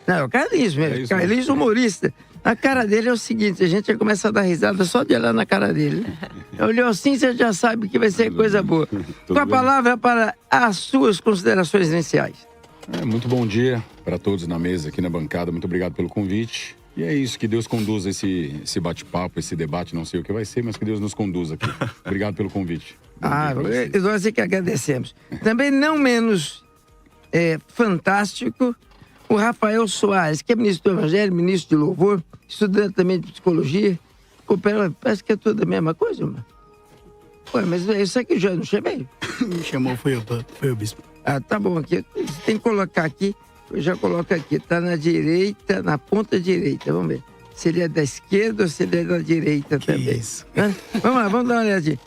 Não, é o Carlinhos mesmo. Carlinhos humorista. A cara dele é o seguinte, a gente já começa a dar risada só de olhar na cara dele. Olhou assim, você já sabe que vai ser coisa boa. Com a palavra para as suas considerações iniciais. Muito bom dia para todos na mesa, aqui na bancada. Muito obrigado pelo convite. E é isso, que Deus conduza esse bate-papo, esse debate, não sei o que vai ser, mas que Deus nos conduza aqui. Obrigado pelo convite. Nós é que agradecemos. Também não menos fantástico, o Rafael Soares, que é ministro do Evangelho, ministro de Louvor, estudante também de Psicologia. Parece que é tudo a mesma coisa, mano. Ué, mas isso aqui já não chamei? Me chamou, foi o bispo. Ah, tá bom, aqui. Você tem que colocar aqui, eu já coloco aqui, tá na direita, na ponta direita, vamos ver. Se ele é da esquerda ou se ele é da direita que também. Isso. Vamos lá, vamos dar uma olhadinha.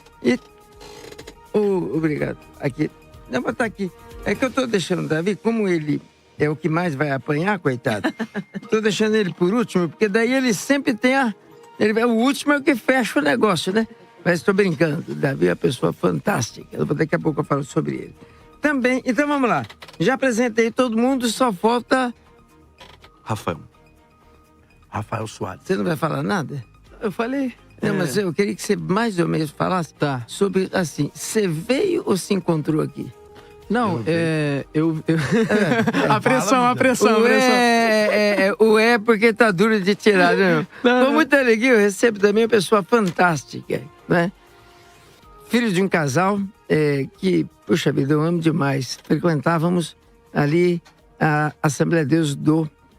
Obrigado. Aqui. Não, mas tá aqui. É que eu tô deixando o Davi, como ele é o que mais vai apanhar, coitado. Tô deixando ele por último, porque daí ele sempre tem o último é o que fecha o negócio, né? Mas estou brincando. O Davi é uma pessoa fantástica. Daqui a pouco eu falo sobre ele. Também, então vamos lá. Já apresentei todo mundo, só falta... Rafael Soares. Você não vai falar nada? Eu falei. Não, mas eu queria que você mais ou menos falasse sobre, assim, você veio ou se encontrou aqui? Não, a pressão. Porque tá duro de tirar, né? Com muita alegria, eu recebo também uma pessoa fantástica, né? Filho de um casal que, puxa vida, eu amo demais. Frequentávamos ali a Assembleia de Deus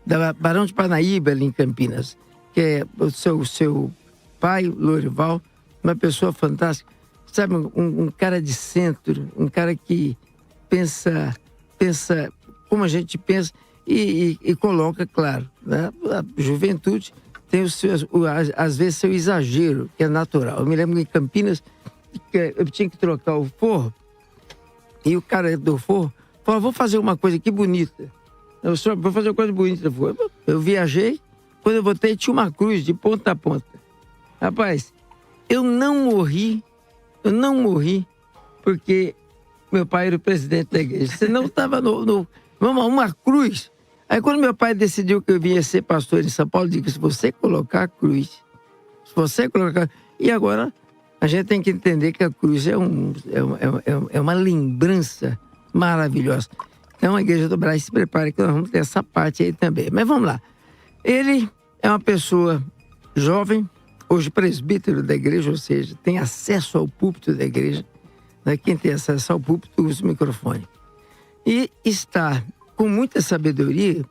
da Barão de Parnaíba, ali em Campinas, que é o seu pai, Lorival, uma pessoa fantástica. Sabe, um cara de centro, um cara que pensa como a gente pensa e coloca, claro, né? A juventude tem às vezes seu exagero, que é natural. Eu me lembro que em Campinas eu tinha que trocar o forro e o cara do forro falou, vou fazer uma coisa aqui bonita. Eu só vou fazer uma coisa bonita. Eu viajei, quando eu voltei tinha uma cruz de ponta a ponta. Rapaz, eu não morri porque meu pai era o presidente da igreja. Senão estava uma cruz. Aí quando meu pai decidiu que eu vinha ser pastor em São Paulo, eu digo, se você colocar a cruz, E agora a gente tem que entender que a cruz é uma lembrança maravilhosa. Então a Igreja do Brás se prepare que nós vamos ter essa parte aí também. Mas vamos lá. Ele é uma pessoa jovem, hoje presbítero da igreja, ou seja, tem acesso ao púlpito da igreja. Quem tem acesso ao púlpito usa o microfone. E está com muita sabedoria,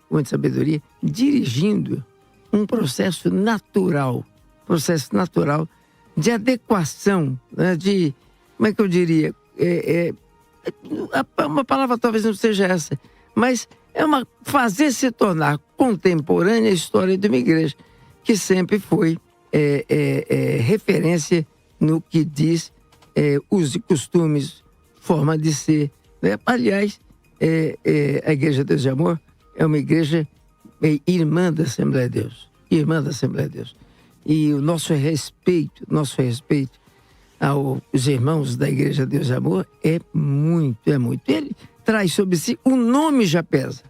dirigindo um processo natural de adequação, né, como é que eu diria? Uma palavra talvez não seja essa, mas fazer se tornar contemporânea a história de uma igreja que sempre foi referência no que diz usos e costumes, forma de ser, né? Aliás, a Igreja Deus de Amor é uma igreja irmã da Assembleia de Deus. E o nosso respeito aos irmãos da Igreja Deus de Amor é muito. Ele traz sobre si, o nome já pesa.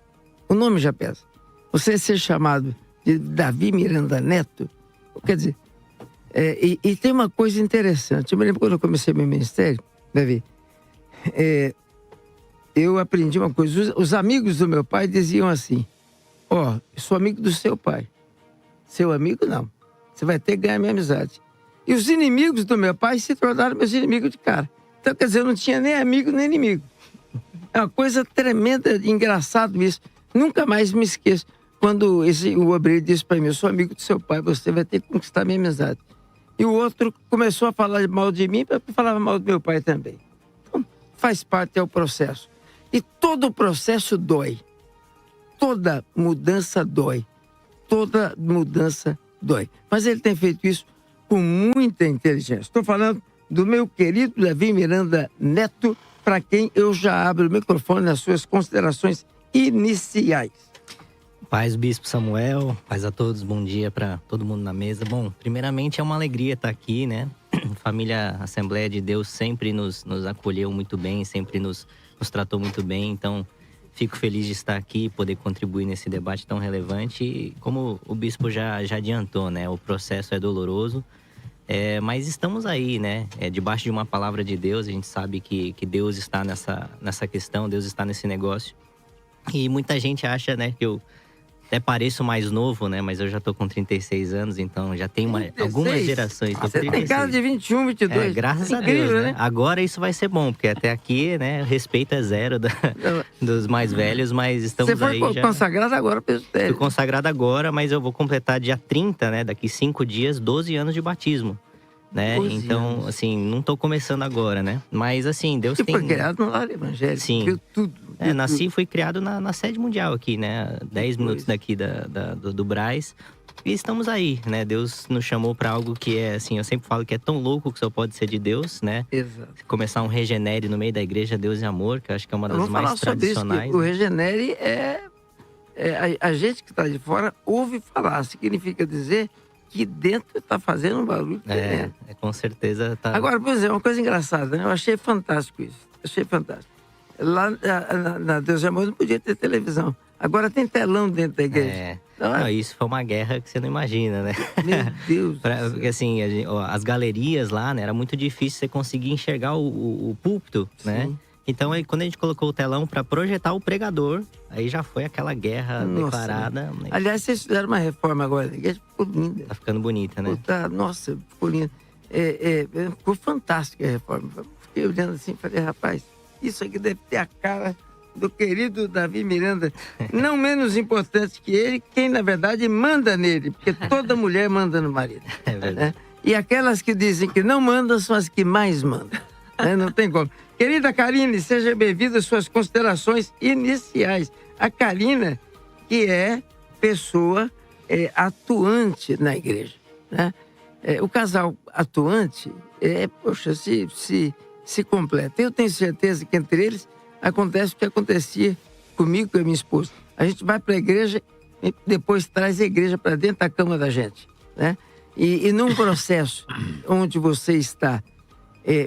Você ser chamado de Davi Miranda Neto, quer dizer, e tem uma coisa interessante. Eu me lembro quando eu comecei meu ministério, Davi, eu aprendi uma coisa. Os amigos do meu pai diziam assim, eu sou amigo do seu pai. Seu amigo, não. Você vai ter que ganhar minha amizade. E os inimigos do meu pai se tornaram meus inimigos de cara. Então, quer dizer, eu não tinha nem amigo nem inimigo. É uma coisa tremenda, engraçado isso. Nunca mais me esqueço. Quando o obreiro disse para mim, eu sou amigo do seu pai, você vai ter que conquistar minha amizade. E o outro começou a falar mal de mim, eu falava mal do meu pai também. Então, faz parte, é o processo. E todo o processo dói. Toda mudança dói. Mas ele tem feito isso com muita inteligência. Estou falando do meu querido Davi Miranda Neto, para quem eu já abro o microfone nas suas considerações iniciais. Paz, Bispo Samuel, paz a todos, bom dia para todo mundo na mesa. Bom, primeiramente é uma alegria estar aqui, né? Família Assembleia de Deus sempre nos acolheu muito bem, sempre nos tratou muito bem, então Fico feliz de estar aqui e poder contribuir nesse debate tão relevante. E como o bispo já adiantou, né? O processo é doloroso, mas estamos aí, né? Debaixo de uma palavra de Deus. A gente sabe que Deus está nessa questão, Deus está nesse negócio. E muita gente acha, né, que eu até pareço mais novo, né? Mas eu já tô com 36 anos, então já tem algumas gerações. Você tem cara de 21, 22. Graças a Incrível, Deus, né? Agora isso vai ser bom, porque até aqui, né, o respeito é zero dos mais velhos, mas estamos Você foi aí consagrado agora, presbitério. Fui consagrado agora, mas eu vou completar dia 30, né? Daqui 5 dias, 12 anos de batismo. Né? 12 Então, anos. assim, não tô começando agora, né? Mas, assim, Deus Você tem... foi criado no lar evangélico. Sim. Viu tudo. Nasci e fui criado na sede mundial aqui, né? 10 minutos daqui do Brás. E estamos aí, né? Deus nos chamou para algo que é, assim, eu sempre falo que é tão louco que só pode ser de Deus, né? Exato. Começar um Regenere no meio da igreja Deus e Amor, que eu acho que é uma das Vamos mais falar sobre tradicionais. isso, que o Regenere a gente que está de fora ouve falar. Significa dizer que dentro está fazendo um barulho tremendo. Com certeza tá... Agora, por exemplo, uma coisa engraçada, né? Eu achei fantástico isso. Achei fantástico. Lá na Deus e Amor não podia ter televisão. Agora tem telão dentro da igreja. Então, não, isso foi uma guerra que você não imagina, né? Meu Deus. Porque assim, as galerias lá, né? Era muito difícil você conseguir enxergar o púlpito, né? Então, aí, quando a gente colocou o telão para projetar o pregador, aí já foi aquela guerra declarada. Né? Aliás, vocês fizeram uma reforma agora, a igreja ficou linda. Tá ficando bonita, né? Nossa, ficou linda. Ficou fantástica a reforma. Fiquei olhando assim e falei, rapaz, isso aqui deve ter a cara do querido Davi Miranda, não menos importante que ele, quem na verdade manda nele, porque toda mulher manda no marido. É verdade. Né? E aquelas que dizem que não mandam são as que mais mandam. Né? Não tem como. Querida Karine, seja bem-vinda às suas considerações iniciais. A Karina, que é pessoa atuante na igreja. Né? O casal atuante, poxa, se completa. Eu tenho certeza que entre eles acontece o que acontecia comigo e com a minha esposa. A gente vai para a igreja e depois traz a igreja para dentro da cama da gente. Né? E num processo onde você está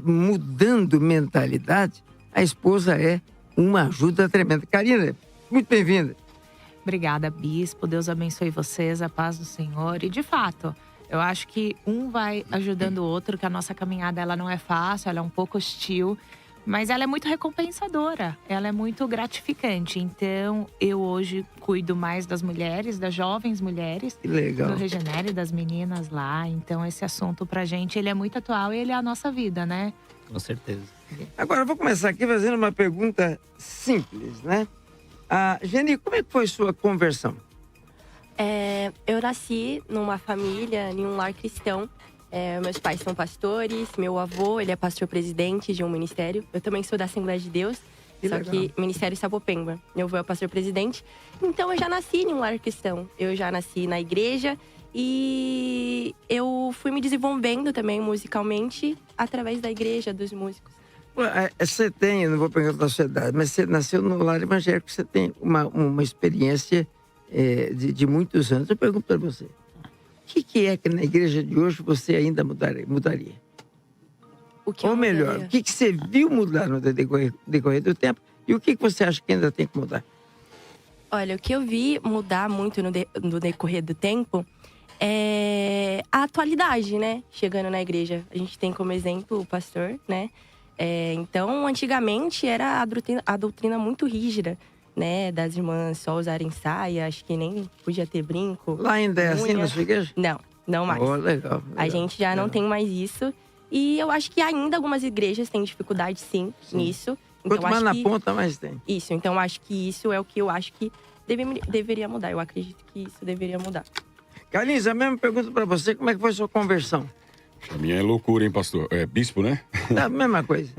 mudando mentalidade, a esposa é uma ajuda tremenda. Karina, muito bem-vinda. Obrigada, bispo. Deus abençoe vocês, a paz do Senhor. E, de fato, eu acho que um vai ajudando o outro, que a nossa caminhada ela não é fácil, ela é um pouco hostil, mas ela é muito recompensadora, ela é muito gratificante. Então, eu hoje cuido mais das mulheres, das jovens mulheres. Que legal. Do Regenere, das meninas lá. Então, esse assunto pra gente, ele é muito atual e ele é a nossa vida, né? Com certeza. Agora, eu vou começar aqui fazendo uma pergunta simples, né? Geni, como é que foi sua conversão? Eu nasci numa família, em um lar cristão. Meus pais são pastores, meu avô, ele é pastor-presidente de um ministério. Eu também sou da Assembleia de Deus, que Ministério Sapopemba. Meu avô é o pastor-presidente. Então, eu já nasci em um lar cristão. Eu já nasci na igreja e eu fui me desenvolvendo também musicalmente através da igreja, dos músicos. Você tem, eu não vou perguntar da sua idade, mas você nasceu no lar evangélico, você tem uma experiência de muitos anos. Eu pergunto para você, o que é que na igreja de hoje você ainda mudaria? Ou melhor, o que você viu mudar no decorrer do tempo e o que você acha que ainda tem que mudar? Olha, o que eu vi mudar muito no decorrer do tempo é a atualidade, né? Chegando na igreja. A gente tem como exemplo o pastor, né? Então, antigamente era a doutrina muito rígida, né? Das irmãs só usarem saia, acho que nem podia ter brinco. Lá ainda é assim na sua igreja? Não mais. Oh, legal. A gente já não tem mais isso. E eu acho que ainda algumas igrejas têm dificuldade, sim. Nisso. Então, quanto mais na ponta, mais tem. Isso, então acho que isso é o que eu acho que deveria mudar. Eu acredito que isso deveria mudar. Carlinhos, a mesma pergunta para você, como é que foi a sua conversão? A minha é loucura, hein, pastor? Bispo, né? A mesma coisa.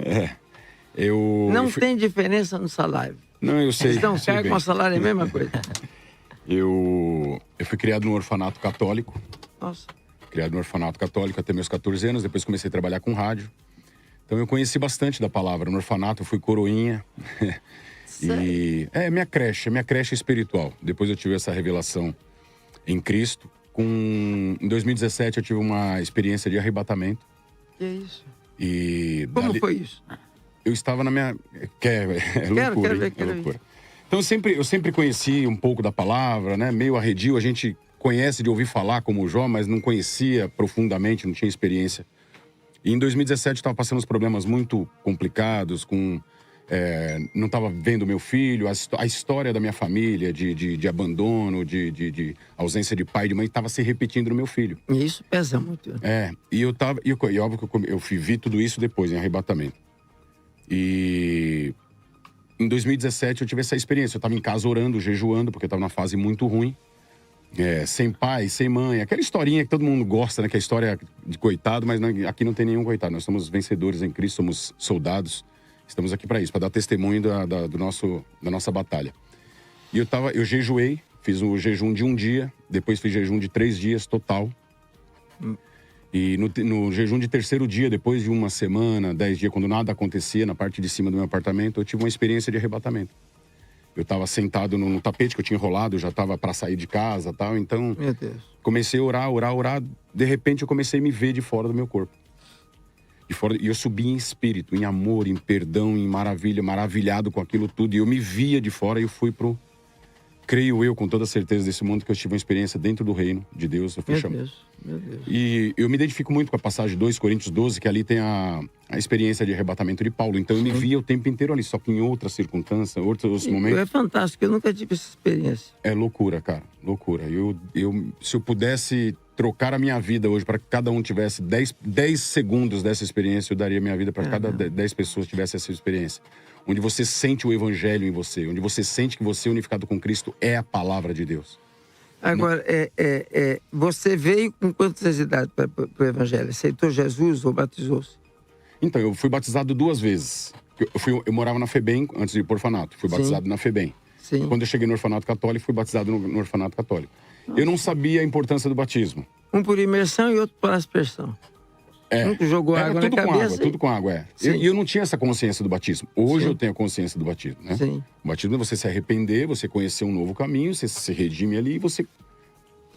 Eu tem diferença no salário. Não, eu sei. Então, carga com salário é a mesma coisa. Eu fui criado num orfanato católico. Nossa. Criado no orfanato católico até meus 14 anos. Depois comecei a trabalhar com rádio. Então eu conheci bastante da palavra. No orfanato eu fui coroinha. E minha creche espiritual. Depois eu tive essa revelação em Cristo. Em 2017 eu tive uma experiência de arrebatamento. Que isso? E como foi isso? Eu estava na minha... É loucura, quero ver. Então Então eu sempre conheci um pouco da palavra, né? Meio arredio, a gente conhece de ouvir falar como o Jó, mas não conhecia profundamente, não tinha experiência. E em 2017 eu estava passando uns problemas muito complicados, não estava vendo meu filho, a história da minha família, de abandono, de ausência de pai e de mãe, estava se repetindo no meu filho. E isso pesa muito. E óbvio que eu vi tudo isso depois, em arrebatamento. E em 2017 eu tive essa experiência. Eu estava em casa orando, jejuando, porque eu estava numa fase muito ruim. Sem pai, sem mãe. Aquela historinha que todo mundo gosta, né? Que é a história de coitado, mas aqui não tem nenhum coitado. Nós somos vencedores em Cristo, somos soldados. Estamos aqui para isso, para dar testemunho da nossa batalha. E eu jejuei, fiz o jejum de 1 dia, depois fiz jejum de 3 dias, total. E no jejum de 3º dia, depois de 1 semana, 10 dias, quando nada acontecia na parte de cima do meu apartamento, eu tive uma experiência de arrebatamento. Eu estava sentado no tapete que eu tinha enrolado, eu já estava para sair de casa e tal, então Meu Deus. comecei a orar. De repente eu comecei a me ver de fora do meu corpo. E eu subi em espírito, em amor, em perdão, em maravilha, maravilhado com aquilo tudo. E eu me via de fora e eu fui creio eu, com toda certeza desse mundo, que eu tive uma experiência dentro do reino de Deus. Meu Deus. E eu me identifico muito com a passagem 2 Coríntios 12, que ali tem a experiência de arrebatamento de Paulo. Então eu me via o tempo inteiro ali, só que em outras circunstâncias, outros momentos. É fantástico, eu nunca tive essa experiência. É loucura, cara, loucura. Se eu pudesse trocar a minha vida hoje para que cada um tivesse 10 segundos dessa experiência, eu daria minha vida para cada 10 pessoas tivesse essa experiência. Onde você sente o evangelho em você, onde você sente que você unificado com Cristo é a palavra de Deus. Agora, você veio com quantas idades para o evangelho? Aceitou Jesus ou batizou-se? Então, eu fui batizado 2 vezes. Eu morava na FEBEM antes de ir para o orfanato. Fui batizado na FEBEM. Sim. Quando eu cheguei no orfanato católico, fui batizado no orfanato católico. Nossa. Eu não sabia a importância do batismo. Um por imersão e outro por aspersão. Um jogou água na cabeça. Tudo com água, E eu não tinha essa consciência do batismo. Hoje eu tenho a consciência do batismo, né? Sim. O batismo é você se arrepender, você conhecer um novo caminho, você se redime ali e você,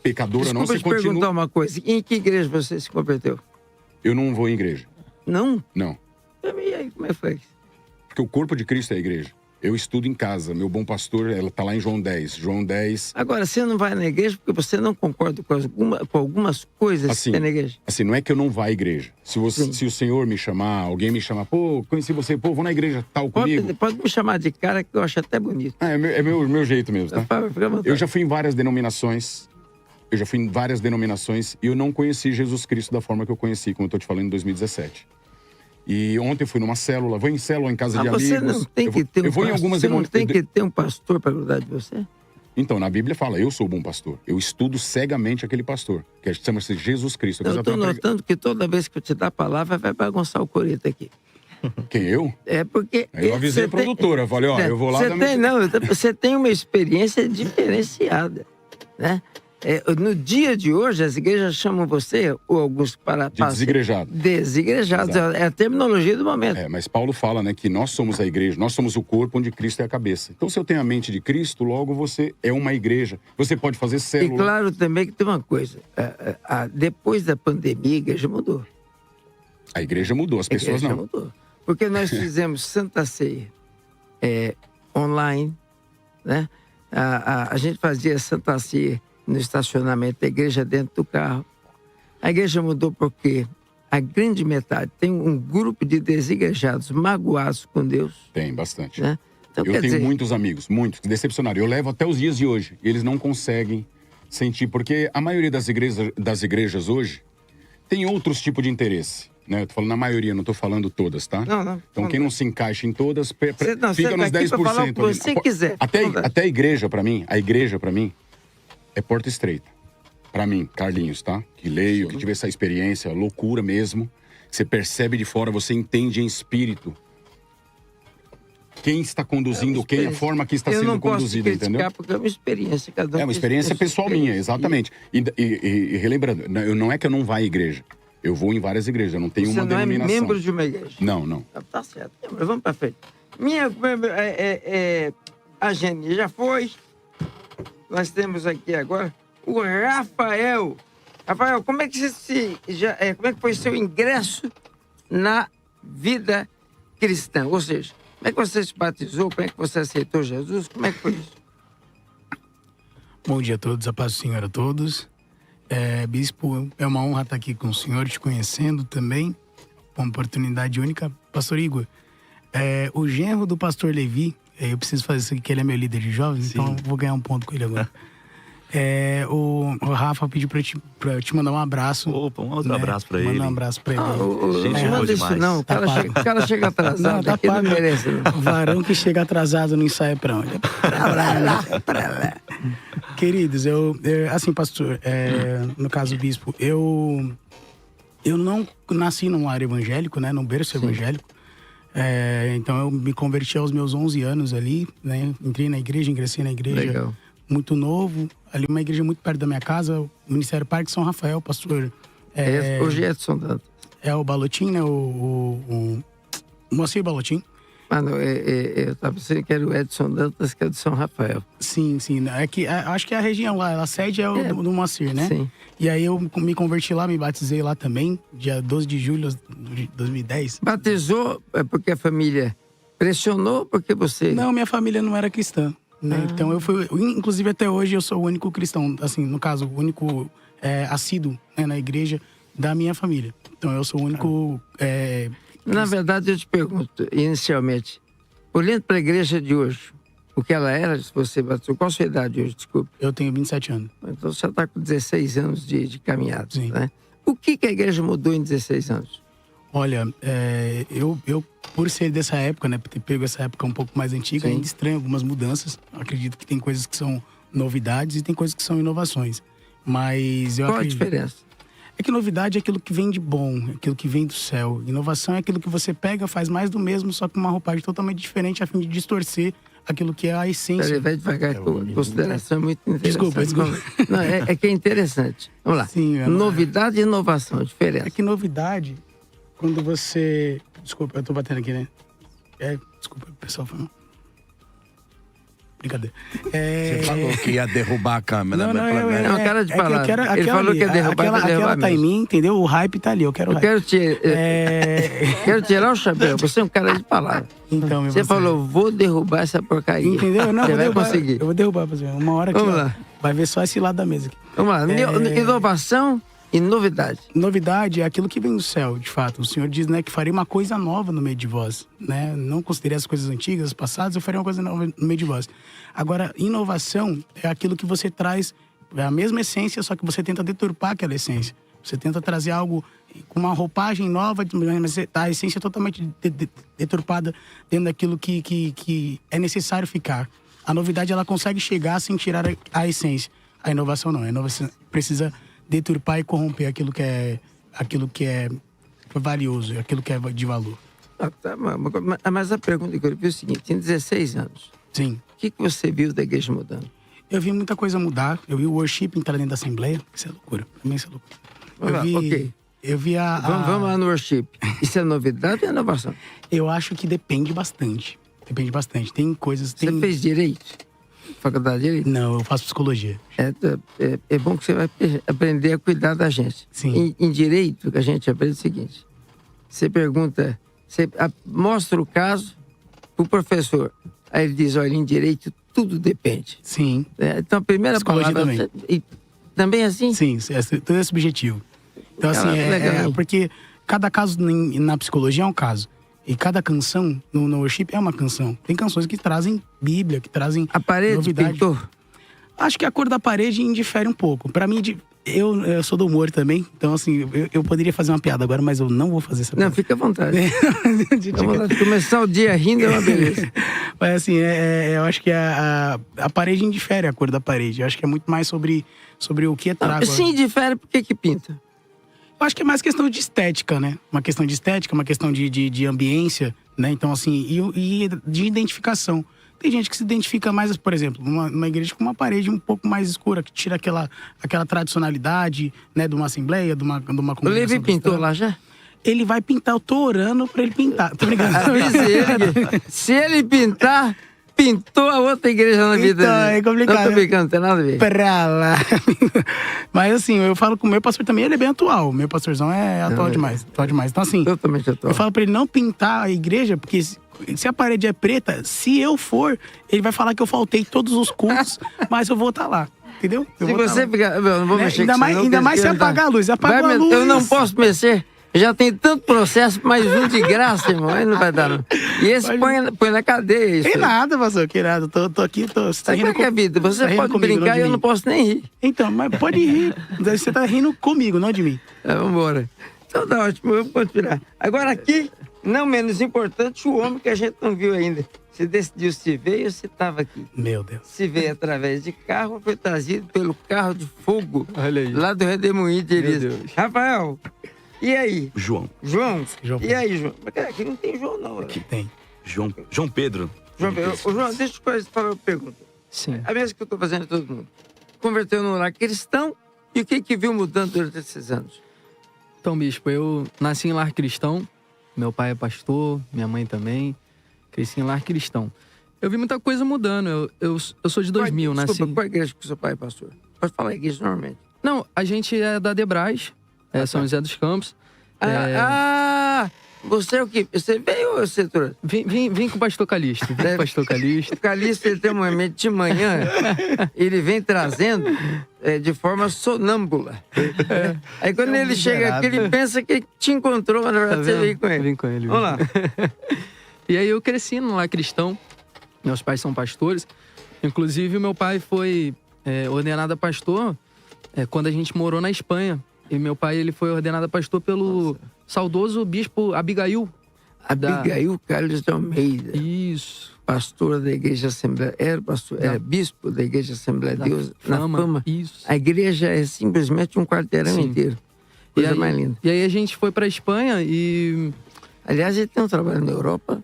pecador ou não, você continua... Desculpa te perguntar uma coisa. Em que igreja você se converteu? Eu não vou em igreja. Não? Não. E aí, como é que foi? Porque o corpo de Cristo é a igreja. Eu estudo em casa. Meu bom pastor, ela está lá em João 10. João 10... Agora, você não vai na igreja porque você não concorda com algumas coisas assim, que tem na igreja? Assim, não é que eu não vá à igreja. Se o senhor me chamar, alguém me chamar, conheci você, vou na igreja tal comigo. Pode me chamar de cara que eu acho até bonito. É meu jeito mesmo, tá? Eu já fui em várias denominações. E eu não conheci Jesus Cristo da forma que eu conheci, como eu tô te falando, em 2017. E ontem eu fui numa célula, vou em célula em casa de amigos. Você não tem que ter você não tem que ter um pastor para cuidar de você? Então, na Bíblia fala, eu sou o bom pastor. Eu estudo cegamente aquele pastor, que chama-se Jesus Cristo. Eu estou notando que toda vez que eu te dar a palavra, vai bagunçar o coreto aqui. Quem, eu? É porque... Eu avisei a produtora, falei, eu vou lá... Você tem uma experiência diferenciada, né? No dia de hoje, as igrejas chamam você, ou alguns para... De desigrejado. Desigrejado, é a terminologia do momento. Mas Paulo fala, né, que nós somos a igreja, nós somos o corpo onde Cristo é a cabeça. Então, se eu tenho a mente de Cristo, logo você é uma igreja. Você pode fazer célula. E claro também que tem uma coisa, depois da pandemia, a igreja mudou. A igreja mudou, as pessoas não. Mudou. Porque nós fizemos Santa Ceia online, né? A gente fazia Santa Ceia no estacionamento da igreja, dentro do carro. A igreja mudou porque a grande metade tem um grupo de desigrejados magoados com Deus. Tem, bastante. Né? Então, eu tenho muitos amigos, muitos, que decepcionaram. Eu levo até os dias de hoje. Eles não conseguem sentir, porque a maioria das igrejas hoje tem outros tipos de interesse. Né? Eu tô falando na maioria, não tô falando todas, tá? Não. Então, quem não se encaixa em todas, fica nos 10%. Falar o que você quiser. Até a igreja, para mim, é porta estreita. Pra mim, Carlinhos, tá? Que leio, que tive essa experiência, loucura mesmo. Você percebe de fora, você entende em espírito quem está conduzindo, a forma que está sendo conduzida, entendeu? Porque é uma experiência, cada um. É uma experiência pessoal minha, exatamente. E relembrando, não é que eu não vá à igreja. Eu vou em várias igrejas, eu não tenho uma denominação. Você não é membro de uma igreja? Não. Tá certo, mas vamos pra frente. A Geni já foi. Nós temos aqui agora o Rafael. Rafael, como é que como é que foi seu ingresso na vida cristã? Ou seja, Como é que você se batizou? Como é que você aceitou Jesus? Como é que foi isso? Bom dia a todos, a paz do Senhor a todos. Bispo, é uma honra estar aqui com o senhor, te conhecendo também. Uma oportunidade única. Pastor Igor, o genro do pastor Levi, eu preciso fazer isso aqui, que ele é meu líder de jovens, então eu vou ganhar um ponto com ele agora. O Rafa pediu pra eu te mandar um abraço. Opa, um outro abraço pra ele. Mandar um abraço pra ele. Gente, Não boa manda isso demais. não, o cara chega atrasado, Não, tá aqui não pago. merece. Não. O varão que chega atrasado no ensaio é pra onde? É pra lá. Queridos, assim, pastor, no caso, bispo, eu não nasci num lar evangélico, né, num berço evangélico. Então eu me converti aos meus 11 anos ali, né, entrei na igreja, ingressei na igreja. Legal. Muito novo, ali uma igreja muito perto da minha casa, o Ministério Parque São Rafael, pastor. Hoje é Edson Dantas. É o Balotim, né, o Moacir Balotim. Ah, não, eu estava pensando que era o Edson Dantas, que é do São Rafael. Sim. Acho que a região lá, a sede é o do Moacir, né? Sim. E aí eu me converti lá, me batizei lá também, dia 12 de julho de 2010. Batizou porque a família pressionou, porque você... Não, minha família não era cristã, né? Então eu fui, inclusive até hoje eu sou o único cristão, assim, no caso, o único assíduo, né, na igreja da minha família. Então eu sou o único... Na verdade, eu te pergunto, inicialmente, olhando para a igreja de hoje, o que ela era, se você batizou, qual a sua idade hoje, desculpe? Eu tenho 27 anos. Então você está com 16 anos de caminhada, Sim. né? O que a igreja mudou em 16 anos? Olha, eu por ser dessa época, né, por ter pego essa época um pouco mais antiga, Sim. ainda estranho algumas mudanças. Acredito que tem coisas que são novidades e tem coisas que são inovações. Mas eu Qual a acredito... diferença? É que novidade é aquilo que vem de bom, é aquilo que vem do céu. Inovação é aquilo que você pega, faz mais do mesmo, só com uma roupagem totalmente diferente, a fim de distorcer aquilo que é a essência. Peraí, vai devagar, a consideração é muito interessante. Desculpa. Não, é que é interessante. Vamos lá. Sim, Novidade e inovação, diferença. É que novidade, quando você... Desculpa, eu tô batendo aqui, né? Desculpa, o pessoal falou. Brincadeira. Você falou que ia derrubar a câmera. Não, cara de palavra. Que eu quero, Ele falou que ia derrubar, vai derrubar aquela tá em mesmo. mim, entendeu? O hype tá ali, eu quero o Eu hype. quero tirar o chapéu. Você é um cara de palavra. Então, Você falou, vou derrubar essa porcaria. Entendeu? Não, Você vou vai derrubar, conseguir. eu vou derrubar, pessoal. Uma hora que Vamos lá. vai ver só esse lado da mesa aqui. Vamos lá. Inovação e novidade. Novidade é aquilo que vem do céu, de fato. O Senhor diz, né, que farei uma coisa nova no meio de vós, né? Não considerei as coisas antigas, as passadas, eu farei uma coisa nova no meio de vós. Agora, inovação é aquilo que você traz, é a mesma essência, só que você tenta deturpar aquela essência. Você tenta trazer algo com uma roupagem nova, mas a essência é totalmente deturpada dentro daquilo que é necessário ficar. A novidade, ela consegue chegar sem tirar a essência. A inovação não. A inovação precisa deturpar e corromper aquilo que é valioso, aquilo que é de valor. Mas a pergunta que eu vi é o seguinte, tem 16 anos. Sim. O que você viu da igreja mudando? Eu vi muita coisa mudar. Eu vi o worship entrar dentro da Assembleia. Isso é loucura. Pra mim, isso é loucura. Ok. Eu vi Vamos lá no worship. Isso é novidade ou é inovação? Eu acho que depende bastante. Depende bastante. Tem coisas... Você fez direito? Faculdade de direito? Não, eu faço psicologia. É bom que você vai aprender a cuidar da gente. Sim. Em direito, que a gente aprende é o seguinte. Você pergunta, você mostra o caso pro professor. Aí ele diz, olha, em direito tudo depende. Sim. Então a primeira Psicologia palavra... Também é assim? Sim, tudo é subjetivo. Então, assim, legal. porque cada caso na psicologia é um caso. E cada canção no worship é uma canção. Tem canções que trazem Bíblia, que trazem A parede novidade. pintou? Acho que a cor da parede indifere um pouco. Pra mim, eu sou do humor também. Então, assim, eu poderia fazer uma piada agora, mas eu não vou fazer essa piada. Não, fica à vontade. Vamos lá, começar o dia rindo é uma beleza. Mas, assim, eu acho que a parede indifere a cor da parede. Eu acho que é muito mais sobre o que é trago. Sim, difere, por que pinta? Eu acho que é mais questão de estética, né? Uma questão de estética, uma questão de ambiência, né? Então, assim, e de identificação. Tem gente que se identifica mais, por exemplo, numa igreja com uma parede um pouco mais escura, que tira aquela tradicionalidade, né? De uma assembleia, de uma congregação. O Levi pintou cristã. lá já? Ele vai pintar, eu tô orando pra ele pintar. Tô brincando. Avise ele que, se ele pintar, pintou a outra igreja na vida Então, dele. é complicado. Não tô brincando, não tem nada a ver. Pra lá. Mas assim, eu falo com o meu pastor também, ele é bem atual. Meu pastorzão é atual demais. Atual demais. Então, assim, Totalmente atual. eu falo pra ele não pintar a igreja, porque se a parede é preta, se eu for, ele vai falar que eu faltei todos os cultos, mas eu vou estar lá. Entendeu? Eu Se vou tá você lá. ficar. Eu não vou Né? mexer Ainda com mais- isso, não, ainda porque mais se ele apagar a luz. Apagou Vai a me- Eu não luz. posso mexer. Já tem tanto processo, mais um de graça, irmão. Aí não vai dar, não. E esse põe na cadeia. Isso Que aí. nada, pastor, que nada. Tô aqui, você tá Sabe rindo como é que é a vida? Você tá rindo pode comigo, brincar não e de eu mim. não posso nem rir. Então, mas pode rir. Você tá rindo comigo, não de mim. Vamos embora. Então tá ótimo, vamos continuar. Agora aqui, não menos importante, o homem que a gente não viu ainda. Você decidiu se veio ou se estava aqui? Meu Deus. Se veio através de carro ou foi trazido pelo carro de fogo Olha aí. lá do Redemoinho de Elias? Deus. Rafael, e aí? João. João? João E aí, João? Mas, cara, aqui não tem João, não. Que tem. João Pedro. João, João, deixa eu fazer uma pergunta. Sim. A mesma que eu estou fazendo a todo mundo. Converteu no lar cristão e o que viu mudando durante esses anos? Então, bispo, eu nasci em lar cristão. Meu pai é pastor, minha mãe também. Cresci em lar cristão. Eu vi muita coisa mudando. Eu sou de 2000, Desculpa, nasci... qual igreja que seu pai é pastor? Pode falar igreja normalmente. Não, a gente é da Debras, São José dos Campos. Você é o quê? Você veio ou você trouxe? Vim com o pastor Calixto. Vim com o pastor Calixto. O Calixto, ele tem um momento de manhã, ele vem trazendo de forma sonâmbula. Aí quando ele chega aqui, ele pensa que te encontrou, mas na verdade você veio com ele. Vim com ele. Vamos lá. E aí eu cresci no lar cristão. Meus pais são pastores. Inclusive, meu pai foi ordenado a pastor quando a gente morou na Espanha. E meu pai, ele foi ordenado a pastor pelo saudoso bispo Abigail. Abigail Carlos de Almeida, Isso. pastor da Igreja Assembleia, era bispo da Igreja Assembleia de Deus, na Fama. Isso. A igreja é simplesmente um quarteirão Sim. inteiro. E Coisa aí, mais linda. e aí a gente foi pra Espanha e... Aliás, ele tem um trabalho na Europa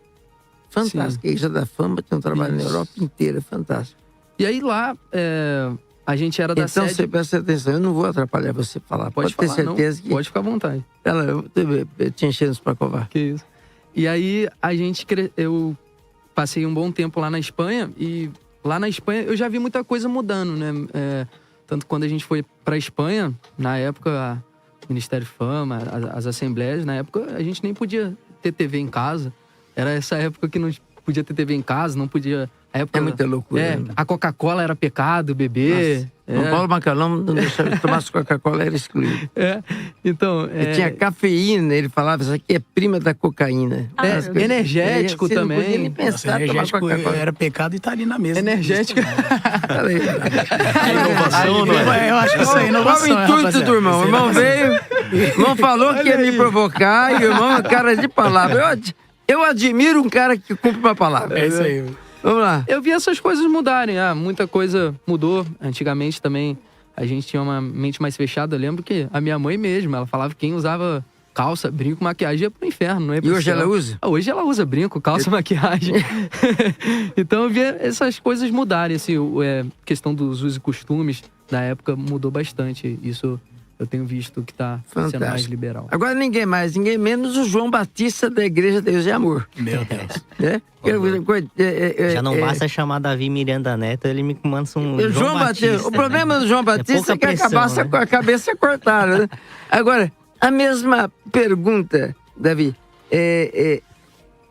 fantástico. A Igreja da Fama tem um trabalho na Isso. Europa inteira, fantástico. E aí lá, a gente era da Então sede... você presta atenção, eu não vou atrapalhar você falar. Pode ter falar, certeza não. que. Pode ficar à vontade. Ela, eu te enchendo para covar. Que isso. E aí, eu passei um bom tempo lá na Espanha e lá na Espanha eu já vi muita coisa mudando, né? Tanto quando a gente foi pra Espanha, na época, o Ministério Fama, as assembleias, na época a gente nem podia ter TV em casa. Era essa época que não podia ter TV em casa, não podia... A época, É muita loucura. Né? A Coca-Cola era pecado, beber. O Paulo Macalão não deixava de tomar Coca-Cola, era excluído. Então... E tinha cafeína, ele falava, isso aqui é prima da cocaína. Energético você também. Não podia nem pensar em tomar Coca-Cola. Era pecado e tá ali na mesa. Energético. Inovação, não é? Eu acho que isso é inovação. Qual o intuito do irmão? O irmão veio, o irmão falou que ia me provocar e o irmão é cara de palavra. Eu admiro um cara que cumpre uma palavra. É isso aí. Vamos lá. Eu vi essas coisas mudarem. Muita coisa mudou. Antigamente também a gente tinha uma mente mais fechada. Eu lembro que a minha mãe mesmo, ela falava que quem usava calça, brinco, maquiagem ia pro inferno, não é? E hoje ela usa? Hoje ela usa brinco, calça, maquiagem. Então eu vi essas coisas mudarem. Assim, questão dos usos e costumes da época mudou bastante. Isso eu tenho visto que tá sendo mais liberal. Agora ninguém mais, ninguém menos o João Batista da Igreja Deus e Amor. Meu Deus. Já não basta chamar Davi Miranda Neto, ele me manda um João Batista. O problema do João Batista é que a cabeça é cortada, né? Agora, a mesma pergunta, Davi.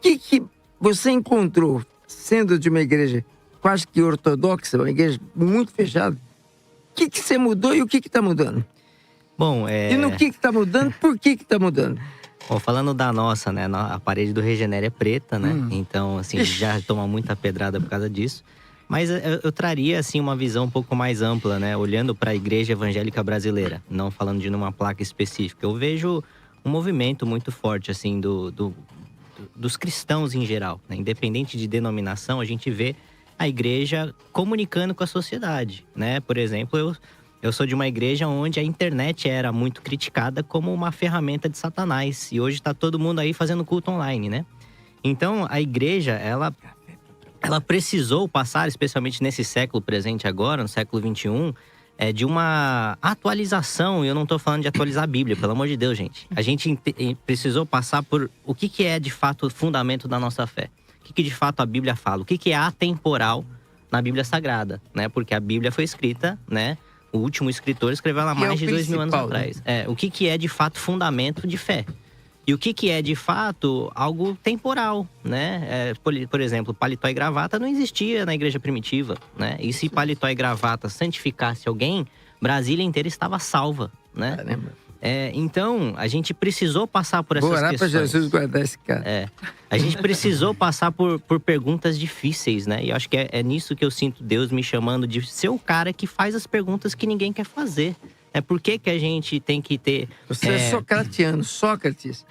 Que você encontrou, sendo de uma igreja quase que ortodoxa, uma igreja muito fechada, o que você mudou e o que está mudando? Bom, E no que está mudando, por que está mudando? Bom, falando da nossa, né? A parede do Regenera é preta, né? Então, assim, a gente já toma muita pedrada por causa disso. Mas eu traria, assim, uma visão um pouco mais ampla, né? Olhando para a igreja evangélica brasileira. Não falando de uma placa específica. Eu vejo um movimento muito forte, assim, dos cristãos em geral, né? Independente de denominação, a gente vê a igreja comunicando com a sociedade, né? Por exemplo, eu sou de uma igreja onde a internet era muito criticada como uma ferramenta de Satanás. E hoje está todo mundo aí fazendo culto online, né? Então, a igreja, ela precisou passar, especialmente nesse século presente agora, no século XXI, de uma atualização. E eu não estou falando de atualizar a Bíblia, pelo amor de Deus, gente. A gente precisou passar por o que é, de fato, o fundamento da nossa fé. O que de fato a Bíblia fala? O que é atemporal na Bíblia Sagrada, né? Porque a Bíblia foi escrita, né? O último escritor escreveu ela há mais de 2000 anos atrás. O que é de fato fundamento de fé? E o que é de fato algo temporal, né? Por exemplo, paletó e gravata não existia na igreja primitiva, né? E se paletó e gravata santificasse alguém, Brasília inteira estava salva, né? Caramba. Então, a gente precisou passar por essas Vou orar questões. para Jesus guardar esse cara. A gente precisou passar por perguntas difíceis, né? E eu acho que é nisso que eu sinto Deus me chamando de ser o cara que faz as perguntas que ninguém quer fazer. Por que a gente tem que ter... Você é socratiano, Sócrates.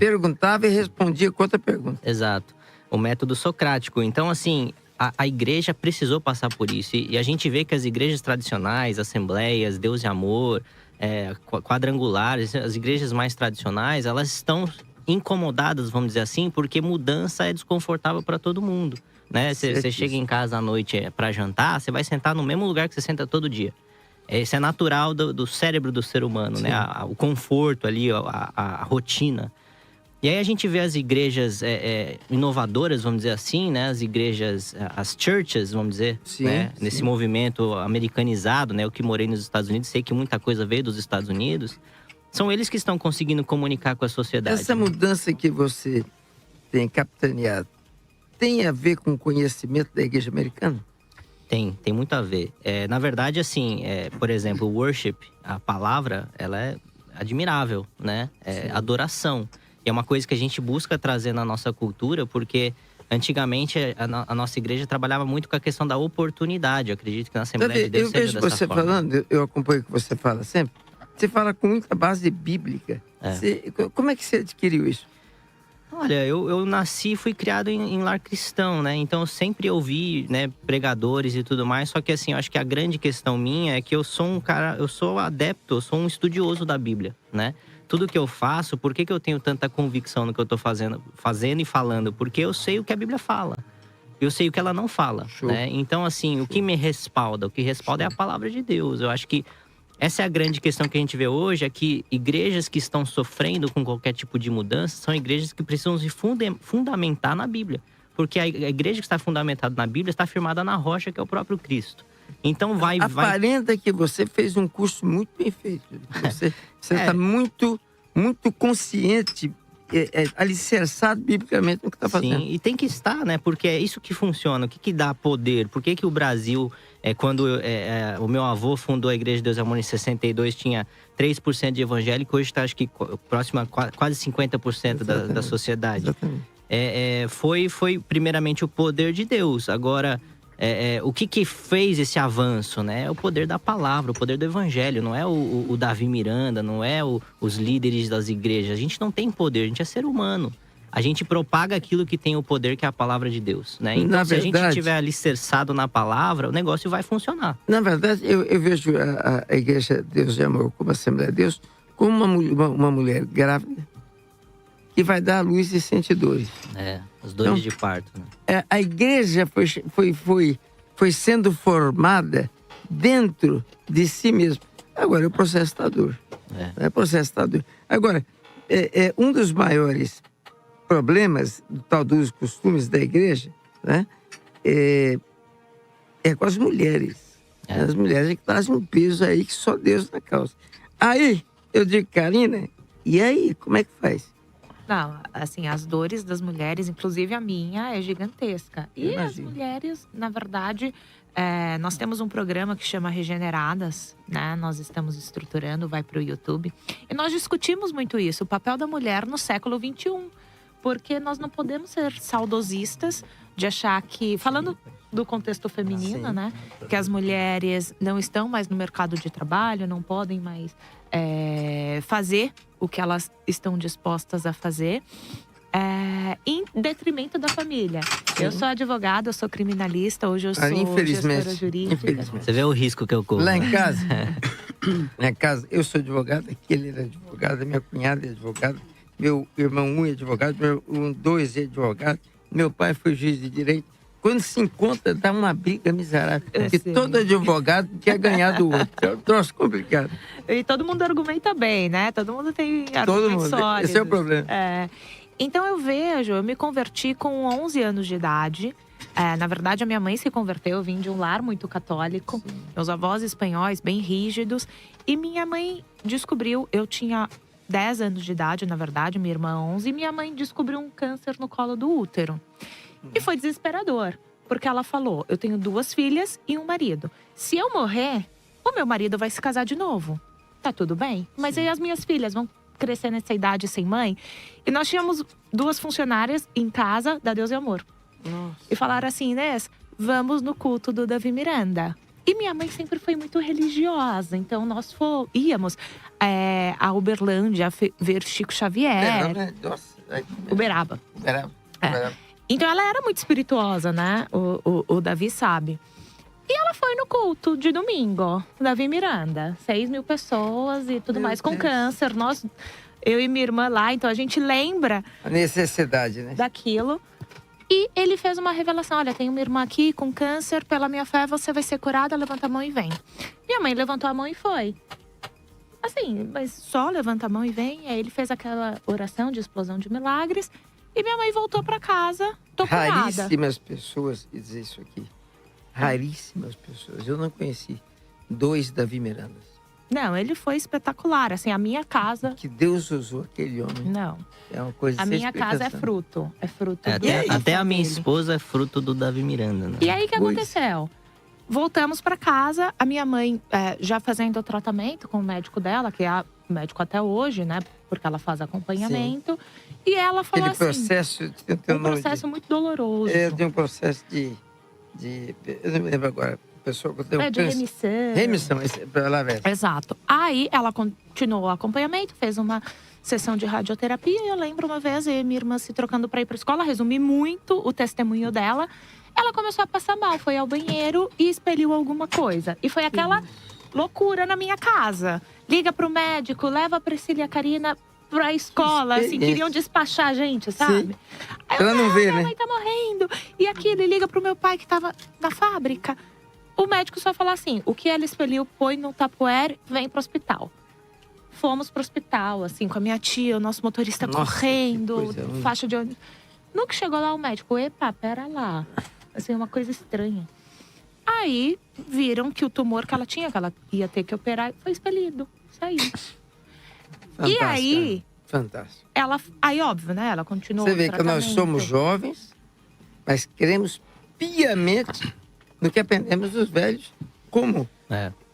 Perguntava e respondia com outra pergunta. Exato. O método socrático. Então, assim, a igreja precisou passar por isso. E a gente vê que as igrejas tradicionais, assembleias, Deus e Amor, quadrangulares, as igrejas mais tradicionais, elas estão incomodadas, vamos dizer assim, porque mudança é desconfortável para todo mundo, né? Você chega em casa à noite para jantar, você vai sentar no mesmo lugar que você senta todo dia. Isso é natural do cérebro do ser humano, né? O conforto ali, a rotina. E aí a gente vê as igrejas inovadoras, vamos dizer assim, né? As igrejas, as churches, vamos dizer, né? Nesse movimento americanizado, né? Eu que morei nos Estados Unidos, sei que muita coisa veio dos Estados Unidos. São eles que estão conseguindo comunicar com a sociedade. Essa mudança que você tem capitaneado tem a ver com o conhecimento da igreja americana? Tem muito a ver. Na verdade, assim, por exemplo, o worship, a palavra, ela é admirável, né? Adoração. E é uma coisa que a gente busca trazer na nossa cultura, porque antigamente a nossa igreja trabalhava muito com a questão da oportunidade. Eu acredito que na Assembleia de Deus seja dessa forma. Eu vejo você falando, eu acompanho o que você fala sempre. Você fala com muita base bíblica. Como é que você adquiriu isso? Olha, eu nasci e fui criado em lar cristão, né? Então eu sempre ouvi, né, pregadores e tudo mais. Só que assim, eu acho que a grande questão minha é que eu sou um cara, eu sou adepto, eu sou um estudioso da Bíblia, né? Tudo que eu faço, por que eu tenho tanta convicção no que eu tô fazendo e falando? Porque eu sei o que a Bíblia fala. Eu sei o que ela não fala, né? Então, assim, o que me respalda? O que respalda é a palavra de Deus. Eu acho que essa é a grande questão que a gente vê hoje, é que igrejas que estão sofrendo com qualquer tipo de mudança são igrejas que precisam se fundamentar na Bíblia. Porque a igreja que está fundamentada na Bíblia está firmada na rocha, que é o próprio Cristo. Então Aparenta que você fez um curso muito bem feito. Você está muito consciente, alicerçado biblicamente no que está fazendo. Sim, e tem que estar, né? Porque é isso que funciona. O que dá poder? Por que o Brasil, quando o meu avô fundou a Igreja de Deus e Amor em 62, tinha 3% de evangélico, hoje está, acho que, próximo a quase 50% da sociedade. Exatamente. Foi primeiramente o poder de Deus. Agora, o que fez esse avanço, né? É o poder da palavra, o poder do evangelho. Não é o Davi Miranda, não é os líderes das igrejas. A gente não tem poder, a gente é ser humano. A gente propaga aquilo que tem o poder, que é a palavra de Deus, né? Então, se a gente estiver alicerçado na palavra, o negócio vai funcionar. Na verdade, eu vejo a Igreja Deus de Amor como a Assembleia de Deus como uma mulher grávida que vai dar à luz e sente dores. As dores de parto, né? A igreja foi sendo formada dentro de si mesma. Agora, o processo está duro. O processo está duro. Agora, um dos maiores problemas do tal dos costumes da igreja, né, é com as mulheres. As mulheres que trazem um peso aí que só Deus na causa. Aí, eu digo, Karina, e aí, como é que faz? Não, assim, as dores das mulheres, inclusive a minha, é gigantesca. E as mulheres, na verdade, nós temos um programa que chama Regeneradas, né? Nós estamos estruturando, vai para o YouTube. E nós discutimos muito isso, o papel da mulher no século XXI. Porque nós não podemos ser saudosistas de achar que, falando do contexto feminino, né? Que as mulheres não estão mais no mercado de trabalho, não podem mais fazer o que elas estão dispostas a fazer, em detrimento da família. Eu sou advogada, eu sou criminalista, hoje eu sou gestora jurídica. Você vê o risco que eu corro. Lá em casa, eu sou advogada, aquele era advogado, minha cunhada é advogada, meu irmão 1 é advogado, meu irmão 2 é advogado, meu pai foi juiz de direito. Quando se encontra, dá uma briga miserável. Porque todo advogado quer ganhar do outro. É um troço complicado. E todo mundo argumenta bem, né? Todo mundo tem argumentos sólidos. Esse é o problema. Então eu me converti com 11 anos de idade. Na verdade, a minha mãe se converteu, eu vim de um lar muito católico. Meus avós espanhóis, bem rígidos. E minha mãe descobriu, eu tinha 10 anos de idade, na verdade, minha irmã 11. E minha mãe descobriu um câncer no colo do útero. E foi desesperador, porque ela falou, eu tenho 2 filhas e um marido. Se eu morrer, o meu marido vai se casar de novo. Tá tudo bem? Mas aí as minhas filhas vão crescer nessa idade sem mãe. E nós tínhamos 2 funcionárias em casa da Deus e Amor. Nossa. E falaram assim, Inês, vamos no culto do Davi Miranda. E minha mãe sempre foi muito religiosa. Então nós íamos a Uberlândia ver Chico Xavier. Nossa. Uberaba. Uberaba. Então ela era muito espirituosa, né? O Davi sabe. E ela foi no culto de domingo, Davi Miranda. 6.000 pessoas e tudo mais com câncer. Eu e minha irmã lá, então a gente lembra A necessidade, né? daquilo. E ele fez uma revelação: olha, tem uma irmã aqui com câncer, pela minha fé você vai ser curada, levanta a mão e vem. Minha mãe levantou a mão e foi. Assim, mas só levanta a mão e vem. Aí ele fez aquela oração de explosão de milagres. E minha mãe voltou pra casa, tô curada. Raríssimas pessoas dizem isso aqui. Raríssimas pessoas. Eu não conheci 2 Davi Mirandas. Não, ele foi espetacular. Assim, a minha casa… Que Deus usou aquele homem. Não. É uma coisa A sem minha casa é explicação. fruto. É fruto Até a minha dele. esposa é fruto do Davi Miranda, né? E aí, o que aconteceu? Voltamos pra casa, a minha mãe já fazendo o tratamento com o médico dela, que é médico até hoje, né? Porque ela faz acompanhamento. E ela falou Aquele assim… processo… Um processo muito doloroso. De um processo de… Eu não me lembro agora. Pessoa que tem um de câncer. remissão. Remissão, pela vez. Exato. Aí ela continuou o acompanhamento, fez uma sessão de radioterapia. E eu lembro uma vez, eu e minha irmã se trocando para ir para escola, resumi muito o testemunho dela. Ela começou a passar mal, foi ao banheiro e expeliu alguma coisa. E foi aquela loucura na minha casa. Liga pro médico, leva a Priscila e a Karina pra escola, assim, queriam despachar a gente, sabe? Aí Ela não vê, minha né? mãe tá morrendo. E aquilo, ele liga pro meu pai que tava na fábrica. O médico só falou assim, o que ela expeliu, põe no tapoer, vem pro hospital. Fomos pro hospital, assim, com a minha tia, o nosso motorista correndo, faixa de ônibus. No que chegou lá o médico, epa, pera lá. Assim, uma coisa estranha. Aí, viram que o tumor que ela tinha, que ela ia ter que operar, foi expelido. Saiu. E aí… Fantástico. Aí, óbvio, né? Ela continuou Você vê que nós somos jovens, mas cremos piamente no que aprendemos dos velhos. Como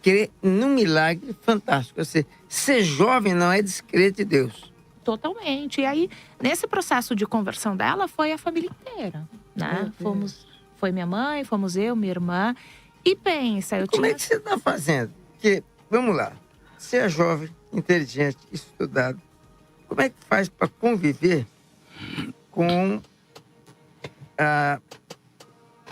crer num milagre fantástico. Ser jovem não é descrer de Deus. Totalmente. E aí, nesse processo de conversão dela, foi a família inteira, né? Foi minha mãe, fomos eu, minha irmã. E pensa, Como é que você está fazendo? Porque, vamos lá, você é jovem, inteligente, estudado. Como é que faz para conviver com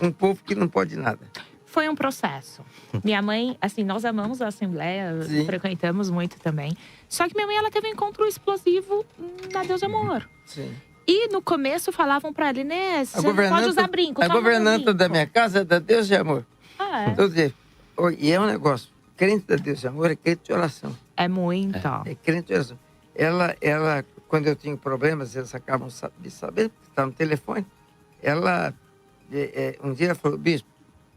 um povo que não pode nada? Foi um processo. Minha mãe, assim, nós amamos a Assembleia, frequentamos muito também. Só que minha mãe, ela teve um encontro explosivo na Deus Amor. Sim. E no começo falavam pra ela, Inês, você não pode usar brinco. A governanta da minha casa é da Deus de Amor. Todo dia. E é um negócio. Crente da Deus de Amor é crente de oração. É muito. É crente de oração. Ela, quando eu tinha problemas, eles acabam de saber, porque está no telefone. Ela, um dia ela falou, bispo,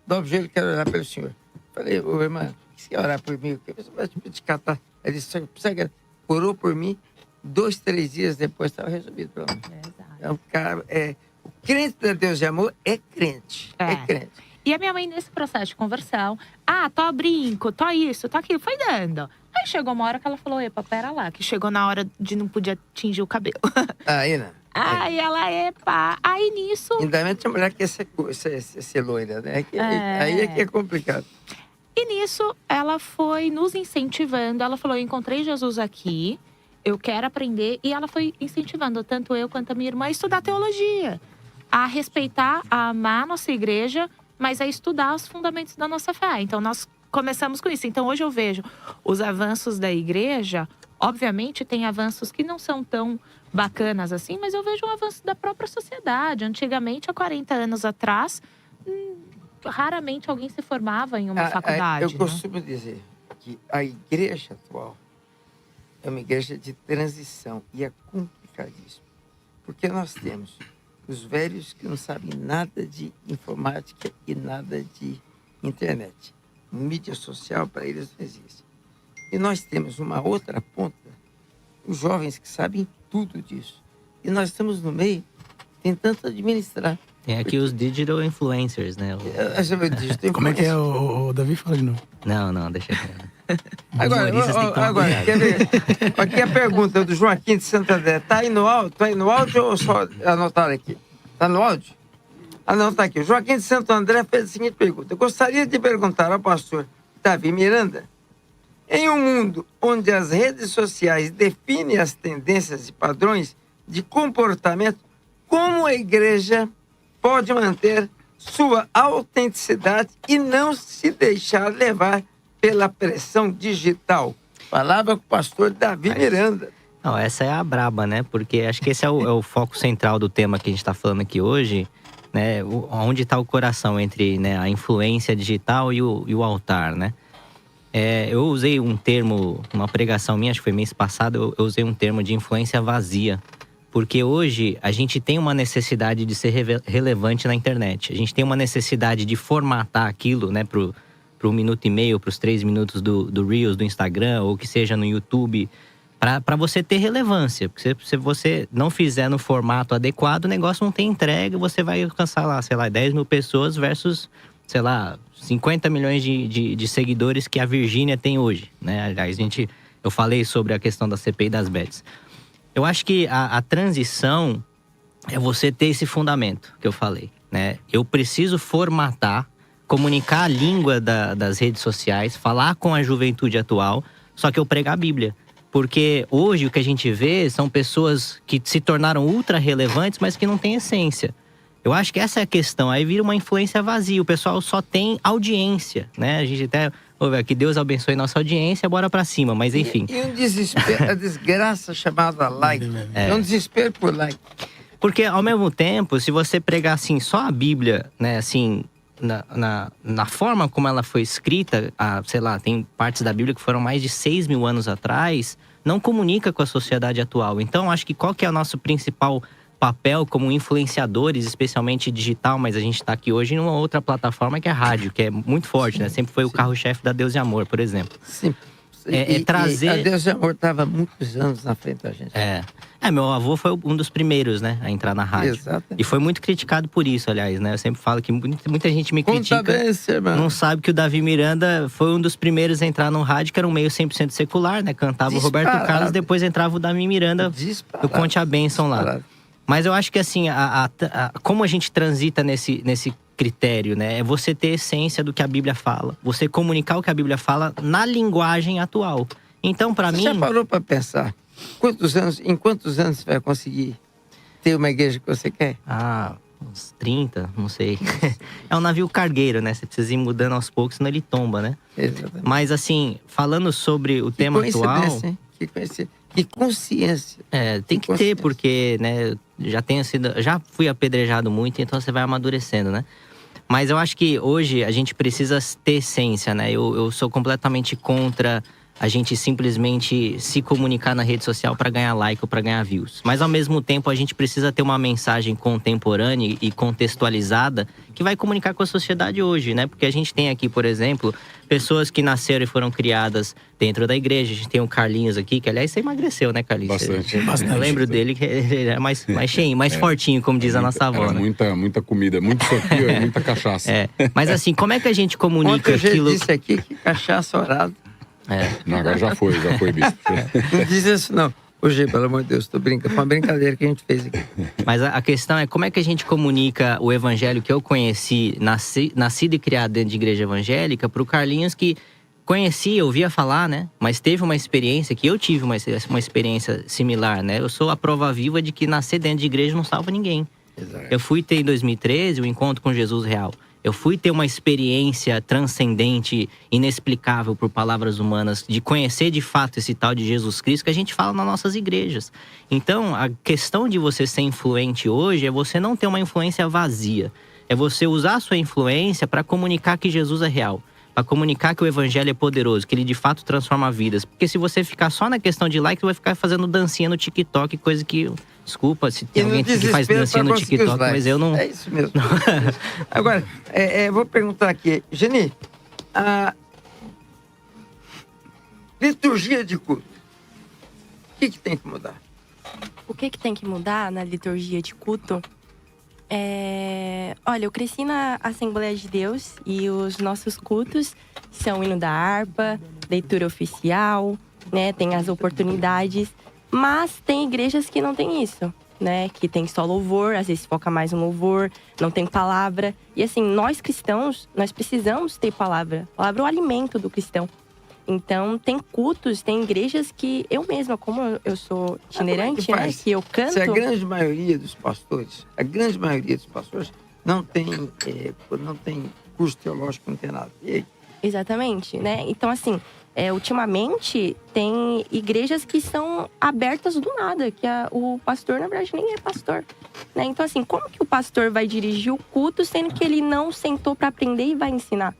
dobra o joelho, quero orar pelo senhor. Falei, ô irmã, você quer orar por mim? Você vai te catar. Ela disse, orou por mim, 2, 3 dias depois estava resolvido pelo menos. Então, cara, o crente da Deus de Amor é crente. É crente. E a minha mãe, nesse processo de conversão, tó brinco, tó isso, tó aquilo, foi dando. Aí chegou uma hora que ela falou, epa, pera lá, que chegou na hora de não podia atingir o cabelo. Aí, né? Aí ela, epa, aí nisso… Ainda mais a mulher que ser loira, né? Aí é que é complicado. E nisso, ela foi nos incentivando. Ela falou, eu encontrei Jesus aqui, eu quero aprender. E ela foi incentivando, tanto eu quanto a minha irmã, a estudar teologia. A respeitar, a amar a nossa igreja, mas a estudar os fundamentos da nossa fé. Então, nós começamos com isso. Então, hoje eu vejo os avanços da igreja. Obviamente, tem avanços que não são tão bacanas assim, mas eu vejo um avanço da própria sociedade. Antigamente, há 40 anos atrás, raramente alguém se formava em uma faculdade. Eu costumo dizer que a igreja atual é uma igreja de transição e é complicadíssimo. Porque nós temos os velhos que não sabem nada de informática e nada de internet. Mídia social para eles não existe. E nós temos uma outra ponta, os jovens que sabem tudo disso. E nós estamos no meio tentando administrar. Tem aqui os digital influencers, né? Como é que é o Davi? Fala de novo. Não, deixa eu... Agora, quer ver? Aqui a pergunta do Joaquim de Santo André. Tá aí no áudio ou só anotaram aqui? Tá no áudio? Ah, não, tá aqui. O Joaquim de Santo André fez a seguinte pergunta. Eu gostaria de perguntar ao pastor Davi Miranda, em um mundo onde as redes sociais definem as tendências e padrões de comportamento, como a igreja pode manter sua autenticidade e não se deixar levar pela pressão digital? Palavra com o pastor Davi Miranda. Não, essa é a braba, né? Porque acho que esse é o foco central do tema que a gente está falando aqui hoje, né? Onde está o coração entre, né, a influência digital e o altar, né? Eu usei um termo, uma pregação minha, acho que foi mês passado, eu usei um termo de influência vazia. Porque hoje a gente tem uma necessidade de ser relevante na internet. A gente tem uma necessidade de formatar aquilo, né, pro 1 minuto e meio, pros 3 minutos do Reels, do Instagram, ou que seja no YouTube, para você ter relevância. Porque se você não fizer no formato adequado, o negócio não tem entrega, você vai alcançar lá, sei lá, 10 mil pessoas versus, sei lá, 50 milhões de seguidores que a Virgínia tem hoje, né? Aliás, eu falei sobre a questão da CPI das bets. Eu acho que a transição é você ter esse fundamento que eu falei, né? Eu preciso formatar, comunicar a língua das redes sociais, falar com a juventude atual, só que eu pregar a Bíblia. Porque hoje o que a gente vê são pessoas que se tornaram ultra relevantes, mas que não têm essência. Eu acho que essa é a questão. Aí vira uma influência vazia. O pessoal só tem audiência, né? A gente até... que Deus abençoe nossa audiência, bora pra cima. Mas enfim. E um desespero, a desgraça chamada like. É um desespero por like. Porque ao mesmo tempo, se você pregar assim, só a Bíblia, né? Assim, na forma como ela foi escrita, sei lá, tem partes da Bíblia que foram mais de 6 mil anos atrás, não comunica com a sociedade atual. Então, acho que qual que é o nosso principal papel como influenciadores, especialmente digital, mas a gente está aqui hoje em uma outra plataforma que é a rádio, que é muito forte, né? Sempre foi o carro-chefe da Deus e Amor, por exemplo. Sim. Trazer... a Deus e Amor estava muitos anos na frente da gente. Meu avô foi um dos primeiros, né, a entrar na rádio. Exatamente. E foi muito criticado por isso, aliás, né? Eu sempre falo que muita gente me critica, não sabe que o Davi Miranda foi um dos primeiros a entrar no rádio, que era um meio 100% secular, né? Cantava o Roberto Carlos, depois entrava o Davi Miranda, do Conte a Bênção lá. Mas eu acho que assim, como a gente transita nesse critério, né? É você ter essência do que a Bíblia fala. Você comunicar o que a Bíblia fala na linguagem atual. Então, para mim... Você já parou para pensar? Em quantos anos você vai conseguir ter uma igreja que você quer? Uns 30, não sei. É um navio cargueiro, né? Você precisa ir mudando aos poucos, senão ele tomba, né? Exatamente. Mas assim, falando sobre o tema atual... Hein? Que consciência. Tem que ter, porque, né, já fui apedrejado muito, então você vai amadurecendo, né? Mas eu acho que hoje a gente precisa ter essência, né? Eu sou completamente contra a gente simplesmente se comunicar na rede social para ganhar like ou para ganhar views. Mas ao mesmo tempo a gente precisa ter uma mensagem contemporânea e contextualizada que vai comunicar com a sociedade hoje, né? Porque a gente tem aqui, por exemplo, pessoas que nasceram e foram criadas dentro da igreja. A gente tem o Carlinhos aqui, que aliás você emagreceu, né, Carlinhos? Bastante. Eu lembro dele que ele era mais cheinho, mais fortinho, como diz a nossa avó, era né? muita comida, muito sorteio e muita cachaça. Mas assim, como é que a gente comunica aquilo... Eu disse aqui que cachaça orado. Não, agora já foi, bispo. Não diz isso não. Hoje, pelo amor de Deus, tô brincando. Foi uma brincadeira que a gente fez aqui. Mas a questão é como é que a gente comunica o evangelho que eu conheci, nascido e criado dentro de igreja evangélica, pro Carlinhos que conhecia, ouvia falar, né? Mas teve uma experiência, que eu tive uma experiência similar, né? Eu sou a prova viva de que nascer dentro de igreja não salva ninguém. Exato. Eu fui ter em 2013 o encontro com Jesus real. Eu fui ter uma experiência transcendente, inexplicável por palavras humanas, de conhecer de fato esse tal de Jesus Cristo que a gente fala nas nossas igrejas. Então, a questão de você ser influente hoje é você não ter uma influência vazia. É você usar a sua influência para comunicar que Jesus é real. Para comunicar que o evangelho é poderoso, que ele de fato transforma vidas. Porque se você ficar só na questão de like, você vai ficar fazendo dancinha no TikTok, coisa que o Desculpa se E tem no alguém que faz desespero dancinha pra no conseguir os TikTok, likes. mas eu não. É isso mesmo. Agora, vou perguntar aqui. Geni, a liturgia de culto, o que tem que mudar? O que tem que mudar na liturgia de culto? Olha, eu cresci na Assembleia de Deus e os nossos cultos são hino da harpa, leitura oficial, né? Tem as oportunidades, mas tem igrejas que não tem isso, né? Que tem só louvor, às vezes foca mais no louvor, não tem palavra. E assim, nós cristãos, nós precisamos ter palavra. A palavra é o alimento do cristão. Então, tem cultos, tem igrejas que eu mesma, como eu sou itinerante, né? Que eu canto... Se a grande maioria dos pastores, não tem curso teológico, não tem nada. E aí? Exatamente, né? Então, assim, ultimamente, tem igrejas que são abertas do nada, que o pastor, na verdade, nem é pastor, né? Então, assim, como que o pastor vai dirigir o culto, sendo que ele não sentou para aprender e vai ensinar?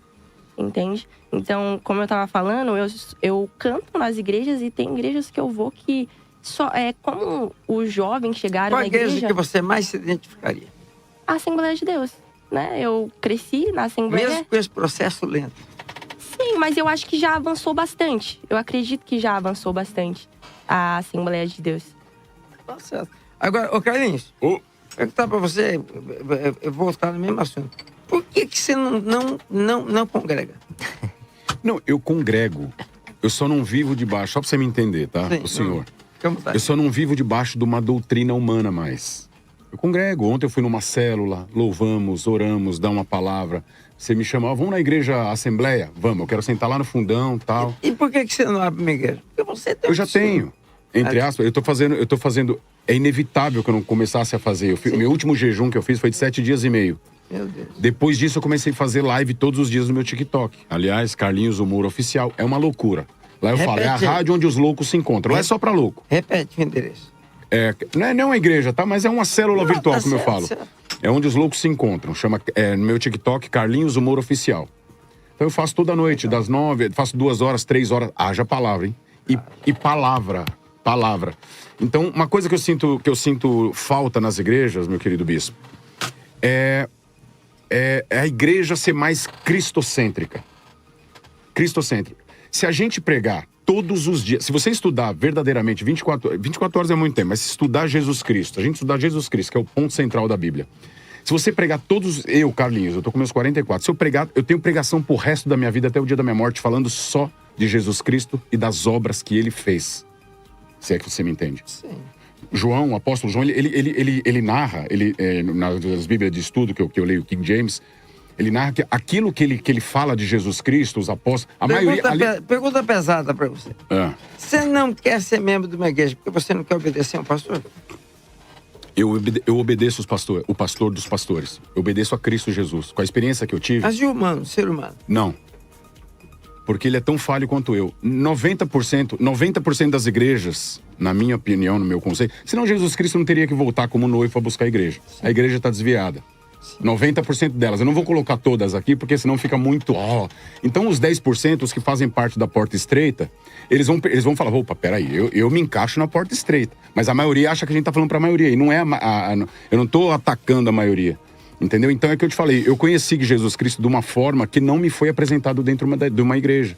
Entende? Então, como eu tava falando, eu canto nas igrejas e tem igrejas que eu vou que só como os jovens chegaram Qual na igreja... Qual igreja que você mais se identificaria? A Assembleia de Deus, né? Eu cresci na Assembleia... Mesmo com esse processo lento? Sim, mas eu acho que já avançou bastante. Eu acredito que já avançou bastante a Assembleia de Deus. Tá certo. Agora, Carlinhos, perguntar pra você, eu vou voltar no mesmo assunto. Por que você não congrega? Não, eu congrego. Eu só não vivo debaixo, só pra você me entender, tá? Sim, o senhor. Não. Eu só não vivo debaixo de uma doutrina humana mais. Eu congrego. Ontem eu fui numa célula, louvamos, oramos, dá uma palavra. Você me chama, vamos na igreja Assembleia? Vamos, eu quero sentar lá no fundão, tal. E por que você não abre uma igreja? Porque você tem Eu já tenho. Entre aspas, eu tô fazendo... É inevitável que eu não começasse a fazer. Meu último jejum que eu fiz foi de 7 dias e meio. Meu Deus. Depois disso, eu comecei a fazer live todos os dias no meu TikTok. Aliás, Carlinhos Humor Oficial. É uma loucura. Lá eu falo, é a rádio onde os loucos se encontram. Não é só pra louco. Repete o endereço. Não é uma igreja, tá? Mas é uma célula virtual, tá como certo, eu falo. certo. É onde os loucos se encontram. Chama, no meu TikTok, Carlinhos Humor Oficial. Então eu faço toda noite, das 9, faço 2 horas, 3 horas. Haja palavra, hein? E palavra. Então, uma coisa que eu sinto falta nas igrejas, meu querido bispo, é a igreja ser mais cristocêntrica. Se a gente pregar todos os dias, se você estudar verdadeiramente 24 horas é muito tempo, mas se estudar Jesus Cristo, a gente estudar Jesus Cristo, que é o ponto central da Bíblia. Se você pregar todos, Carlinhos, eu tô com meus 44, se eu pregar, eu tenho pregação pro resto da minha vida, até o dia da minha morte, falando só de Jesus Cristo e das obras que ele fez. Se é que você me entende. Sim. João, o apóstolo João, ele narra, nas Bíblias de estudo que eu leio, King James, ele narra que aquilo que ele fala de Jesus Cristo, os apóstolos, Pergunta pesada pra você. Você não quer ser membro de uma igreja porque você não quer obedecer a um pastor? Eu obedeço o pastor dos pastores. Eu obedeço a Cristo Jesus. Com a experiência que eu tive... Mas e o humano, ser humano? Não. Porque ele é tão falho quanto eu. 90% das igrejas, na minha opinião, no meu conceito... Senão Jesus Cristo não teria que voltar como noivo para buscar a igreja. Sim. A igreja está desviada. Sim. 90% delas. Eu não vou colocar todas aqui, porque senão fica muito... Então, os 10%, os que fazem parte da porta estreita, eles vão falar, opa, peraí, eu me encaixo na porta estreita. Mas a maioria acha que a gente tá falando para a maioria. E não é eu não tô atacando a maioria. Entendeu? Então é que eu te falei, eu conheci Jesus Cristo de uma forma que não me foi apresentado dentro de uma igreja.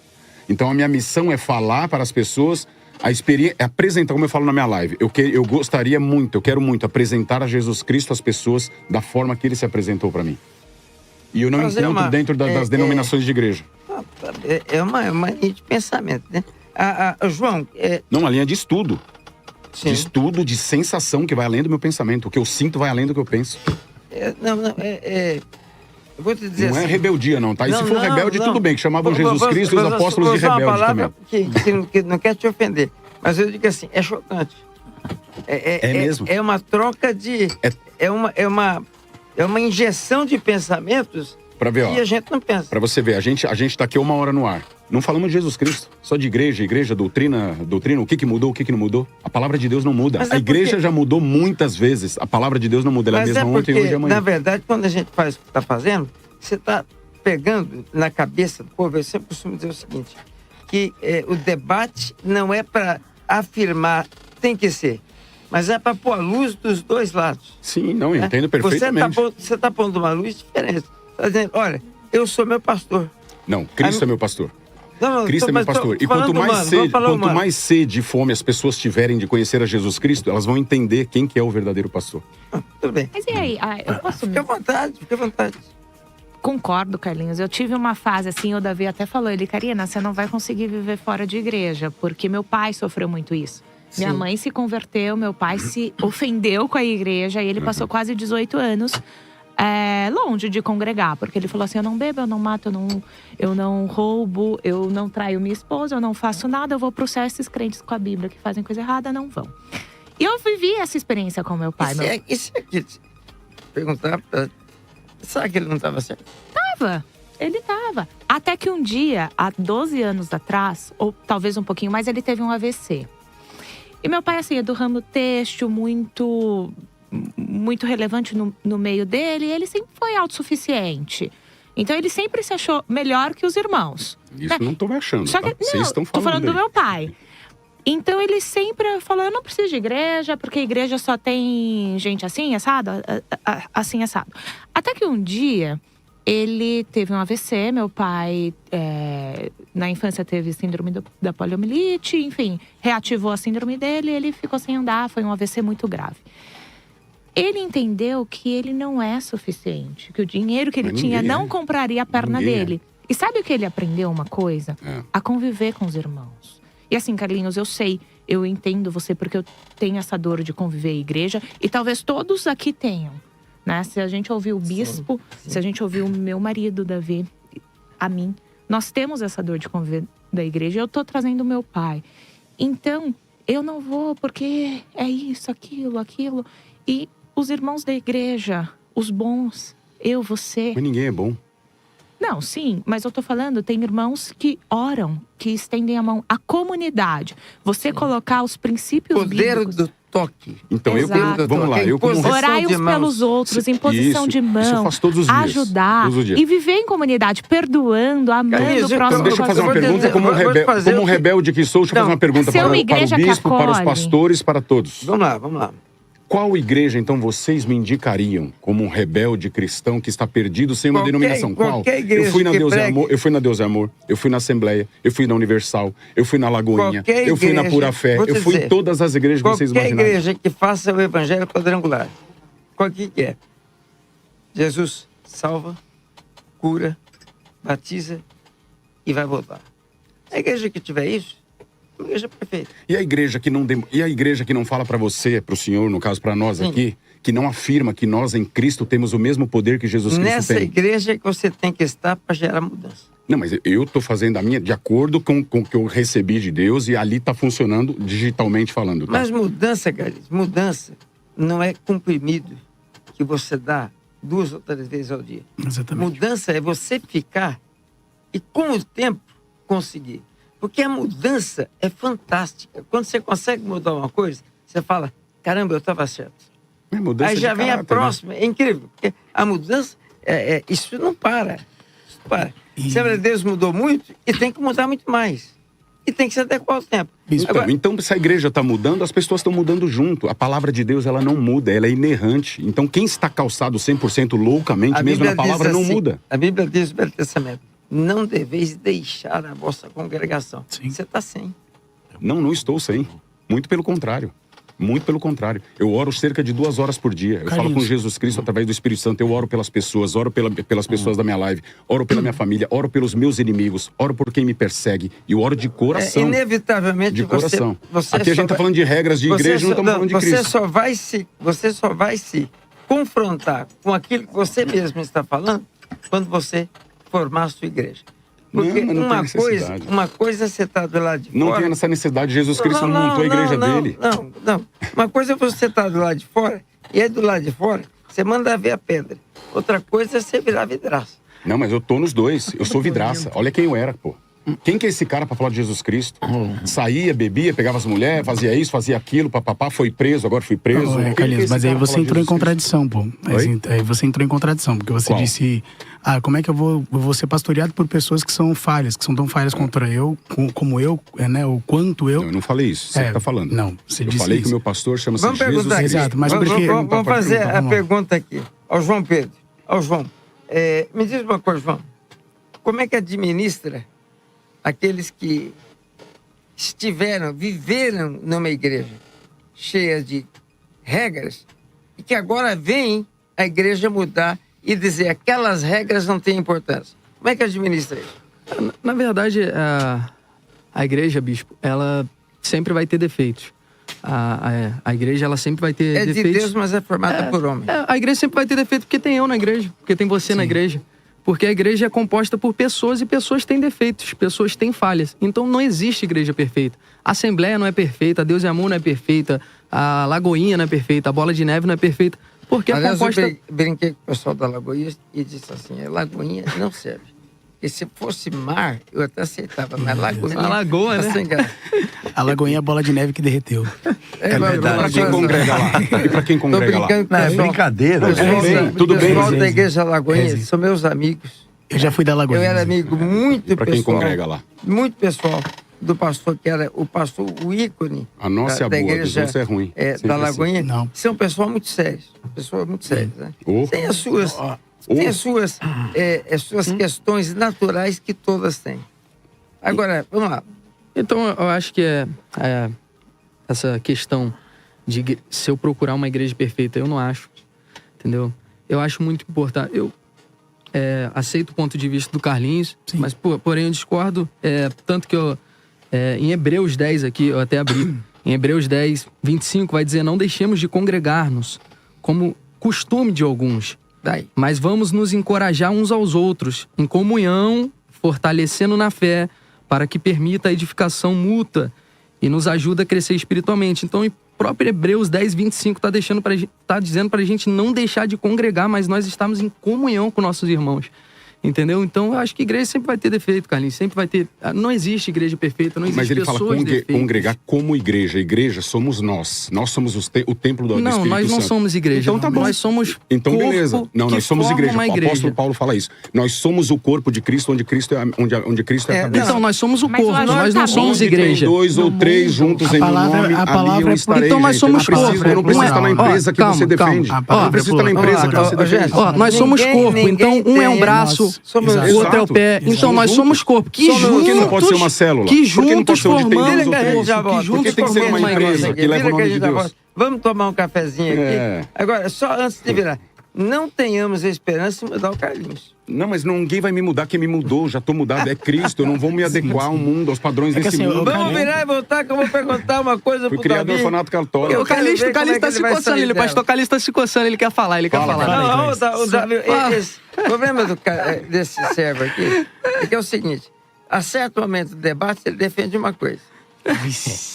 Então a minha missão é falar para as pessoas a experiência, apresentar, como eu falo na minha live. Eu quero muito apresentar a Jesus Cristo às pessoas da forma que ele se apresentou para mim. E eu não encontro dentro das denominações de igreja. É uma linha de pensamento, né? João... Não, uma linha de estudo. Sim. De estudo, de sensação, que vai além do meu pensamento. O que eu sinto vai além do que eu penso. Eu vou te dizer não assim, é rebeldia, não, tá? E se for rebelde, tudo bem, que chamavam Jesus Cristo e os apóstolos de rebelde também. Que não quer te ofender, mas eu digo assim, é chocante. Mesmo. É uma troca de... É uma injeção de pensamentos pra ver, que a gente não pensa. Pra você ver, a gente tá aqui 1 hora no ar. Não falamos de Jesus Cristo, só de igreja, doutrina, o que mudou, o que não mudou. A palavra de Deus não muda. A igreja já mudou muitas vezes, a palavra de Deus não muda, ela é a mesma ontem, hoje e amanhã. Na verdade, quando a gente faz o que está fazendo, você está pegando na cabeça do povo. Eu sempre costumo dizer o seguinte, que o debate não é para afirmar, tem que ser, Mas é para pôr a luz dos dois lados. Sim, não, eu né? entendo perfeitamente. Você tá pondo uma luz diferente. Tá dizendo, olha, eu sou meu pastor. Não, Cristo é meu pastor. Não, Cristo é meu pastor. E quanto mais sede e fome as pessoas tiverem de conhecer a Jesus Cristo, elas vão entender quem que é o verdadeiro pastor. Tudo bem. Mas e aí? Eu posso... Fique à vontade, fique à vontade. Concordo, Carlinhos. Eu tive uma fase assim, o Davi até falou, ele, Karina, você não vai conseguir viver fora de igreja, porque meu pai sofreu muito isso. Sim. Minha mãe se converteu, meu pai se ofendeu com a igreja e ele passou quase 18 anos longe de congregar, porque ele falou assim, eu não bebo, eu não mato, eu não roubo, eu não traio minha esposa, eu não faço nada, eu vou pro céu. Esses crentes com a Bíblia que fazem coisa errada não vão. E eu vivi essa experiência com meu pai. Isso aqui, perguntar pra... Será que ele não estava certo? Ele tava. Até que um dia, há 12 anos atrás, ou talvez um pouquinho mais, ele teve um AVC. E meu pai, assim, é do ramo têxtil, muito relevante no meio dele. E ele sempre foi autossuficiente. Então, ele sempre se achou melhor que os irmãos. Isso não tô me achando, Só que, tá? Vocês estão falando tô falando do aí. meu pai. Então, ele sempre falou, eu não preciso de igreja, porque a igreja só tem gente assim, assado, assim, assado. Até que um dia, ele teve um AVC, meu pai, na infância teve síndrome da poliomielite, enfim, reativou a síndrome dele, ele ficou sem andar, foi um AVC muito grave. Ele entendeu que ele não é suficiente, que o dinheiro que ele tinha não compraria a perna dele. E sabe o que ele aprendeu uma coisa? A conviver com os irmãos. E assim, Carlinhos, eu entendo você, porque eu tenho essa dor de conviver à igreja. E talvez todos aqui tenham, né? Se a gente ouvir o bispo, se a gente ouvir o meu marido, Davi, a mim. Nós temos essa dor de conviver da igreja. Eu tô trazendo o meu pai. Então, eu não vou porque é isso, aquilo. E os irmãos da igreja, os bons, você... Mas ninguém é bom. Não, sim, mas eu tô falando, tem irmãos que oram, que estendem a mão. A comunidade, você colocar os princípios poder bíblicos. do toque. Então, vamos lá, eu como... Orai uns pelos outros, imposição de mão. Isso eu faço todos os dias. Ajudar. Todos os dias. E viver em comunidade, perdoando, amando o próximo. Então, deixa eu fazer uma pergunta como um rebelde que sou. Deixa eu fazer uma pergunta para o bispo, para os pastores, para todos. Vamos lá. Qual igreja, então, vocês me indicariam como um rebelde cristão que está perdido sem uma denominação? Qual? Eu fui na Deus é Amor, eu fui na Deus é Amor, eu fui na Assembleia, eu fui na Universal, eu fui na Lagoinha, eu fui na Pura Fé, eu fui em todas as igrejas que vocês imaginaram. Qualquer igreja que faça o evangelho quadrangular, qual que é? Jesus salva, cura, batiza e vai voltar. A igreja que tiver isso, a igreja perfeita. E a igreja que não fala para você, para o senhor, no caso para nós aqui, que não afirma que nós em Cristo temos o mesmo poder que Jesus Cristo tem? Nessa igreja que você tem que estar para gerar mudança. Não, mas eu estou fazendo a minha de acordo com o que eu recebi de Deus e ali está funcionando digitalmente falando. Tá? Mas mudança, Carlinhos, mudança não é comprimido que você dá 2 ou 3 vezes ao dia. Exatamente. Mudança é você ficar e com o tempo conseguir. Porque a mudança é fantástica. Quando você consegue mudar uma coisa, você fala, caramba, eu estava certo. Aí já vem a próxima, né? É incrível. Porque a mudança, isso não para. Isso não para. Sempre Deus mudou muito e tem que mudar muito mais. E tem que se adequar ao tempo. Então, se a igreja está mudando, as pessoas estão mudando junto. A palavra de Deus, ela não muda, ela é inerrante. Então, quem está calçado 100% loucamente, mesmo na palavra, não muda. A Bíblia diz no Velho Testamento, não deveis deixar a vossa congregação. Sim. Você está sem. Não estou sem. Muito pelo contrário. Muito pelo contrário. Eu oro cerca de 2 horas por dia. Eu falo com Jesus Cristo através do Espírito Santo. Eu oro pelas pessoas, oro pelas pessoas da minha live, oro pela minha família, oro pelos meus inimigos, oro por quem me persegue. E eu oro de coração. Inevitavelmente de coração. Você aqui a gente está falando de regras de igreja, não estamos falando de Cristo. Você só vai se confrontar com aquilo que você mesmo está falando quando você formar a sua igreja. Porque uma coisa é você estar do lado de fora... Não tem essa necessidade. Jesus Cristo não montou a igreja dele. Não. Uma coisa é você estar do lado de fora, e aí do lado de fora, você manda ver a pedra. Outra coisa é você virar vidraça. Não, mas eu tô nos dois. Eu sou vidraça. Olha quem eu era, pô. Quem que é esse cara pra falar de Jesus Cristo? Saía, bebia, pegava as mulheres, fazia isso, fazia aquilo, papapá, foi preso, agora fui preso. Não, Quem que é Carlinhos, esse mas aí cara pra você falar de entrou em Jesus Cristo? contradição, pô. Oi? Aí você entrou em contradição, porque você Qual? disse... como é que eu vou ser pastoreado por pessoas que são falhas, que são tão falhas contra eu, como eu, né? O quanto eu... Não, eu não falei isso, você que tá falando. Não, você Eu disse falei que o isso. meu pastor chama-se Vamos Jesus perguntar aqui. Cristo. Exato, mas vamos, porque- vamos fazer a Vamos lá. pergunta aqui ao João Pedro. Ao João, me diz uma coisa, João. Como é que administra aqueles que viveram numa igreja cheia de regras e que agora vem a igreja mudar e dizer aquelas regras não têm importância? Como é que administra isso? Na verdade, a igreja, bispo, ela sempre vai ter defeitos. A igreja, ela sempre vai ter É de defeitos. Deus, mas é formada por homem. A igreja sempre vai ter defeito porque tem eu na igreja, porque tem você na igreja. Porque a igreja é composta por pessoas e pessoas têm defeitos, pessoas têm falhas. Então não existe igreja perfeita. A Assembleia não é perfeita, a Deus e Amor não é perfeita, a Lagoinha não é perfeita, a Bola de Neve não é perfeita. Porque é Aliás, composta... eu brinquei com o pessoal da Lagoinha e disse assim, a Lagoinha não serve. Porque se fosse mar, eu até aceitava, mas Lagoinha... A lagoa, né? tá sem graça. A Lagoinha é a bola de neve que derreteu. É verdade. Pra quem congrega lá? E pra quem Tô congrega lá? brincando com o Não, é pessoal. brincadeira. Tudo bem. O pessoal da Igreja É, Lagoinha sim. são meus amigos. Eu já fui da Lagoinha. Eu era amigo muito Pra quem pessoal. congrega lá? Muito pessoal do pastor, que era o pastor, o ícone A nossa é a da boa, a igreja dos outros é ruim. Sempre da assim. Lagoinha. Não. São pessoas muito sérias. Pessoas muito sérias, né? Oh. Tem as suas... Tem as suas questões naturais que todas têm. Agora, vamos lá. Então, eu acho que essa questão de se eu procurar uma igreja perfeita, eu não acho, entendeu? Eu acho muito importante. Eu aceito o ponto de vista do Carlinhos, mas, porém, eu discordo. Tanto que em Hebreus 10 aqui, eu até abri, em Hebreus 10, 25, vai dizer, não deixemos de congregar-nos, como costume de alguns, Daí. mas vamos nos encorajar uns aos outros, em comunhão, fortalecendo na fé, para que permita a edificação mútua e nos ajuda a crescer espiritualmente. Então, em próprio Hebreus 10, 25 tá dizendo pra gente não deixar de congregar, mas nós estamos em comunhão com nossos irmãos. Entendeu? Então, eu acho que igreja sempre vai ter defeito, Carlinhos. Sempre vai ter... Não existe igreja perfeita, não existe Mas ele fala pessoas defeitas. congregar como igreja. Igreja somos nós. Nós somos o templo do Espírito Santo. Não, nós não somos igreja. Então tá bom. Nós somos Então, corpo beleza. Não, que nós somos forma igreja. uma O apóstolo Paulo fala isso. Nós somos o corpo de Cristo, onde Cristo é, onde Cristo é a cabeça. Então, nós somos o Mas corpo, o nós não ajuntamento- somos Onde igreja. tem dois ou três juntos A em meu palavra- nome, a palavra ali eu é- estarei, Então, nós gente. somos Eu não preciso, corpo. eu não preciso Não é- estar na empresa que calma, você calma. defende. A Eu palavra não preciso estar na é empresa que plural. você defende. gente, Nós somos corpo, então um é um tem- braço, Somos- o outro é o pé. Exato. Então nós somos corpo. Que Por juntos, que não pode ser uma célula? que Por que não pode juntos ser onde tem formamos dois o ou três? corpo. Que Por juntos que tem que ser uma formamos empresa igreja. que leva o nome de Vira que a gente Deus? já volta. Vamos tomar um cafezinho aqui. É. Agora, só antes de virar. Não tenhamos a esperança de mudar o Carlinhos. Não, mas ninguém vai me mudar. Quem me mudou, já tô mudado. É Cristo. Eu não vou me adequar ao mundo, aos padrões É que desse assim, mundo. Vamos virar e voltar que eu vou perguntar uma coisa Fui pro criado no Davi. orfanato católico. Eu O quero Calixto ver como é que tá ele se vai coçando, sair ele, dela. pastor Calixto tá se coçando, ele quer falar, Fala. Não, o Davi, Ah. esse problema desse servo aqui é que é o seguinte: a certo momento do debate, ele defende uma coisa.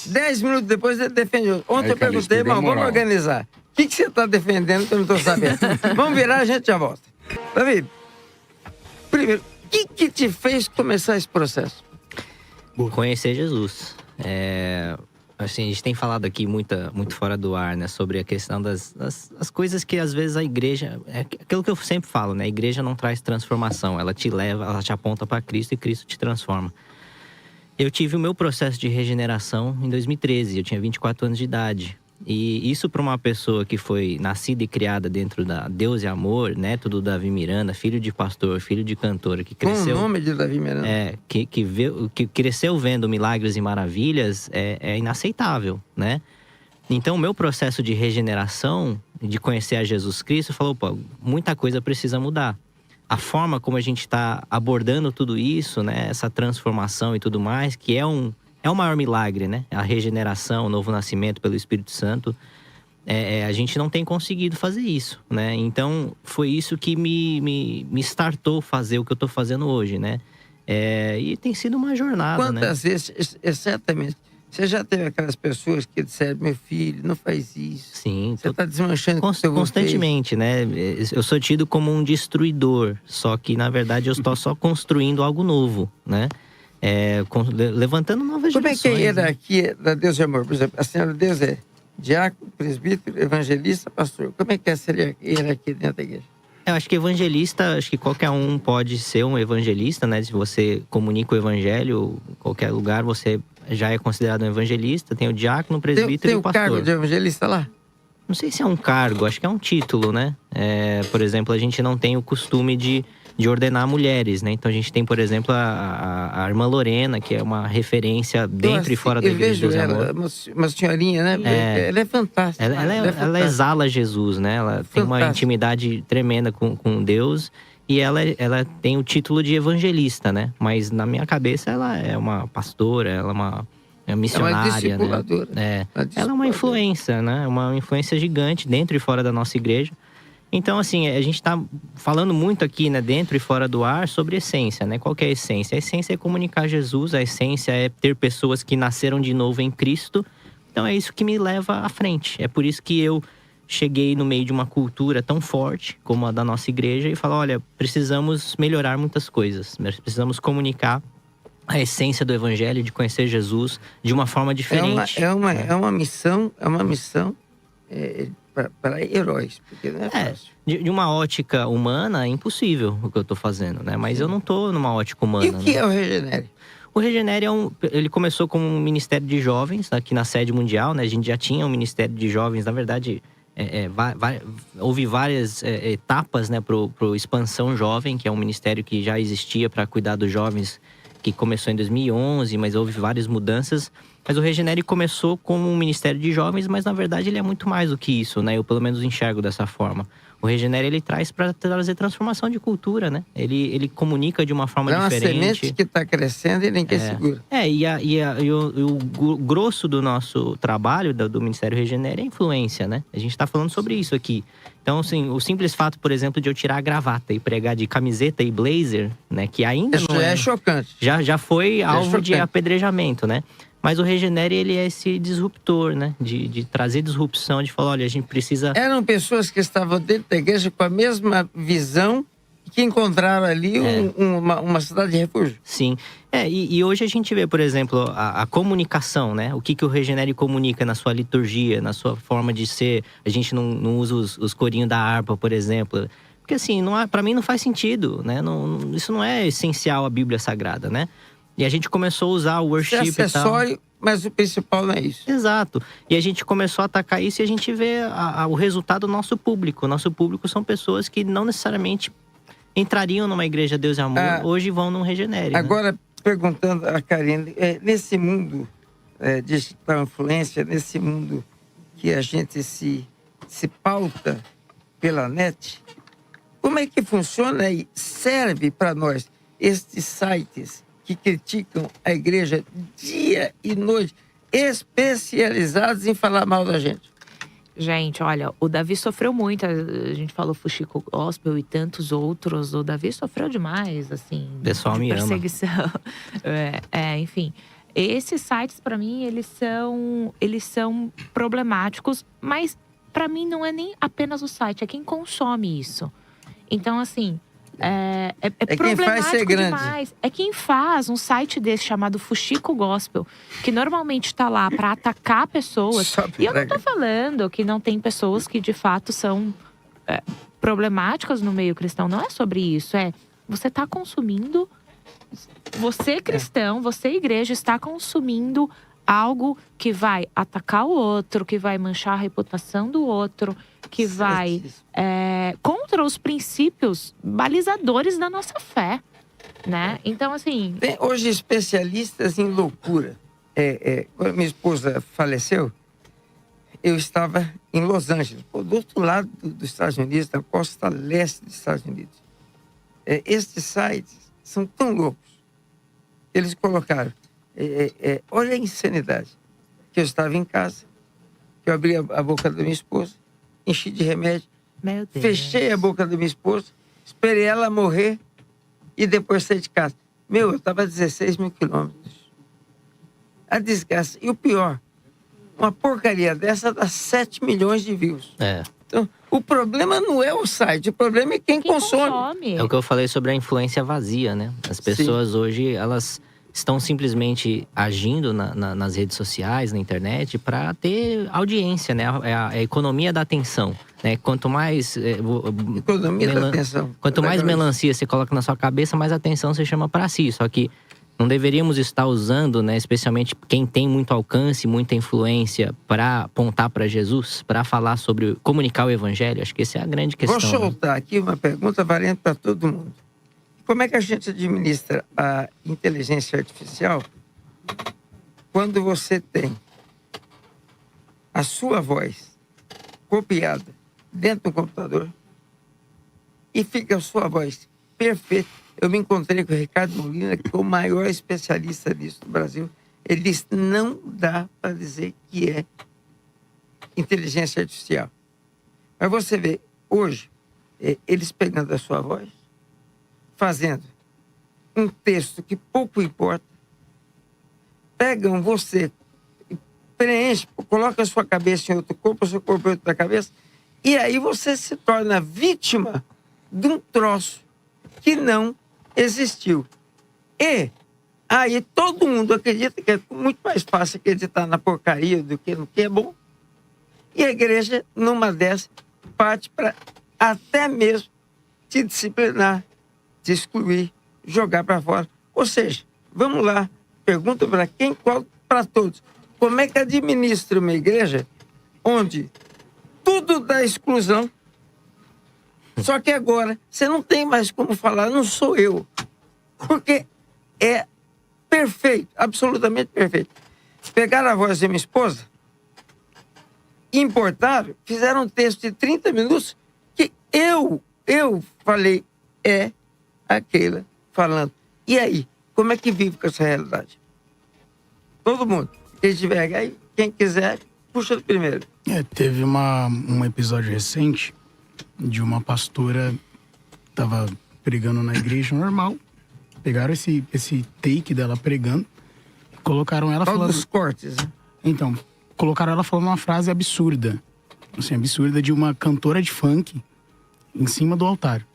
10 minutos depois, ele defende outra. Ontem Aí, eu Calixto, perguntei, perdeu a irmão, vamos moral. organizar. O que você está defendendo que eu não estou sabendo? Vamos virar, a gente já volta. Davi, primeiro, o que te fez começar esse processo? Conhecer Jesus. Assim, a gente tem falado aqui muito fora do ar, né? Sobre a questão das coisas que às vezes a igreja... É aquilo que eu sempre falo, né? A igreja não traz transformação. Ela te leva, ela te aponta para Cristo e Cristo te transforma. Eu tive o meu processo de regeneração em 2013. Eu tinha 24 anos de idade. E isso para uma pessoa que foi nascida e criada dentro da Deus e Amor, neto do Davi Miranda, filho de pastor, filho de cantora, que Com cresceu... o nome de Davi Miranda. Que cresceu vendo milagres e maravilhas, é inaceitável, né? Então, o meu processo de regeneração, de conhecer a Jesus Cristo, falou, pô, muita coisa precisa mudar. A forma como a gente está abordando tudo isso, né? Essa transformação e tudo mais, que é o maior milagre, né? A regeneração, o novo nascimento pelo Espírito Santo. A gente não tem conseguido fazer isso, né? Então, foi isso que me startou fazer o que eu tô fazendo hoje, né? E tem sido uma jornada, né? Quantas vezes, exatamente, você já teve aquelas pessoas que disseram, meu filho, não faz isso. Sim, Você está desmanchando o que seu avô constantemente, né? Eu sou tido como um destruidor, só que, na verdade, eu estou só construindo algo novo, né? levantando novas Como é que é a gerações, né? hierarquia da Deus de Amor? Por exemplo, a Senhora de Deus é diácono, presbítero, evangelista, pastor. Como é que seria a hierarquia dentro da igreja? Eu acho que evangelista, acho que qualquer um pode ser um evangelista, né? Se você comunica o evangelho, em qualquer lugar, você já é considerado um evangelista. Tem o diácono, o presbítero Tem e o o pastor. cargo de evangelista lá? Não sei se é um cargo, acho que é um título, né? Por exemplo, a gente não tem o costume de ordenar mulheres, né? Então a gente tem, por exemplo, a irmã Lorena, que é uma referência dentro e fora da Igreja de Deus e Amor. Ela, uma senhorinha, né? Ela é fantástica. Ela exala Jesus, né? Ela tem uma intimidade tremenda com Deus. E ela tem o título de evangelista, né? Mas na minha cabeça ela é uma pastora, ela é uma missionária, discipuladora. né? Ela é uma influência, né? Uma influência gigante dentro e fora da nossa igreja. Então, assim, a gente está falando muito aqui, né, dentro e fora do ar, sobre essência, né? Qual que é a essência? A essência é comunicar Jesus, a essência é ter pessoas que nasceram de novo em Cristo. Então, é isso que me leva à frente. É por isso que eu cheguei no meio de uma cultura tão forte como a da nossa igreja e falo, olha, precisamos melhorar muitas coisas. Precisamos comunicar a essência do evangelho, de conhecer Jesus de uma forma diferente. É uma missão para heróis, porque não é fácil. De uma ótica humana, é impossível o que eu tô fazendo, né? Mas eu não tô numa ótica humana. E o que né? é o Regenere? O Regenere ele começou como um ministério de jovens aqui na sede mundial, né? A gente já tinha um ministério de jovens, na verdade, houve várias etapas, né, pro Expansão Jovem, que é um ministério que já existia para cuidar dos jovens, que começou em 2011, mas houve várias mudanças. Mas o Regenere começou como um ministério de jovens, mas na verdade ele é muito mais do que isso, né? Eu pelo menos enxergo dessa forma. O Regenere, ele traz para trazer transformação de cultura, né? Ele comunica de uma forma diferente. É uma semente que está crescendo e ninguém segura. E o grosso do nosso trabalho, do Ministério Regenere, é a influência, né? A gente está falando sobre isso aqui. Então, assim, o simples fato, por exemplo, de eu tirar a gravata e pregar de camiseta e blazer, né? Que ainda isso não é chocante. Já foi alvo de apedrejamento, né? Mas o Regenere, ele é esse disruptor, né? De trazer disrupção, de falar, olha, a gente precisa... Eram pessoas que estavam dentro da igreja com a mesma visão e que encontraram ali uma cidade de refúgio. Sim. E hoje a gente vê, por exemplo, a comunicação, né? O que o Regenere comunica na sua liturgia, na sua forma de ser. A gente não usa os corinhos da harpa, por exemplo. Porque assim, para mim não faz sentido, né? Isso não é essencial à Bíblia Sagrada, né? E a gente começou a usar o worship é acessório, mas o principal não é isso. Exato. E a gente começou a atacar isso e a gente vê o resultado do nosso público. O nosso público são pessoas que não necessariamente entrariam numa igreja Deus e Amor, hoje vão num Regenere. Agora, né? Perguntando a Karine, nesse mundo digital influência, nesse mundo que a gente se pauta pela net, como é que funciona e serve para nós estes sites que criticam a igreja dia e noite, especializados em falar mal da gente? Gente, olha, o Davi sofreu muito. A gente falou Fuxico Gospel e tantos outros. O Davi sofreu demais, assim. O pessoal me ama. Perseguição. Enfim. Esses sites, para mim, eles são problemáticos. Mas, para mim, não é nem apenas o site. É quem consome isso. Então, assim… É quem faz ser grande. Demais. É quem faz um site desse chamado Fuxico Gospel, que normalmente tá lá para atacar pessoas. E eu não tô falando que não tem pessoas que de fato são problemáticas no meio cristão. Não é sobre isso. Você tá consumindo. Você cristão, você igreja, está consumindo algo que vai atacar o outro, que vai manchar a reputação do outro, que vai contra os princípios balizadores da nossa fé, né? Então, assim… Tem hoje especialistas em loucura. Quando minha esposa faleceu, eu estava em Los Angeles, do outro lado dos Estados Unidos, da costa leste dos Estados Unidos. Estes sites são tão loucos. Eles colocaram… olha a insanidade. Que eu estava em casa, que eu abri a boca da minha esposa, enchi de remédio, Meu Deus. Fechei a boca da minha esposa, esperei ela morrer e depois saí de casa. Eu estava a 16 mil quilômetros. A desgraça. E o pior, uma porcaria dessa dá 7 milhões de views. Então, o problema não é o site, o problema é quem consome. É o que eu falei sobre a influência vazia, né? As pessoas hoje, elas estão simplesmente agindo nas redes sociais, na internet, para ter audiência, né? É a economia da atenção, né? Quanto mais Economia da atenção. quanto mais Legal isso. melancia você coloca na sua cabeça, mais atenção você chama para si. Só que não deveríamos estar usando, né, especialmente quem tem muito alcance, muita influência, para apontar para Jesus, para falar sobre comunicar o evangelho. Acho que essa é a grande questão. Vou soltar aqui uma pergunta valente para todo mundo. Como é que a gente administra a inteligência artificial quando você tem a sua voz copiada dentro do computador e fica a sua voz perfeita? Eu me encontrei com o Ricardo Molina, que é o maior especialista disso no Brasil. Ele disse, não dá para dizer que é inteligência artificial. Mas você vê, hoje, eles pegando a sua voz, fazendo um texto que pouco importa, pegam você, preenche, coloca a sua cabeça em outro corpo, o seu corpo em outra cabeça, e aí você se torna vítima de um troço que não existiu. E aí todo mundo acredita que é muito mais fácil acreditar na porcaria do que no que é bom. E a igreja, numa dessas, parte para até mesmo te disciplinar, te excluir, jogar para fora. Ou seja, vamos lá, pergunta para quem, qual, para todos. Como é que administra uma igreja onde tudo dá exclusão? Só que agora, você não tem mais como falar, não sou eu. Porque é perfeito, absolutamente perfeito. Pegaram a voz da minha esposa, importaram, fizeram um texto de 30 minutos que eu falei, é aquela falando. E aí, como é que vive com essa realidade? Todo mundo. Quem tiver aí, quem quiser, puxa do primeiro. Teve um episódio recente de uma pastora tava pregando na igreja normal. Pegaram esse take dela pregando, colocaram ela falando... dos cortes, né? Então, colocaram ela falando uma frase absurda. Assim, absurda de uma cantora de funk em cima do altar.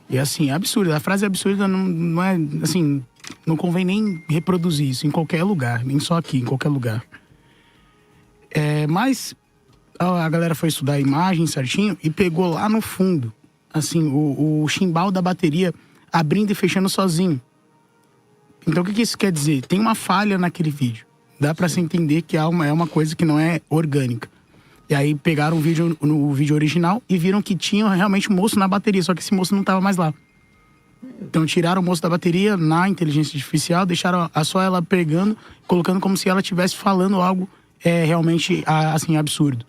E assim, absurda. A frase absurda não é, assim, não convém nem reproduzir isso em qualquer lugar, nem só aqui, em qualquer lugar. Mas a galera foi estudar a imagem certinho e pegou lá no fundo, assim, o chimbal da bateria abrindo e fechando sozinho. Então o que isso quer dizer? Tem uma falha naquele vídeo. Dá pra se entender que é uma coisa que não é orgânica. E aí pegaram o vídeo original e viram que tinha realmente um moço na bateria, só que esse moço não tava mais lá. Então tiraram o moço da bateria na inteligência artificial, deixaram só ela pregando, colocando como se ela estivesse falando algo realmente assim, absurdo.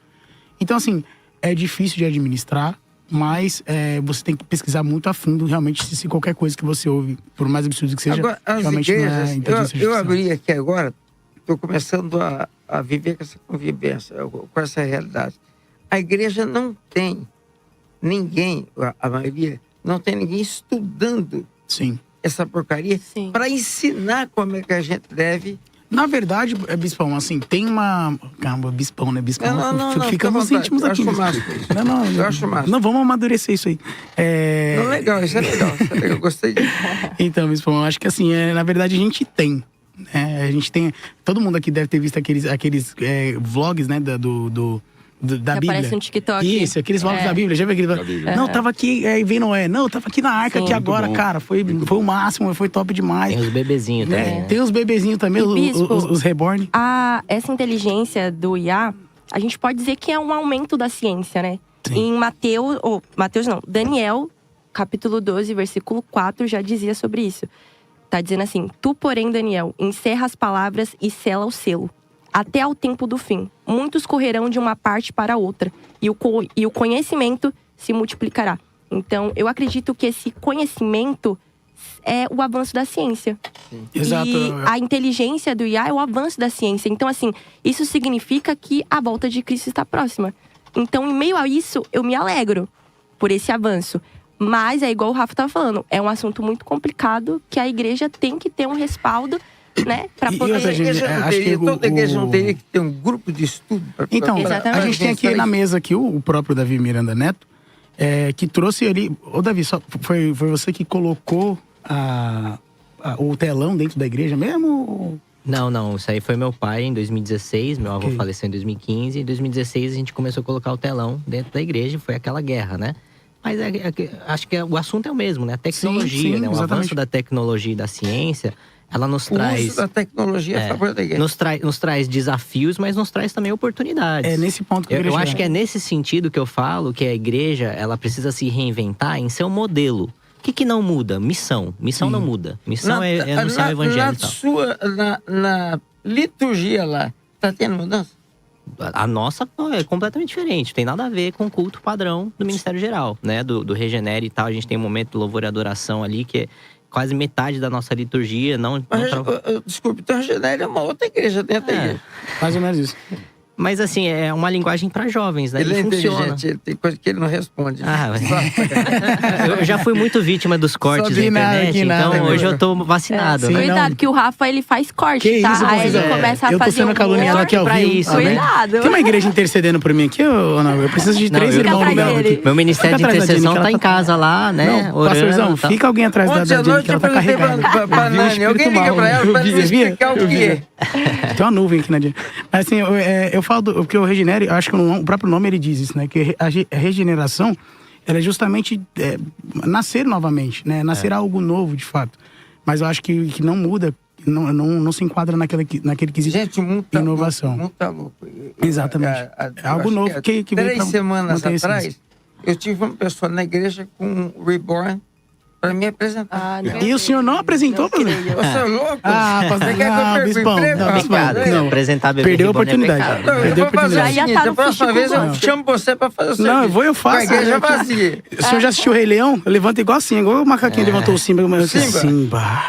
Então assim, é difícil de administrar, mas você tem que pesquisar muito a fundo realmente se qualquer coisa que você ouve, por mais absurdo que seja, agora, as realmente igrejas, não é inteligência artificial. eu abri aqui agora, estou começando a viver com essa convivência, com essa realidade. A igreja não tem ninguém, a maioria, não tem ninguém estudando essa porcaria para ensinar como é que a gente deve... Na verdade, Bispão, assim, tem uma... Caramba, Bispão, né? Bispão, não, fica nos íntimos aqui. Eu acho massa isso. Eu acho massa. Não, vamos amadurecer isso aí. Não, legal, isso é legal. Eu gostei disso. Então, Bispão, eu acho que assim, na verdade a gente tem. A gente tem... Todo mundo aqui deve ter visto aqueles vlogs, né, da Bíblia. Aparece no TikTok. Isso, aqueles vlogs da Bíblia. Já viu aquele... Não, tava aqui, aí vem Noé. Não, tava aqui na arca, aqui agora, cara. Foi o máximo, foi top demais. Tem os bebezinhos também, né? Tem os bebezinhos também, os reborn. Essa inteligência do IA, a gente pode dizer que é um aumento da ciência, né? Sim. Em Daniel, capítulo 12, versículo 4, já dizia sobre isso. Tá dizendo assim, tu, porém, Daniel, encerra as palavras e sela o selo. Até ao tempo do fim. Muitos correrão de uma parte para outra. E o conhecimento se multiplicará. Então, eu acredito que esse conhecimento é o avanço da ciência. Exato. E a inteligência do IA é o avanço da ciência. Então, assim, isso significa que a volta de Cristo está próxima. Então, em meio a isso, eu me alegro por esse avanço. Mas, é igual o Rafa estava falando, é um assunto muito complicado que a igreja tem que ter um respaldo, né, para poder... Toda igreja não teria que ter um grupo de estudo. Então, a gente tem aqui na mesa aqui o próprio Davi Miranda Neto, que trouxe ali... Ô, Davi, foi você que colocou o telão dentro da igreja mesmo? Não, isso aí foi meu pai em 2016, meu avô Ok. faleceu em 2015. Em 2016 a gente começou a colocar o telão dentro da igreja, foi aquela guerra, né? Mas acho que o assunto é o mesmo, né? A tecnologia, sim, né? O exatamente. avanço da tecnologia e da ciência, ela nos O traz... uso da tecnologia a favor da igreja. Nos traz desafios, mas nos traz também oportunidades. É nesse ponto que eu Eu queria acho chegar. que é nesse sentido que eu falo que a igreja, ela precisa se reinventar em seu modelo. O que não muda? Missão. Missão não muda. Missão é anunciar o evangelho e tal. Na liturgia lá, tá tendo mudança? A nossa é completamente diferente. Tem nada a ver com o culto padrão do Ministério Geral, né? Do Regenere e tal. A gente tem um momento de louvor e adoração ali, que é quase metade da nossa liturgia. Desculpe, então a Regenere é uma outra igreja dentro da igreja. Mais ou menos isso. Mas assim, é uma linguagem para jovens, né? Ele é funciona. inteligente, ele tem coisa que ele não responde. Eu já fui muito vítima dos cortes da internet, então hoje eu tô vacinado, né? Cuidado, que o Rafa, ele faz corte, Que tá? isso, Aí ele Confusão? começa a Eu tô fazer sendo caluniado aqui ao pra vivo. isso, tá bem? Cuidado. Tem uma igreja intercedendo por mim aqui, ô Ana? Eu preciso de Não, 3 eu- irmãos Fica no meu atrás aqui. dele. Meu ministério de Fica atrás da intercessão Jenny, que tá ela em casa lá, né? Não, pastorzão, orando, tá. fica alguém atrás da Ontem à Jenny, noite que ela eu tá perguntei carregada. pra Eu vi o Nani, alguém espírito liga mal. pra ela pra Eu vi, nos via? explicar o que é. Tem uma nuvem aqui na Jenny. Mas assim, eu falo porque o Regenere, eu acho que o próprio nome ele diz isso, né? Que a regeneração, ela é justamente nascer novamente, né? Nascer algo novo, de fato. Mas eu acho que não muda, não se enquadra naquele quesito Gente, o mundo tá inovação. louco, o mundo tá louco. Exatamente. É algo acho novo que veio 3 pra semanas manter a essência. atrás, eu tive uma pessoa na igreja com um Reborn pra me apresentar. Ah, não. E o senhor não apresentou, pastor? Você é louco? Ah, Você pastor, quer que eu não, perca o bispão, emprego? não, rapaz? bispão, Pecado. não. Apresentar bebê Perdeu a reborn é oportunidade. pecado. Não, eu Perdeu a vou fazer o oportunidade. Já seguinte, tá a no próxima vez eu futebol. chamo você pra fazer o serviço. Não, eu vou, eu faço. Com a igreja né? vazia. O senhor já assistiu o Rei Leão? Eu levanto igual assim, igual o macaquinho levantou o Simba. Simba. Simba.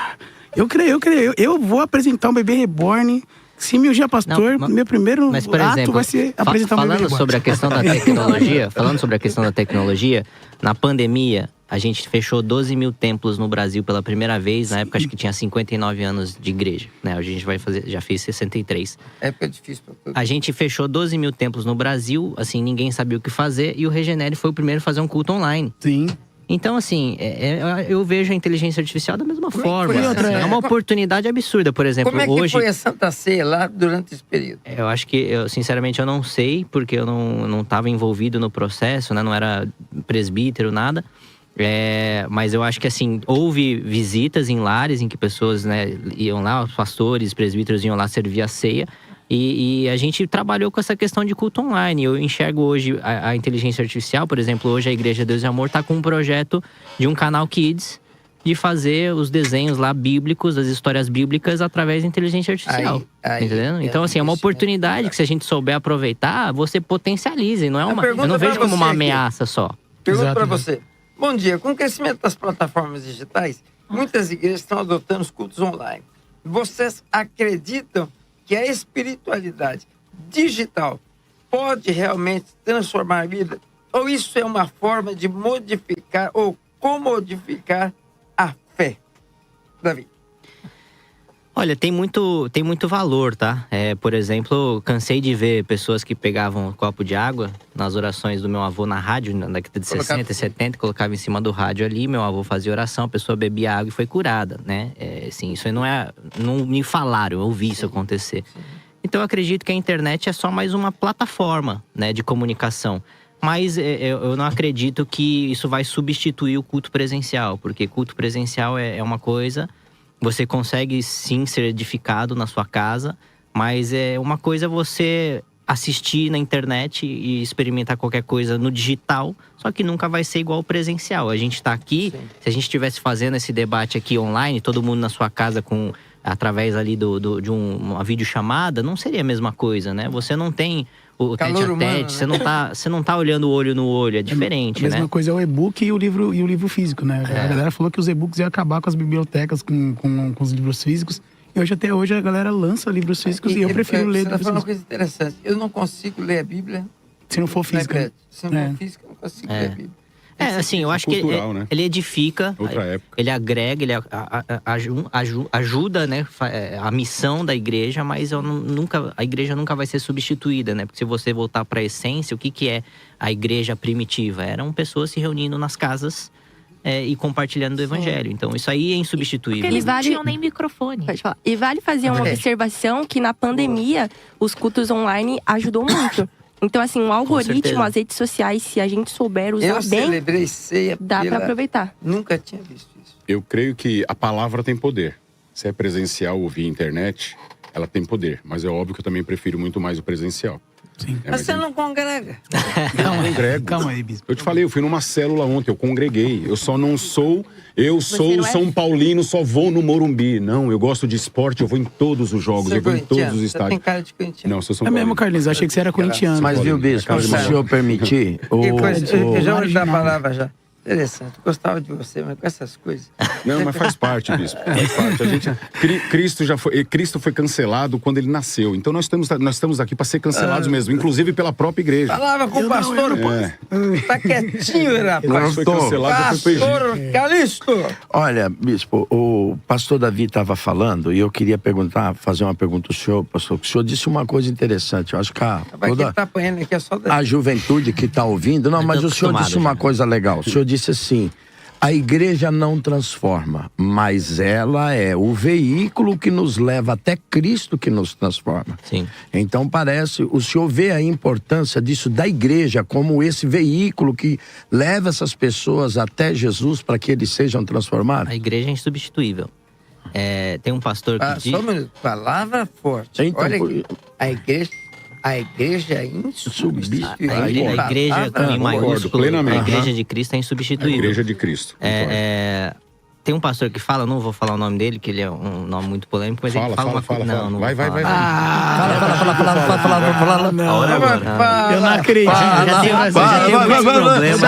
Eu creio. Eu vou apresentar um bebê reborn. Se me ungir a pastor, Não, meu primeiro Mas, por ato exemplo, vai ser apresentar um bebê falando reborn. sobre a questão da tecnologia, na pandemia, a gente fechou 12 mil templos no Brasil pela primeira vez. Na época, acho que tinha 59 anos de igreja, né? Hoje a gente vai fazer, já fez 63. Época difícil pra todo A gente fechou 12 mil templos no Brasil, assim, ninguém sabia o que fazer. E o Regenere foi o primeiro a fazer um culto online. Sim. Então, assim, eu vejo a inteligência artificial da mesma forma. foi outra? É uma oportunidade absurda, por exemplo. Como é que hoje, foi a Santa Ceia lá durante esse período? eu acho que, sinceramente, eu não sei, porque eu não estava envolvido no processo, né? Não era presbítero, nada. Mas eu acho que, assim, houve visitas em lares em que pessoas, né, iam lá, os pastores, presbíteros iam lá servir a ceia. E a gente trabalhou com essa questão de culto online. Eu enxergo hoje a inteligência artificial, por exemplo, hoje a Igreja Deus e Amor está com um projeto de um canal Kids, de fazer os desenhos lá bíblicos, as histórias bíblicas, através da inteligência artificial. Aí, Entendendo? Então, assim, é uma oportunidade que, se a gente souber aproveitar, você potencializa. E não é A uma, pergunta eu não vejo pra como você uma aqui. ameaça só. Pergunto Exato, para né? você. Bom dia. Com o crescimento das plataformas digitais, muitas igrejas estão adotando os cultos online. Vocês acreditam que a espiritualidade digital pode realmente transformar a vida? Ou isso é uma forma de modificar ou comodificar a fé? Davi. Olha, tem muito valor, tá? Por exemplo, cansei de ver pessoas que pegavam um copo de água nas orações do meu avô na rádio, na década de 60 e 70, colocava em cima do rádio ali, meu avô fazia oração, a pessoa bebia água e foi curada, né? Assim, isso aí não me falaram, eu ouvi isso acontecer. Então eu acredito que a internet é só mais uma plataforma, né, de comunicação. Mas eu não acredito que isso vai substituir o culto presencial, porque culto presencial é uma coisa... Você consegue sim ser edificado na sua casa, mas uma coisa é você assistir na internet e experimentar qualquer coisa no digital, só que nunca vai ser igual ao presencial. A gente está aqui, se a gente estivesse fazendo esse debate aqui online, todo mundo na sua casa através ali de uma videochamada, não seria a mesma coisa, né? Você não tem o Calor tete a humano, tete, né? você não tá olhando olho no olho, é diferente, A mesma né? coisa é o e-book e o livro físico, né? A galera falou que os e-books iam acabar com as bibliotecas, com os livros físicos. E até hoje a galera lança livros físicos e eu prefiro ler Você está livros falando uma físicos. coisa interessante. Eu não consigo ler a Bíblia Se não for no física. iPad. Se não for física, eu não consigo ler a Bíblia. Assim, eu acho que cultural, né? ele edifica, Outra época. ele agrega, ele ajuda, né, a missão da igreja, mas a igreja nunca vai ser substituída, né? Porque se você voltar para a essência, o que é a igreja primitiva? Eram pessoas se reunindo nas casas, e compartilhando do evangelho. Então, isso aí é insubstituível. Porque eles não vale- tinham nem microfone. Pode falar. E vale fazer uma observação que na pandemia, os cultos online ajudou muito. Então, assim, o algoritmo, certeza. as redes sociais, se a gente souber usar Eu bem, celebrei ceia dá pra aproveitar. Nunca tinha visto isso. Eu creio que a palavra tem poder. Se é presencial ou via internet, ela tem poder. Mas é óbvio que eu também prefiro muito mais o presencial. Sim. Mas você não congrega. Calma aí, congrego. calma aí, bispo. Eu te falei, eu fui numa célula ontem, eu congreguei. Eu só não sou... Eu sou não é? São Paulino, só vou no Morumbi. Não, eu gosto de esporte, eu vou em todos os jogos, Você é eu vou em todos corintiano? os Você estádios. tem cara de corintiano. Não, eu sou São É Paulino. mesmo, Carlinhos. Eu achei que você era corintiano. Mas viu, bispo, se o Marcelo. senhor permitir, Que coisa, eu já ouvi da marginal. palavra já. Interessante. Gostava de você, mas com essas coisas. Não, mas faz parte, bispo. Faz parte. A gente, Cristo foi cancelado quando ele nasceu. Então nós estamos aqui para ser cancelados mesmo, inclusive pela própria igreja. Falava com o pastor, pô. Tá quietinho, rapaz. Quando foi cancelado, já foi pro Egito. Pastor Calixto. olha, bispo, o pastor Davi estava falando e eu queria fazer uma pergunta ao senhor, pastor. O senhor disse uma coisa interessante. Eu acho que Vai que toda tá apanhando aqui é só da... a juventude que está ouvindo. Não, Eu mas tô o senhor disse acostumado uma já. coisa legal. O senhor disse assim: a igreja não transforma, mas ela é o veículo que nos leva até Cristo que nos transforma. Sim. Então parece, o senhor vê a importância disso da igreja como esse veículo que leva essas pessoas até Jesus para que eles sejam transformados? A igreja é insubstituível. Tem um pastor que diz... Só um minuto. Palavra forte. Então, Olha aqui. A igreja é insubstituível. A igreja com I concordo maiúsculo, plenamente. a igreja de Cristo é A insubstituível. igreja de Cristo. concordo. Tem um pastor que fala, não vou falar o nome dele, que ele é um nome muito polêmico, mas ele fala uma coisa. Não, não Vai, vou vai, falar. vai. Fala. Não, A hora agora. eu não acredito. Já tem muitos problemas.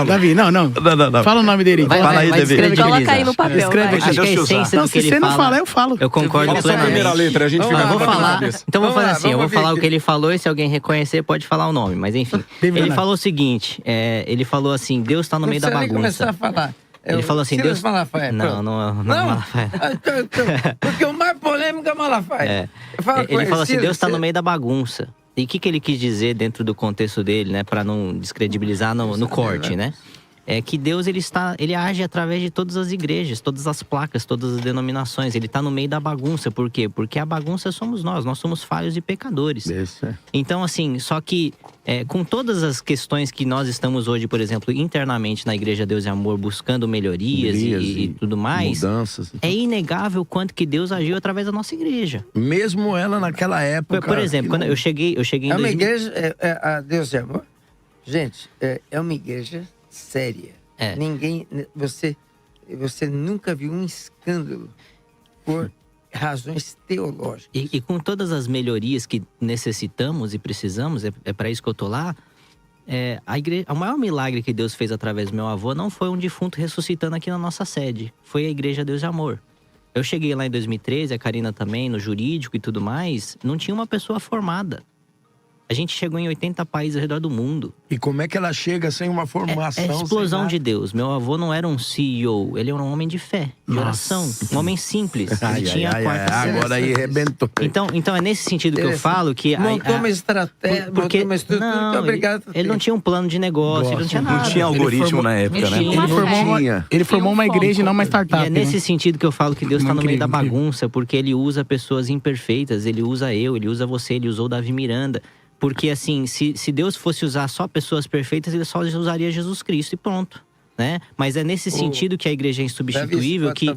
Davi, não. Fala o nome dele. Vai, Fala aí, Davi. descredibilizar. Coloca aí no papel. Escreve vai. aqui. Acho que a essência Não, do que se ele você não fala, falar, eu falo. eu concordo Fala só a primeira plenamente. letra, a gente fica Não, eu com vou a palavra na falar. cabeça. Então vamos Vamos fazer lá, assim, eu vou vamos falar ouvir o que ele falou e se alguém reconhecer pode falar o nome. Mas enfim, David ele Leonardo. falou o seguinte, ele falou assim, Deus está no meio da Não precisa nem começar bagunça. a falar. Ele falou assim, Silas Deus... Malafaia, Não, pronto. não Malafaia. Porque o mais polêmico é Malafaia. Fala com Ele falou assim, Silas, Deus está no você- meio da bagunça. E o que ele quis dizer dentro do contexto dele, né? Para não descredibilizar no corte, né? É que Deus, ele age através de todas as igrejas, todas as placas, todas as denominações. Ele está no meio da bagunça. Por quê? Porque a bagunça somos nós somos falhos e pecadores. Então, assim, só que com todas as questões que nós estamos hoje, por exemplo, internamente na Igreja Deus e Amor, buscando melhorias e tudo mais, mudanças. é inegável quanto que Deus agiu através da nossa igreja. Mesmo ela naquela época. Por exemplo, quando eu cheguei em É uma 2000... igreja, a Deus de Amor. Gente, é uma igreja séria. Ninguém, você nunca viu um escândalo por razões teológicas. E com todas as melhorias que necessitamos e precisamos, é para isso que eu tô lá. O maior milagre que Deus fez através do meu avô não foi um defunto ressuscitando aqui na nossa sede. Foi a Igreja Deus de Amor. Eu cheguei lá em 2013, a Karina também, no jurídico e tudo mais, não tinha uma pessoa formada. A gente chegou em 80 países ao redor do mundo. E como é que ela chega sem uma formação? É explosão sem de Deus. Meu avô não era um CEO, ele era um homem de fé, de oração. Um homem simples. Ele tinha a quarta série. Agora aí arrebentou. Então é nesse sentido que eu falo que... Montou uma estratégia, montou uma estrutura que é obrigado a ter. Ele não tinha um plano de negócio, ele não tinha nada. Não tinha algoritmo na época, né? Ele formou uma igreja e não uma startup. E é nesse sentido que eu falo que Deus está no meio da Incrível. bagunça, porque ele usa pessoas imperfeitas, ele usa ele usa você, ele usou Davi Miranda. Porque assim, se Deus fosse usar só pessoas perfeitas, ele só usaria Jesus Cristo e pronto, né? Mas é nesse sentido que a igreja é insubstituível, que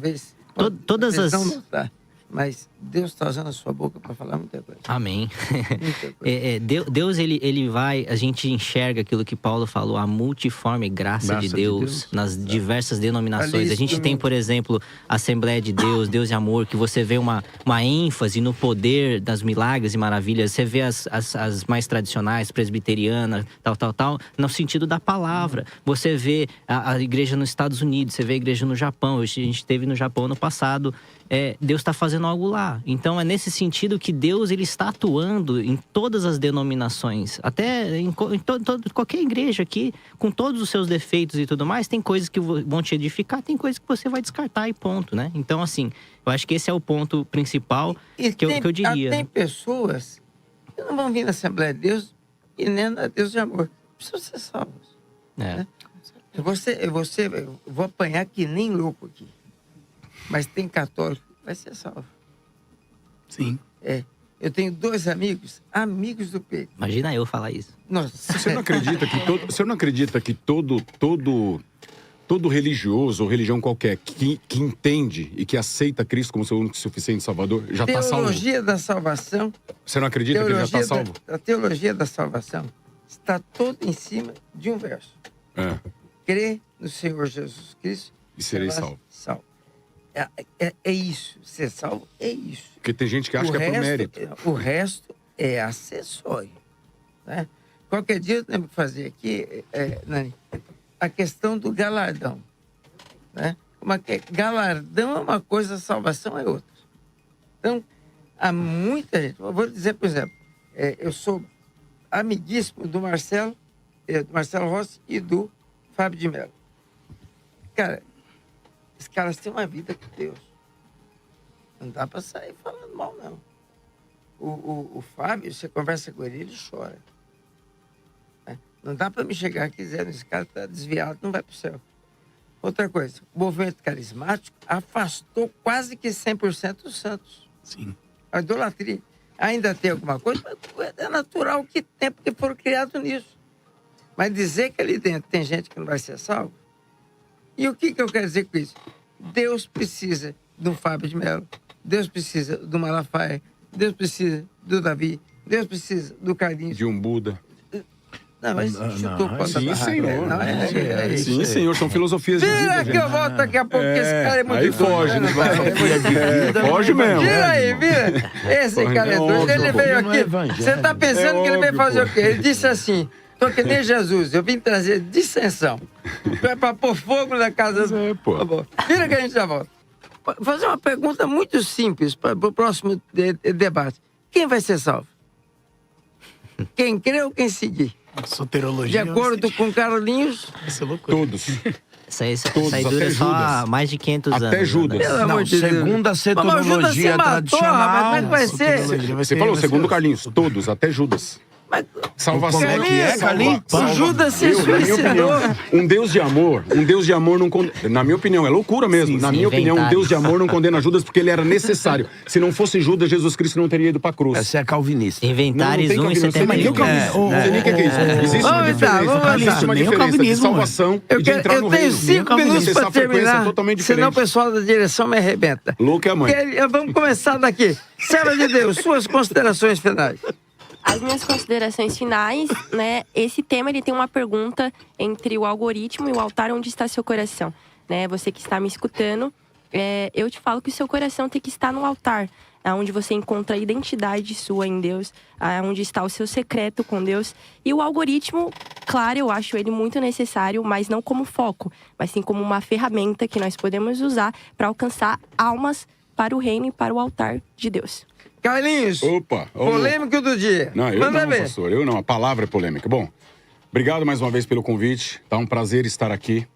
todas as... Não notar, mas Deus está usando a sua boca para falar muita coisa. Amém. Muita coisa. Deus, ele vai... A gente enxerga aquilo que Paulo falou, a multiforme graça de Deus nas diversas denominações. A gente tem, por exemplo, a Assembleia de Deus, Deus e Amor, que você vê uma ênfase no poder das milagres e maravilhas. Você vê as mais tradicionais, presbiteriana, tal, no sentido da palavra. Você vê a igreja nos Estados Unidos, você vê a igreja no Japão. A gente esteve no Japão ano passado. Deus está fazendo algo lá. Então é nesse sentido que Deus ele está atuando em todas as denominações, até em qualquer igreja aqui, com todos os seus defeitos e tudo mais, tem coisas que vão te edificar, tem coisas que você vai descartar e ponto, né? Então assim, eu acho que esse é o ponto principal que eu diria. Tem pessoas que não vão vir na Assembleia de Deus e nem na Deus de Amor. Precisam ser salvos. Eu vou apanhar que nem louco aqui. Mas tem católico que vai ser salvo. Sim. Eu tenho 2 amigos do peito. Imagina eu falar isso. Nossa. Você não acredita que todo religioso ou religião qualquer que entende e que aceita Cristo como seu único e suficiente Salvador já está salvo? Teologia da salvação. Você não acredita que ele já está salvo? A teologia da salvação está toda em cima de um verso. Crê no Senhor Jesus Cristo e serei salvo. É isso. Ser salvo é isso. Porque tem gente que acha que é por mérito. O resto é acessório. Né? Qualquer dia eu tenho que fazer aqui, Nani, a questão do galardão. Né? Galardão é uma coisa, salvação é outra. Então, há muita gente. Eu vou dizer, por exemplo, eu sou amiguíssimo do Marcelo Rossi e do Fábio de Mello. Cara, os caras têm uma vida com Deus. Não dá para sair falando mal, não. O Fábio, você conversa com ele chora. Né? Não dá para me chegar aqui dizendo esse cara está desviado, não vai para o céu. Outra coisa, o movimento carismático afastou quase que 100% dos santos. Sim. A idolatria. Ainda tem alguma coisa, mas é natural que tem, porque foram criados nisso. Mas dizer que ali dentro tem gente que não vai ser salvo. E o que eu quero dizer com isso? Deus precisa do Fábio de Mello, Deus precisa do Malafaia, Deus precisa do Davi, Deus precisa do Carlinhos. De um Buda. Não, mas chutou o Sim, senhor. Não, Sim, senhor, são filosofias de vida. Vira que eu volto daqui a pouco, porque esse cara é muito aí doido. foge, não vai. Foge mesmo. Vira aí, vira. Esse cara é doido. Ele veio aqui. Você está pensando que ele veio fazer o quê? Ele disse assim: tô que nem Jesus, eu vim trazer dissensão. Para pôr fogo na casa. Vira que a gente já volta. Vou fazer uma pergunta muito simples para o próximo debate. Quem vai ser salvo? Quem crê ou quem seguir? Soterologia. De acordo com Carlinhos, todos. Isso aí dura só há mais de 500 anos. Até Judas. Pelo amor de Deus. Segundo a soterologia tradicional. Como é que vai ser? Você falou, segundo Carlinhos, todos, até Judas. Mas, salvação. Como é que é, Carlinhos? O Judas se suicidou. Um Deus de amor não condena. Na minha opinião, é loucura mesmo. Na minha opinião, um Deus de amor não condena Judas porque ele era necessário. Se não fosse Judas, Jesus Cristo não teria ido pra cruz. Essa é calvinista. Inventares 1 e 71. Não sei nem o que é isso. Existe uma diferença. Existe uma diferença de salvação e de entrar no reino. Eu tenho 5 minutos para terminar, senão o diferente. pessoal da direção me arrebenta. Louco é a mãe. Vamos começar daqui. Serva de Deus, suas considerações finais. As minhas considerações finais, né? Esse tema, ele tem uma pergunta entre o algoritmo e o altar, onde está seu coração, né? Você que está me escutando, eu te falo que o seu coração tem que estar no altar, onde você encontra a identidade sua em Deus, onde está o seu secreto com Deus. E o algoritmo, claro, eu acho ele muito necessário, mas não como foco, mas sim como uma ferramenta que nós podemos usar para alcançar almas para o reino e para o altar de Deus. Carlinhos, polêmico do dia. Não, eu não, pastor, eu não. A palavra é polêmica. Bom, obrigado mais uma vez pelo convite. Tá um prazer estar aqui.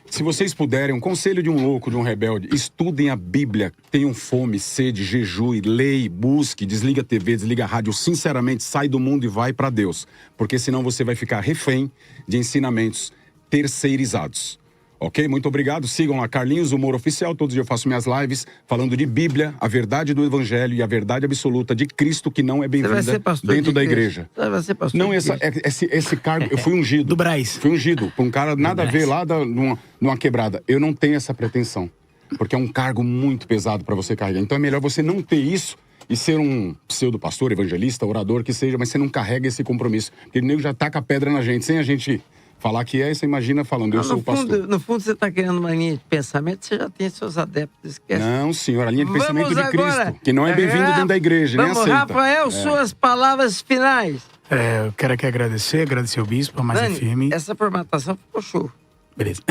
Se vocês puderem, um conselho de um louco, de um rebelde, estudem a Bíblia, tenham fome, sede, jejue, leia, busque, desliga a TV, desliga a rádio. Sinceramente, sai do mundo e vai para Deus. Porque senão você vai ficar refém de ensinamentos terceirizados. Ok? Muito obrigado. Sigam lá, Carlinhos Humor Oficial. Todos os dias eu faço minhas lives falando de Bíblia, a verdade do Evangelho e a verdade absoluta de Cristo, que não é bem-vinda dentro da igreja. Você vai ser pastor. Não, esse cargo, eu fui ungido. Do Braz. Fui ungido por um cara nada a ver lá numa quebrada. Eu não tenho essa pretensão, porque é um cargo muito pesado para você carregar. Então é melhor você não ter isso e ser um pseudo-pastor, evangelista, orador, que seja, mas você não carrega esse compromisso. Porque o nego já taca a pedra na gente, sem a gente falar que você imagina falando, eu sou o pastor. No fundo, você está criando uma linha de pensamento, você já tem seus adeptos, esquece. Não, senhor, a linha de pensamento de Cristo, que não é bem-vindo dentro da igreja, nem aceita. Rafael, suas palavras finais. Eu quero aqui agradecer ao bispo, a Mais FM. Essa formatação ficou show. Beleza.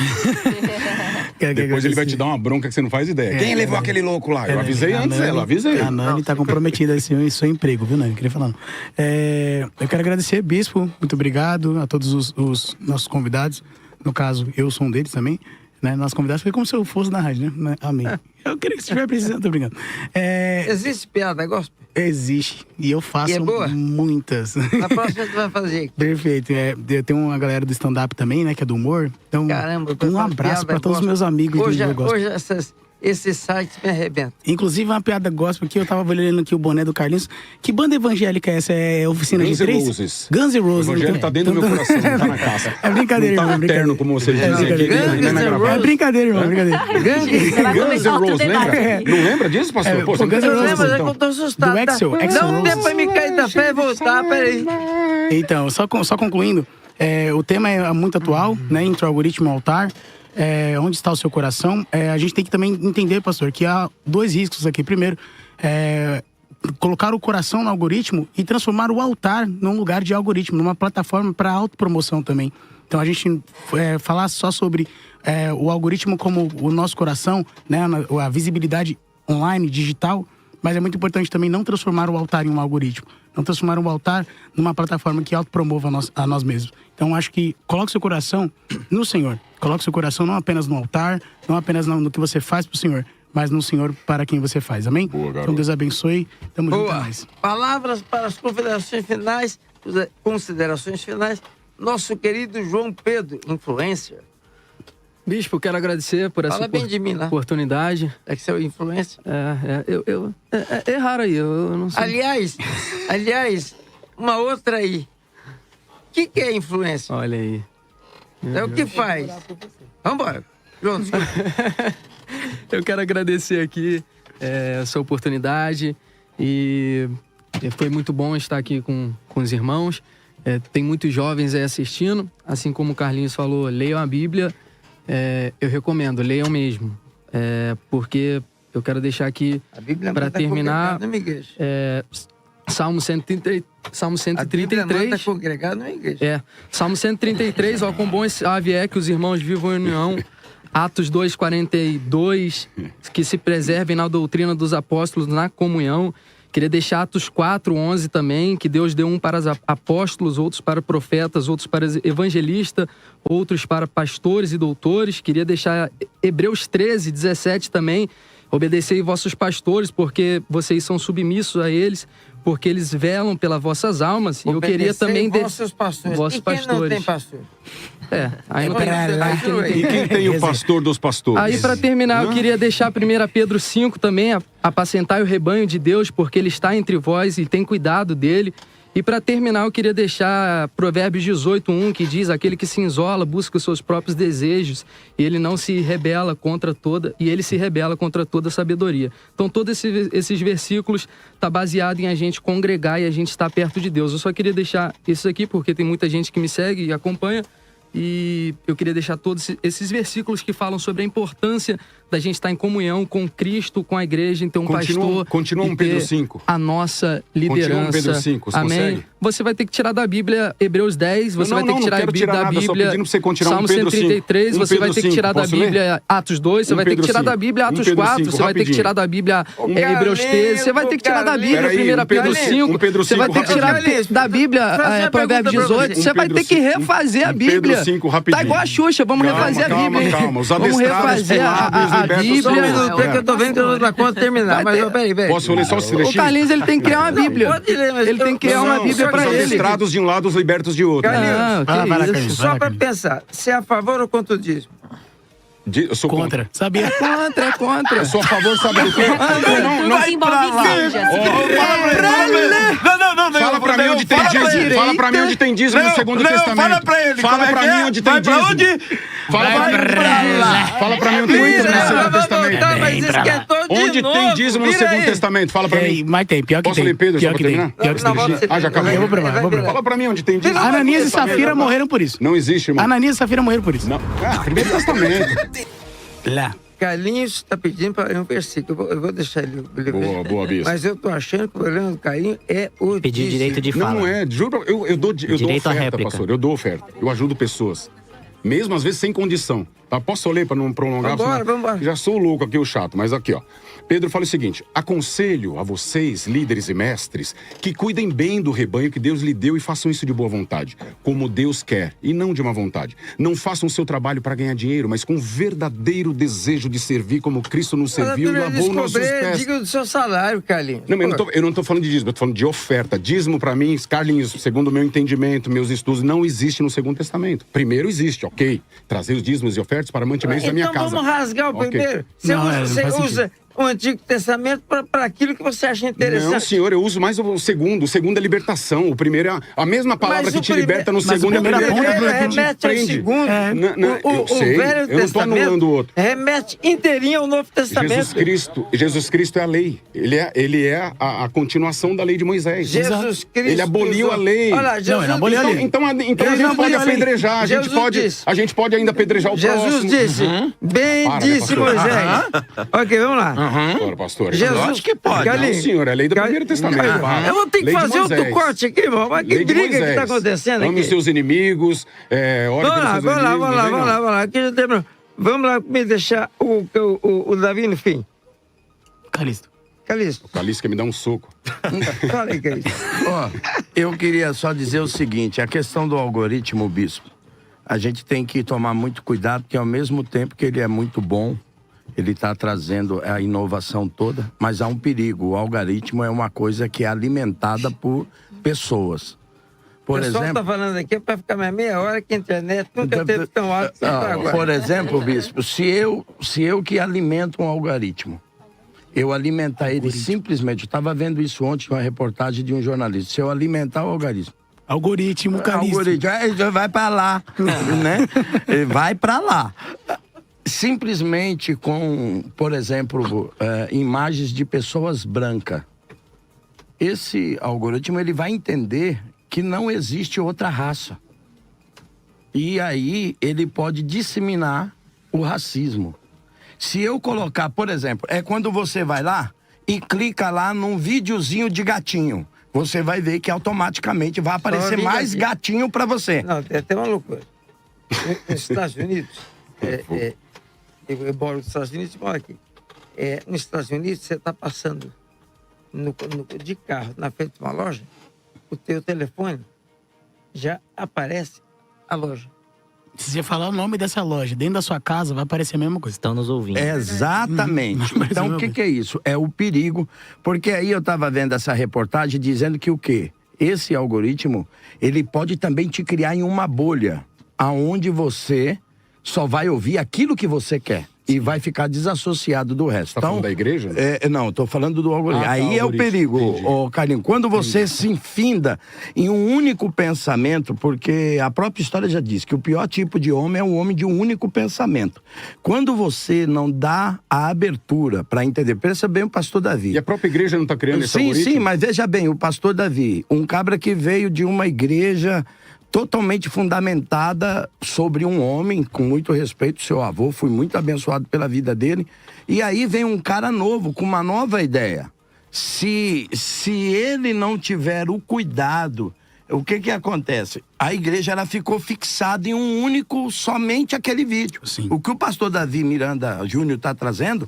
Depois ele vai te dar uma bronca que você não faz ideia. Quem levou aquele louco lá? Eu avisei antes ela, avisei. A Nani tá comprometida em seu emprego, viu, Nani? Queria falando. Eu quero agradecer, bispo, muito obrigado a todos os nossos convidados. No caso, eu sou um deles também. né? Nosso convidado foi como se eu fosse na rádio, né? Amém. Eu queria que você estiver precisando, tô brincando. Existe piada gospel? Existe. E eu faço E é boa? muitas. Na próxima tu vai fazer. Perfeito. Eu tenho uma galera do stand-up também, né? Que é do humor. Então, Caramba, um abraço para todos os meus amigos do Hoje, humor gospel. hoje esses sites me arrebentam. Inclusive, uma piada gospel aqui, eu tava olhando aqui o boné do Carlinhos. Que banda evangélica é essa? É Oficina Guns de N' Três? Roses. Guns N' O Roses. evangelho tá dentro do meu coração, não tá na casa. É brincadeira, Não tá irmão, no brincadeira. terno, como vocês É dizem aqui. brincadeira. nem na gravata. É brincadeira, irmão, brincadeira. Você vai Guns começar N' outro Roses, debate. lembra? Não lembra disso, pastor? É, Pô, você Guns N' não Roses, Mas é que então. eu tô assustado. Do Axl Dá um Rose. tempo pra me cair da fé e voltar, peraí. Então, só concluindo, o tema é muito atual, né? Entre o algoritmo e o altar. Onde está o seu coração? A gente tem que também entender, pastor, que há dois riscos aqui. Primeiro, colocar o coração no algoritmo e transformar o altar num lugar de algoritmo, numa plataforma para autopromoção também. Então, a gente falar só sobre o algoritmo como o nosso coração, né? A visibilidade online, digital, mas é muito importante também não transformar o altar em um algoritmo. Não transformar o altar numa plataforma que autopromova a nós mesmos. Então, acho que coloque seu coração no Senhor. Coloque seu coração não apenas no altar, não apenas no que você faz pro Senhor, mas no Senhor para quem você faz. Amém? Boa, garoto. Então, Deus abençoe. Tamo junto Boa. mais. Palavras para as considerações finais. Nosso querido João Pedro, influencer. Bispo, quero agradecer por essa Fala bem de mim, né? oportunidade. É que você é o influencer. É raro aí, eu não sei. Aliás, uma outra aí. O que é influência? Olha aí. É o que faz. Vambora. João, desculpa. Eu quero agradecer aqui essa oportunidade e foi muito bom estar aqui com os irmãos. Tem muitos jovens aí assistindo, assim como o Carlinhos falou, leiam a Bíblia. Eu recomendo, leiam mesmo, porque eu quero deixar aqui para terminar Salmo 133. A Bíblia manda congregar numa igreja. Salmo 133, ó, quão bom esse ave é que os irmãos vivam em união. Atos 2:42, que se preservem na doutrina dos apóstolos, na comunhão. Queria deixar Atos 4:11 também, que Deus deu um para os apóstolos, outros para profetas, outros para evangelistas, outros para pastores e doutores. Queria deixar Hebreus 13:17 também. Obedecei vossos pastores, porque vocês são submissos a eles, porque eles velam pelas vossas almas. E eu queria também... Vossos pastores. Vossos E quem pastores. não tem pastor? Aí não E quem tem o pastor dos pastores? Aí, para terminar, eu queria deixar 1 Pedro 5 também, apacentai o rebanho de Deus, porque ele está entre vós e tem cuidado dele. E para terminar, eu queria deixar Provérbios 18:1, que diz: aquele que se isola busca os seus próprios desejos, e ele não se rebela contra toda, e ele se rebela contra toda sabedoria. Então, todos esses versículos tá baseado em a gente congregar e a gente estar perto de Deus. Eu só queria deixar isso aqui, porque tem muita gente que me segue e acompanha. E eu queria deixar todos esses versículos que falam sobre a importância da gente estar em comunhão com Cristo, com a igreja, então pastor. Continua um Pedro 5. A nossa liderança. Continua um Pedro 5, você Amém. consegue? Você vai ter que tirar da Bíblia Hebreus 10, você vai ter que tirar não da quero Bíblia. nada, só pedindo pra você continuar Salmo um Pedro 133, 5. você vai Pedro ter que 5, tirar da posso ler? Bíblia Atos 2, você vai ter que Pedro tirar da 5. Bíblia Atos Pedro 4, 5, você vai ter que rapidinho. tirar da Bíblia Hebreus 13, você vai ter que tirar da Bíblia Peraí, 1 Pedro 5, Pedro você vai 5, ter que tirar rapidinho. da Bíblia Fazer uma Provérbios pergunta pra 18, você. você vai ter que refazer a Bíblia. Pedro 5, rapidinho. Tá igual a Xuxa, vamos refazer a Bíblia. Calma. Os Vamos adestrados refazer lábios a libertos Bíblia. Só um minuto, é que eu tô vendo que eu não dou conta de terminar. Mas, peraí. Posso ler só esse O trechinho? Carlinhos, ele tem que criar uma Bíblia. Pode ler, mas Ele tem que criar uma Bíblia pra Os ele. adestrados de um lado, os libertos de outro. Carlinhos, Não, Vai lá, que Carlinhos, isso. vai Só lá, pra Carlinhos. pensar, você é a favor ou contra o dízimo? Eu sou contra. Contra. Sabia? É contra. Eu sou a favor, sabe do quê? Tudo envolve igrejas. Fala pra mim onde tem dízimo. Fala pra mim onde tem dízimo no Segundo Testamento. Fala pra ele. Fala como é pra que mim é? onde tem Vai pra dízimo. onde? Fala pra mim onde tem dízimo. Fala pra mim onde tem dízimo no Segundo Testamento. Mas esquentou de Onde novo. tem dízimo no Vira Segundo aí. Testamento? Fala pra mim. Mas tem, pior que Posso tem. ler Pedro, só Pior pra que tem. terminar? Pior que Não, tem. você- Ah, já acabou? Eu vou provar, vou provar. Fala pra mim onde tem dízimo. Ananias e Safira morreram por isso. Não existe, irmão. Ananias e Safira morreram por isso. Não. Primeiro Testamento. Lá. Carlinhos está pedindo para ler um versículo. Eu vou deixar ele ler. Boa, Bispo. Mas eu tô achando que o problema do Carlinhos é o Pedir dízimo. direito de fala. Não é, juro pra eu dou Direito à oferta, réplica. pastor. Eu dou oferta. Eu ajudo pessoas. Mesmo às vezes sem condição. Tá? Posso ler para não prolongar? Vambora. Já sou o louco aqui, o chato, mas aqui, ó. Pedro fala o seguinte: aconselho a vocês, líderes e mestres, que cuidem bem do rebanho que Deus lhe deu e façam isso de boa vontade, como Deus quer, e não de má vontade. Não façam o seu trabalho para ganhar dinheiro, mas com verdadeiro desejo de servir como Cristo nos serviu e lavou nossos pés. Diga do seu salário, Carlinhos. Não, eu não tô falando de dízimo, eu tô falando de oferta. Dízimo, para mim, Carlinhos, segundo o meu entendimento, meus estudos, não existe no Segundo Testamento. Primeiro existe, ok, trazer os dízimos e ofertas para mantimento da minha casa. Então vamos rasgar o primeiro. Você não usa o Antigo Testamento para aquilo que você acha interessante. Não, senhor, eu uso mais o segundo. O segundo é libertação. O primeiro é a mesma palavra que te liberta no segundo é a primeira ponta que te prende. Segundo, eu sei, Velho eu não tô anulando o outro. Remete inteirinho ao Novo Testamento. Jesus Cristo é a lei. Ele é a continuação da lei de Moisés. Jesus Cristo. Ele aboliu a lei. Olha, Jesus ele aboliu a lei. Então a gente pode apedrejar. A gente pode ainda apedrejar o próximo. Jesus disse, bem disse Moisés. Ok, vamos lá. Agora, pastor. Jesus, acho que pode. Carlinhos, Não, senhor, é lei do Primeiro Testamento. Eu vou ter que Lei de fazer outro Moisés. corte aqui, irmão. Mas que Lei de briga que Moisés. tá acontecendo Ame aqui? os seus inimigos, ore pelos seus inimigos. Vamos lá. Aqui já tem... Vamos lá me deixar o Davi no fim. Calixto. Calixto. O Calixto quer me dar um soco. Fala aí, Calixto. Ó, eu queria só dizer o seguinte, a questão do algoritmo, bispo, a gente tem que tomar muito cuidado, porque ao mesmo tempo que ele é muito bom, ele está trazendo a inovação toda, mas há um perigo. O algoritmo é uma coisa que é alimentada por pessoas. Por o pessoal exemplo, está falando aqui para ficar mais meia hora que a internet nunca teve tão alto quanto agora. por exemplo, bispo, se eu que alimento um algoritmo, eu alimentar ele simplesmente, eu estava vendo isso ontem em uma reportagem de um jornalista, se eu alimentar o algoritmo, Calixto, vai para lá, né? Vai para lá. Simplesmente com, por exemplo, imagens de pessoas brancas. Esse algoritmo ele vai entender que não existe outra raça. E aí ele pode disseminar o racismo. Se eu colocar, por exemplo, é quando você vai lá e clica lá num videozinho de gatinho. Você vai ver que automaticamente vai aparecer mais gatinho para você. Não, é até uma loucura. Nos Estados Unidos, eu moro nos Estados Unidos e moro aqui. Nos Estados Unidos, você está passando de carro na frente de uma loja, o teu telefone já aparece a loja. Se você falar o nome dessa loja dentro da sua casa, vai aparecer a mesma coisa. Estão nos ouvindo. Exatamente. Então, o que é isso? É o perigo, porque aí eu estava vendo essa reportagem dizendo que o quê? Esse algoritmo, ele pode também te criar em uma bolha, aonde você só vai ouvir aquilo que você quer. E vai ficar desassociado do resto. Tá falando da igreja? Não, estou falando do algoritmo. Aí é o perigo, Carlinhos. Quando você se infinda em um único pensamento, porque a própria história já diz que o pior tipo de homem é o homem de um único pensamento. Quando você não dá a abertura para entender, pensa bem o pastor Davi. E a própria igreja não está criando esse algoritmo? Sim, mas veja bem, o pastor Davi, um cabra que veio de uma igreja totalmente fundamentada sobre um homem, com muito respeito, seu avô, fui muito abençoado pela vida dele, e aí vem um cara novo, com uma nova ideia. Se ele não tiver o cuidado, o que acontece? A igreja ela ficou fixada em um único, somente aquele vídeo. Sim. O que o pastor Davi Miranda Júnior está trazendo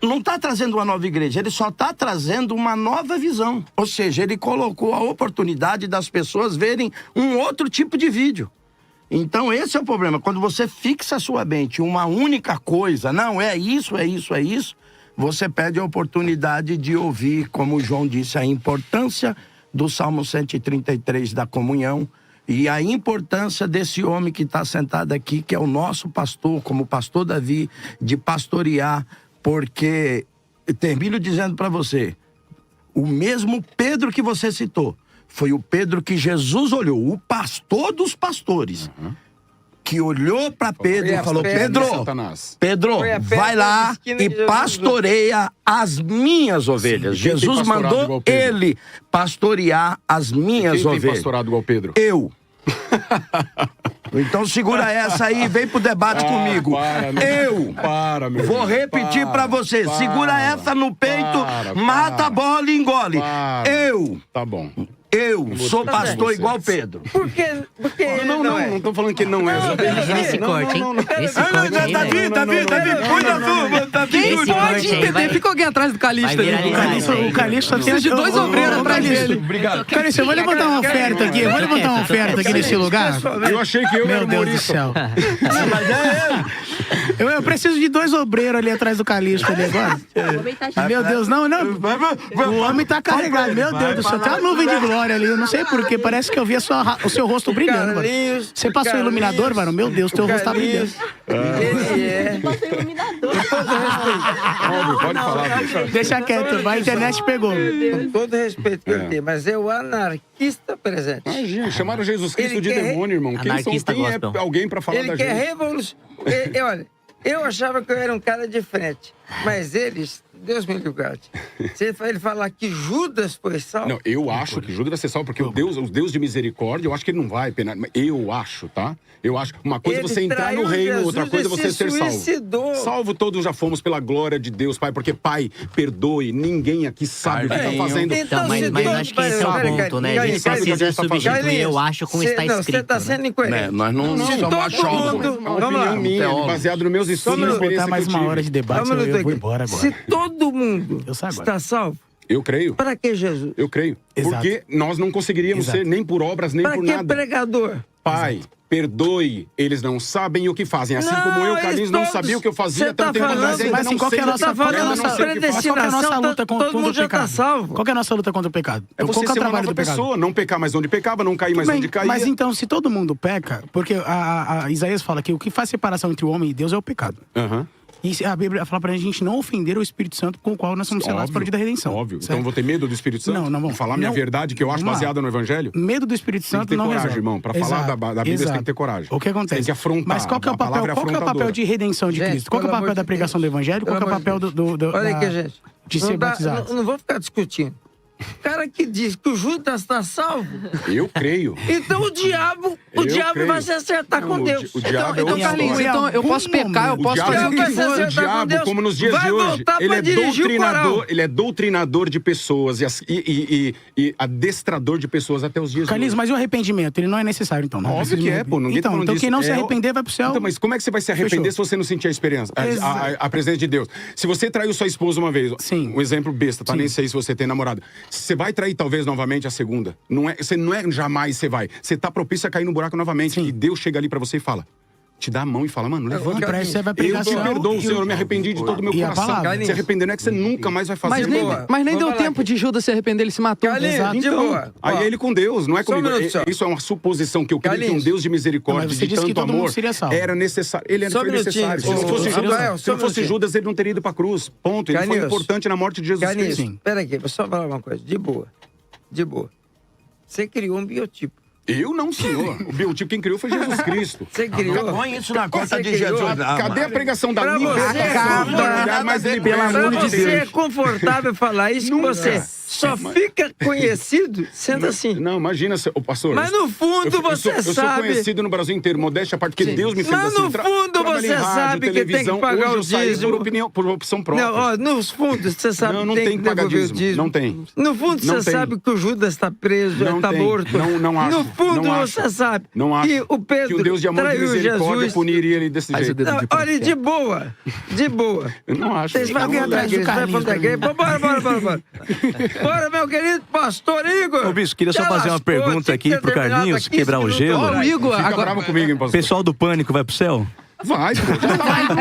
não está trazendo uma nova igreja, ele só está trazendo uma nova visão. Ou seja, ele colocou a oportunidade das pessoas verem um outro tipo de vídeo. Então esse é o problema, quando você fixa a sua mente em uma única coisa, não, é isso, você perde a oportunidade de ouvir, como o João disse, a importância do Salmo 133 da comunhão, e a importância desse homem que está sentado aqui, que é o nosso pastor, como o pastor Davi, de pastorear. Porque, termino dizendo para você, o mesmo Pedro que você citou, foi o Pedro que Jesus olhou, o pastor dos pastores, que olhou para Pedro e falou, Pedro, vai lá e pastoreia as minhas ovelhas. Sim, Jesus mandou ele pastorear as minhas ovelhas. Quem tem pastorado igual Pedro? Eu. Então segura essa aí e vem pro debate comigo. Vou repetir pra você. Segura essa no peito, mata a bola e engole. Tá bom. Eu sou Tá pastor certo. igual Pedro. Porque ele não é. Não tô falando que ele não é. Esse corte, hein? Esse corte aí, Davi, cuida tu, Davi. Quem Esse pode corte aí entender? vai- Fica alguém atrás do Calixto vai ali. viralizar isso aí. O Calixto Precisa de dois obreiros atrás dele. Obrigado. Calixto, eu vou levantar uma oferta aqui. Eu vou levantar uma oferta aqui nesse lugar. Eu achei que eu era Meu Deus do humorista. céu. Eu preciso de 2 obreiros ali atrás do Calixto ali agora. Meu Deus, não. O homem tá carregado. Meu Deus do céu. Tem uma nuvem de glória ali. Eu não sei porquê. Parece que eu vi o seu rosto brilhando, mano. Você passou iluminador, mano? Meu Deus, teu rosto tá brilhando. Ele é. Óbvio, pode falar. Bicho. Deixa quieto, a internet pegou. Com todo respeito que eu tenho, mas é o anarquista presente. Imagina, chamaram Jesus Cristo Ele de quer- demônio, irmão. Anarquista Quem é gospel. alguém pra falar Ele da quer gente? revolucionar. Olha, eu achava que eu era um cara de frente, mas eles, Deus me livre. Se ele falar que Judas foi salvo, Não, eu acho que Judas vai ser salvo, porque o Deus de misericórdia, eu acho que ele não vai penar. Eu acho, tá? Eu acho. Uma coisa é Ele você entrar no traiu reino, Jesus outra coisa é e você se ser salvo. suicidou. Salvo todos já fomos pela glória de Deus, Pai, porque, Pai, perdoe, ninguém aqui sabe o que está fazendo. Então, mas se acho que esse é o Peraí, ponto, né? A Galinha, gente sabe o que a precisa gente tá fazendo. substituir eu acho com está Não, escrito. você tá né? sendo incoerente. Nós não Se somos todo achólogos. mundo... É uma Vamos lá. opinião minha, teólogo. baseado nos meus Se estudos, na botar experiência mais que eu uma tive. hora de debate, Vamos eu aqui. vou embora agora. Se todo mundo Eu saio agora. está salvo, Eu creio. para que Jesus? Eu creio. Exato. Porque nós não conseguiríamos Exato. ser nem por obras, nem Para por que nada. pregador? Pai, perdoe, eles não sabem o que fazem. Assim Não, como eu, eles Carlinhos, não todos- sabia o que eu fazia, Você tá tanto tempo atrás, falando- ainda Mas assim, não qual que é sei. a nossa, Tá qual que é a falando nossa, da predestinação, qual que é a nossa luta todo contra mundo o já tá pecado? salvo. Qual que é a nossa luta contra o pecado? É Qual você que é o ser uma trabalho nova do pecado? pessoa, não pecar mais onde pecava, não cair mais Bem, onde caía. mas então, se todo mundo peca, porque a Isaías fala que o que faz separação entre o homem e Deus é o pecado. Aham. E a Bíblia fala pra gente não ofender o Espírito Santo com o qual nós somos selados para o dia da redenção. Óbvio. Então certo? eu vou ter medo do Espírito Santo? Não, vamos. Falar minha Não. verdade, que eu acho Vamos lá. baseada no Evangelho? Medo do Espírito Tem que Santo ter não coragem, resolve. irmão. Pra falar da Bíblia, você tem que ter coragem. O que acontece? Tem que afrontar. Mas qual que é o A palavra papel, é qual que é o papel afrontadora. de redenção de Gente, Cristo? Qual que é o pelo papel amor da de pregação do Deus. Evangelho? Qual que é o Pelo papel amor de da- Olha aqui, gente. de ser batizado? Não vou ficar discutindo. O cara que diz que o Judas está salvo, Eu creio. então o diabo creio. vai se acertar Não, com o Deus. di- o diabo é Então, outra Carlinhos, história. então eu posso pecar, eu O posso diabo, fazer o que vai se for. acertar o diabo, com Deus, como nos dias vai de hoje, voltar ele pra é dirigir o coral. doutrinador, ele é doutrinador de pessoas e adestrador de pessoas até os dias Carlinhos, de hoje. mas e o arrependimento? Ele não é necessário, então. Não Óbvio que é, pô. Ninguém tá então, falando então disso. quem não se É, arrepender vai pro céu. Então, mas como é que você vai se arrepender Fechou. se você não sentir a experiência, Exato. a presença de Deus? Se você traiu sua esposa uma vez, Sim. um exemplo besta, tá? Sim. Nem sei se você tem namorado. Você vai trair talvez novamente a segunda. Você não é jamais você vai. Você tá propício a cair no buraco novamente. Sim. E Deus chega ali pra você e fala. Te dá a mão e fala, mano, levanta. Pra isso você vai Eu pregar te perdoo, Senhor, eu me arrependi de todo o meu E a coração. palavra? Se arrepender não é que você nunca mais vai fazer. Mas nem, boa. mas nem Vamos deu falar tempo aqui. de Judas se arrepender, ele se matou. Carlinhos, Exato. de Então, boa. aí Ó, é ele com Deus, não é só um comigo. minuto só. Isso é uma suposição que eu creio que um Carlinhos. Deus de misericórdia, Mas você de disse que tanto todo mundo amor, seria salvo. era necessário. Ele Só um foi minutinho. necessário. Se não Ô, fosse Rafael, Judas, se só um não fosse minutinho. Judas, ele não teria ido pra cruz. Ponto. Ele foi Carlinhos. importante na morte de Jesus Carlinhos, Cristo. Sim. espera aqui, vou só falar uma coisa. De boa. De boa. Você criou um biotipo. Eu não, senhor. O biotipo quem criou foi Jesus Cristo. Você criou. Põe isso na conta Você de criou. Jesus. Cadê a pregação da Pra libertação? você, Do lugar mais liberto Pra de você é Deus. confortável falar isso, que você só fica conhecido sendo assim. Não, imagina, ô pastor. Mas no fundo você eu sou sabe. conhecido no Brasil inteiro, modéstia à parte, porque Sim. Deus me fez Mas assim. no fundo trabalhei você em rádio, sabe que tem que televisão. pagar Hoje o eu saí dízimo. por opção própria. Não, ó, nos fundos você sabe Não, não que tem que pagar devolver o dízimo. Não tem. No fundo Não você tem. sabe que o Judas está preso, Não está tem. morto. Não acho. No fundo Não você acho. sabe Não acho. que o Pedro Que um Deus de amor e de traiu misericórdia Jesus. puniria ele desse Faz o jeito. dedo Não, de olha, profeta. de boa. De boa. Eu não acho. Vocês vão Alguém atrás do igreja, vai Carlinhos pra igreja. Bora. Bora, meu querido pastor Igor. Ô, Bispo, queria só Já fazer uma lascou, pergunta tinha que aqui ter pro terminado Carlinhos, há 15 quebrar o minutos gelo. atrás. Ô, Igor, Fica agora. bravo comigo, hein, O pastor? pessoal do Pânico vai pro céu? Vai, pô. Já tá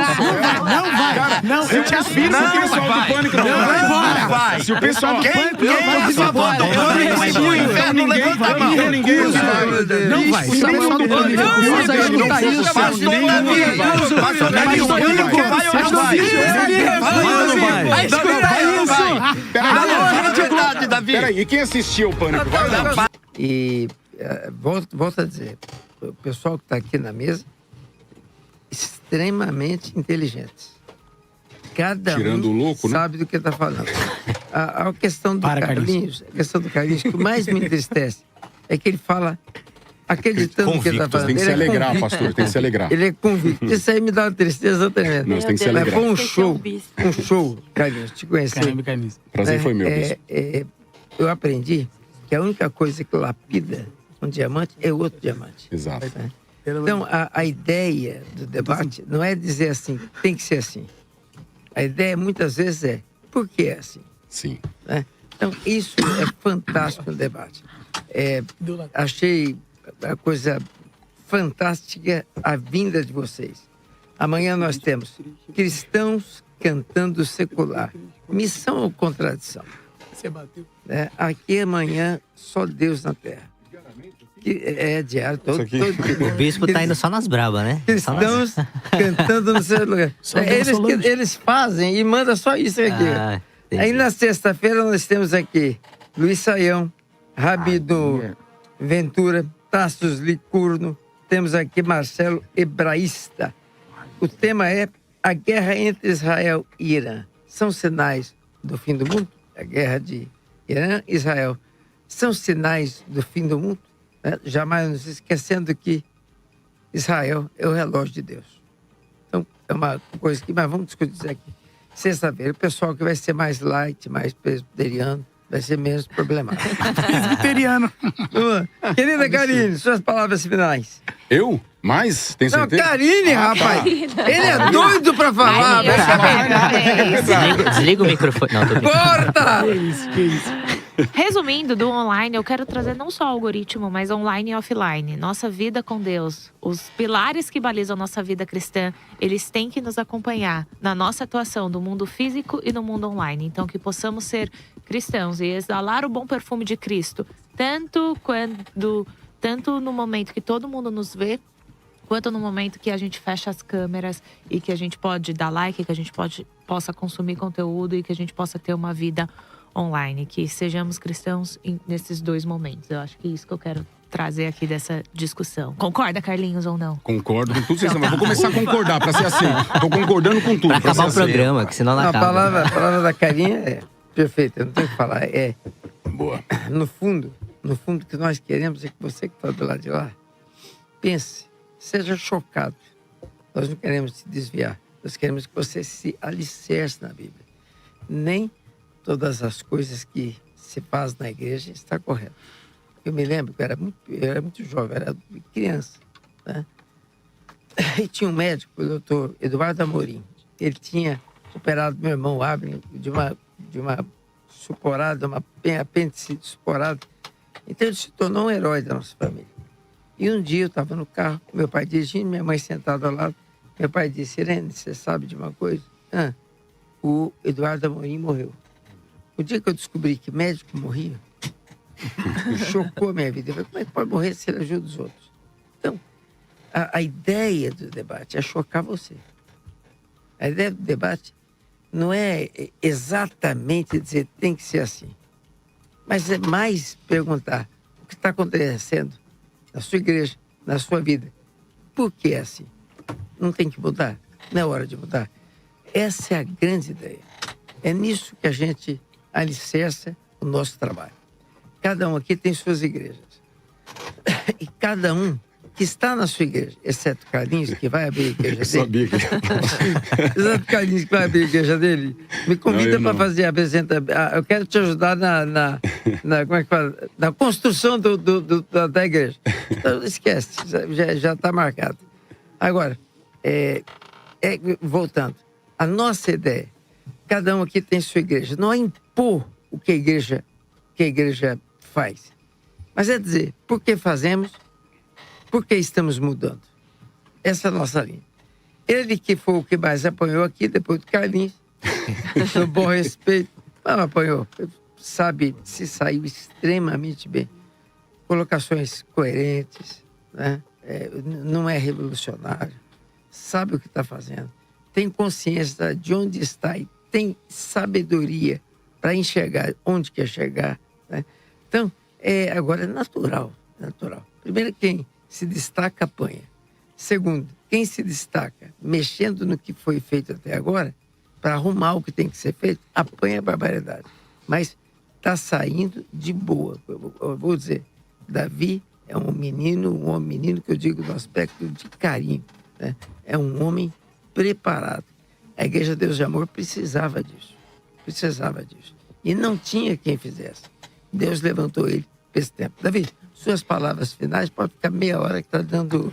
Não vai. Não, eu te aviso. Se o pessoal do pânico não vai embora. Vai. Se o pessoal do pânico Eu vou dizer agora. ninguém vai. Não vai. O Samuel do Pânico recusa escutar isso. Pastor Davi. Pastor Davi, o único que vai ou não vai? Vai escutar isso. É verdade, Davi. Peraí, e quem assistiu o Pânico? Vai ou não? E volto a dizer, o pessoal que está aqui na mesa, extremamente inteligentes. Cada Tirando um o louco, né? sabe do que está falando. A questão do Para, Carlinhos, a questão do Carlinhos, que mais me entristece é que ele fala acreditando no que ele está Convictos, falando. tem que se Ele é alegrar, convicto. pastor, tem que se alegrar. Ele é convicto. Isso aí me dá uma tristeza tremenda. Nós tem que se Meu Deus, alegrar. Foi um esqueceu show, o bispo. um show, Carlinhos, te conheci. Caramba, Carlinhos. Prazer foi meu, bispo. Eu aprendi que a única coisa que lapida um diamante é outro diamante. Exato. Né? Então, a ideia do debate não é dizer assim, tem que ser assim. A ideia, muitas vezes, é por que é assim? Sim. Né? Então, isso é fantástico no debate. Achei a coisa fantástica a vinda de vocês. Amanhã nós temos cristãos cantando secular. Missão ou contradição? Né? Aqui amanhã, só Deus na terra. É diário, todo dia. O bispo tá indo só nas brabas, né? Cristãos cantando no seu lugar. Eles fazem e mandam só isso aqui. Aí na sexta-feira nós temos aqui Luiz Saião, Rabido Ventura, Tassos Licurno, temos aqui Marcelo Hebraísta. O tema é a guerra entre Israel e Irã. São sinais do fim do mundo? A guerra de Irã e Israel são sinais do fim do mundo? Jamais nos esquecendo que Israel é o relógio de Deus. Então, é uma coisa que... Mas vamos discutir isso aqui. Sexta-feira, o pessoal que vai ser mais light, mais presbiteriano, vai ser menos problemático. Presbiteriano. Querida Karine, suas palavras finais. Eu? Mais? Tem certeza? Não, Karine, rapaz. Ele é doido pra falar. Desliga o microfone. Não, tô brincando. Corta! Que isso. Resumindo, do online, eu quero trazer não só o algoritmo, mas online e offline. Nossa vida com Deus. Os pilares que balizam nossa vida cristã, eles têm que nos acompanhar na nossa atuação do mundo físico e no mundo online. Então, que possamos ser cristãos e exalar o bom perfume de Cristo. Tanto no momento que todo mundo nos vê, quanto no momento que a gente fecha as câmeras e que a gente pode dar like, que a gente possa consumir conteúdo e que a gente possa ter uma vida online, que sejamos cristãos nesses dois momentos. Eu acho que é isso que eu quero trazer aqui dessa discussão. Concorda, Carlinhos, ou não? Concordo com tudo que vocês estão falando. Vou começar a concordar, pra ser assim. Tô concordando com tudo. Pra acabar o ser assim. programa, que senão não A acaba. palavra da Karine é perfeita, não tem o que falar. Boa. No fundo, o que nós queremos é que você que está do lado de lá, pense, seja chocado. Nós não queremos te desviar. Nós queremos que você se alicerce na Bíblia. Nem todas as coisas que se faz na igreja está correto. Eu me lembro que eu era muito jovem, era criança, né? E tinha um médico, o doutor Eduardo Amorim. Ele tinha operado meu irmão Abner de uma suporada, uma apêndice suporada. Então ele se tornou um herói da nossa família. E um dia eu estava no carro, meu pai dirigindo, minha mãe sentada ao lado. Meu pai disse: Irene, você sabe de uma coisa? O Eduardo Amorim morreu. O dia que eu descobri que médico morria, chocou a minha vida. Eu falei, como é que pode morrer se ele ajuda os outros? Então, a ideia do debate é chocar você. A ideia do debate não é exatamente dizer tem que ser assim, mas é mais perguntar o que está acontecendo na sua igreja, na sua vida. Por que é assim? Não tem que mudar? Não é hora de mudar? Essa é a grande ideia. É nisso que a gente alicerça o nosso trabalho. Cada um aqui tem suas igrejas. E cada um que está na sua igreja, exceto Carlinhos, que vai abrir a igreja dele. Sabia que... Exceto Carlinhos, que vai abrir a igreja dele. Me convida para fazer a apresentação. Eu quero te ajudar como é que fala? Na construção da igreja. Então, esquece, já está marcado. Agora, voltando. A nossa ideia, cada um aqui tem sua igreja. Não é impor o que a igreja faz. Mas é dizer, por que fazemos, por que estamos mudando. Essa é a nossa linha. Ele que foi o que mais apanhou aqui, depois do Carlinhos, no bom respeito, mas apanhou. Sabe, se saiu extremamente bem. Colocações coerentes, né? Não é revolucionário, sabe o que está fazendo, tem consciência de onde está e tem sabedoria para enxergar onde quer chegar, né? Então, agora é natural. Primeiro, quem se destaca, apanha. Segundo, quem se destaca mexendo no que foi feito até agora, para arrumar o que tem que ser feito, apanha a barbaridade. Mas está saindo de boa. Eu vou dizer, Davi é um homem menino que eu digo no aspecto de carinho, né? É um homem preparado. A Igreja Deus de Amor precisava disso. E não tinha quem fizesse. Deus levantou ele esse tempo. Davi, suas palavras finais, pode ficar meia hora que tá dando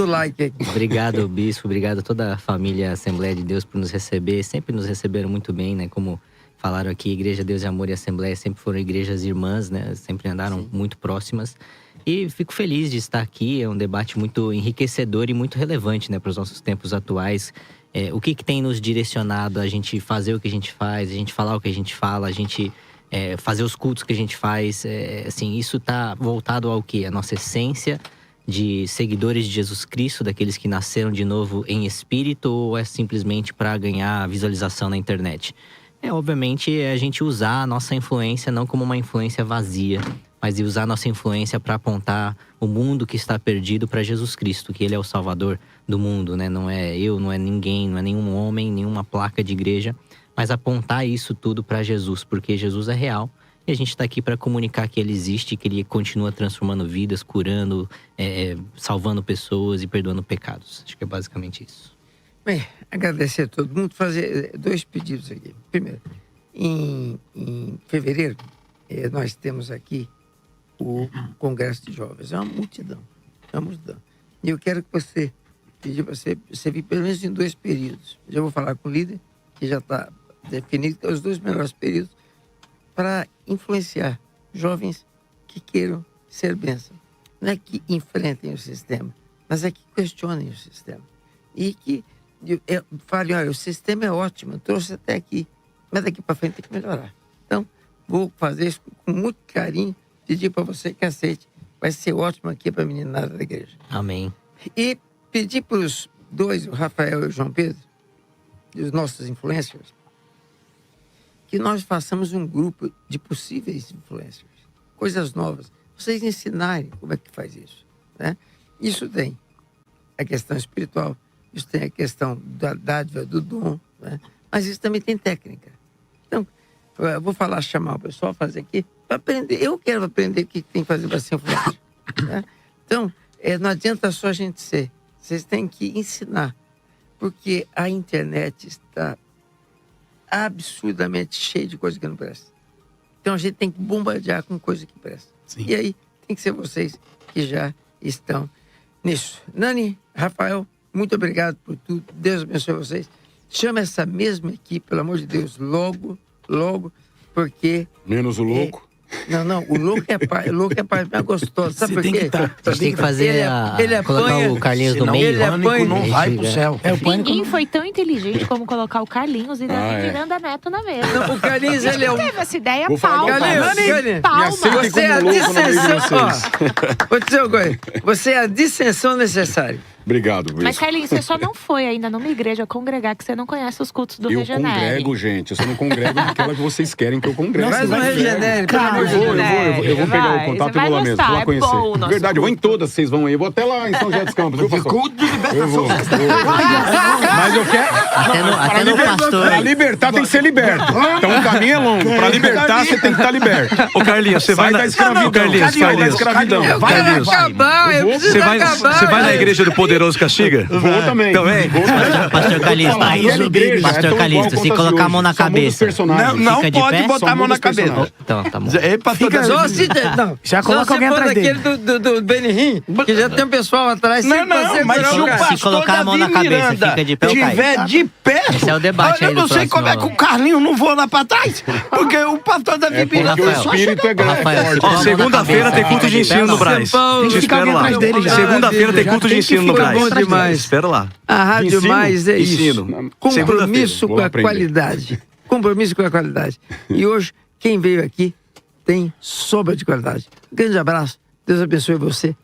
like aqui. Obrigado, bispo. Obrigado a toda a família Assembleia de Deus por nos receber. Sempre nos receberam muito bem, né? Como falaram aqui, Igreja Deus e Amor e Assembleia sempre foram igrejas irmãs, né? Sempre andaram muito próximas. E fico feliz de estar aqui. É um debate muito enriquecedor e muito relevante, né? Para os nossos tempos atuais. O que tem nos direcionado a gente fazer o que a gente faz, a gente falar o que a gente fala, a gente fazer os cultos que a gente faz. Assim, isso está voltado ao quê? A nossa essência de seguidores de Jesus Cristo, daqueles que nasceram de novo em espírito, ou é simplesmente para ganhar visualização na internet? Obviamente, a gente usar a nossa influência não como uma influência vazia, mas de usar a nossa influência para apontar o mundo que está perdido para Jesus Cristo, que Ele é o Salvador do mundo, né? Não é eu, não é ninguém, não é nenhum homem, nenhuma placa de igreja, mas apontar isso tudo para Jesus, porque Jesus é real. E a gente está aqui para comunicar que Ele existe, que Ele continua transformando vidas, curando, salvando pessoas e perdoando pecados. Acho que é basicamente isso. Bem, agradecer a todo mundo, fazer 2 pedidos aqui. Primeiro, em fevereiro, nós temos aqui o Congresso de Jovens. É uma multidão. E eu quero que você pedir para você vir pelo menos em 2 períodos. Já vou falar com o líder, que já está definido que é os 2 melhores períodos, para influenciar jovens que queiram ser bênção. Não é que enfrentem o sistema, mas é que questionem o sistema. E que falem, olha, o sistema é ótimo, trouxe até aqui, mas daqui para frente tem que melhorar. Então, vou fazer isso com muito carinho, pedir para você que aceite. Vai ser ótimo aqui para a meninada da igreja. Amém. E pedir para os 2, o Rafael e o João Pedro, os nossos influencers, que nós façamos um grupo de possíveis influencers, coisas novas, vocês ensinarem como é que faz isso, né? Isso tem a questão espiritual, isso tem a questão da dádiva, do dom, né? Mas isso também tem técnica. Então, eu vou chamar o pessoal, fazer aqui, para aprender. Eu quero aprender o que tem que fazer para ser influencer, né? Então, não adianta só a gente ser, vocês têm que ensinar, porque a internet está absurdamente cheio de coisa que não presta. Então a gente tem que bombardear com coisa que presta. Sim. E aí tem que ser vocês que já estão nisso. Nani, Rafael, muito obrigado por tudo. Deus abençoe vocês. Chama essa mesma equipe, pelo amor de Deus, logo, porque... Menos o louco. Não, o louco é parte mais gostosa. Sabe por quê? A gente tem que fazer colocar o Carlinhos no meio. O pânico não vai pro céu. Ninguém foi tão inteligente como colocar o Carlinhos e Davi Miranda Neto na mesa. Não, o Carlinhos, ele é teve essa ideia, Vou palma. Carlinhos, palma. Você é a dissensão. Vou dizer uma coisa. Você é a dissensão necessária. Obrigado, Mas, bispo. Carlinhos, você só não foi ainda numa igreja congregar, que você não conhece os cultos do Eu Regenere. congrego, gente. Eu só não congrego naquela que vocês querem que eu congrego. Faz um Regenere, pelo amor de Eu Deus. vou pegar o contato e vou lá mesmo. Vou lá conhecer. Verdade, eu vou em todas, vocês vão aí. Eu vou até lá em São José dos Campos, viu, pastor? Culto de libertação. Mas eu quero... Até no pastor. Pra libertar tem que ser liberto. Então o caminho é longo. Pra libertar, você tem que estar liberto. Ô, Carlinhos, você vai Sai na... da escravidão. Carlinhos, Sai da escravidão. Vai acabar, eu preciso Você vai acabar. na igreja do Poderoso Castiga? Vou também. Também? Pastor Calixto, Pastor Calixto, se colocar a mão na cabeça. Não Fica de pode pé? botar a mão na cabeça. Então, tá bom. Ei, pastor Davi. Só se... Não. Já coloca Só se alguém for atrás dele. daquele do Benihim, que já tem um pessoal atrás. Não, sempre pra mas segurar se o o cara. pastor Se colocar a mão na Davi cabeça, Miranda fica de pé ou cai? tiver de pé, Esse é o debate eu aí do não sei próximo como é que o Carlinho não voa lá pra trás, porque o pastor Davi É porque Miranda o Rafael. só espírito chega é grande. Rafael, se Ó, pôr a mão na segunda-feira cabeça, tem culto de fica ensino no pé, Braz. Paulo, Te tem que ficar espero alguém lá. atrás dele já. Segunda-feira tem culto de tem que ensino no ficar Braz. bom demais. Espero lá. A Rádio Ensino? Mais é Ensino. isso. Compromisso Vou com a aprender. qualidade. Compromisso com a qualidade. E hoje, quem veio aqui tem sobra de qualidade. Grande abraço. Deus abençoe você.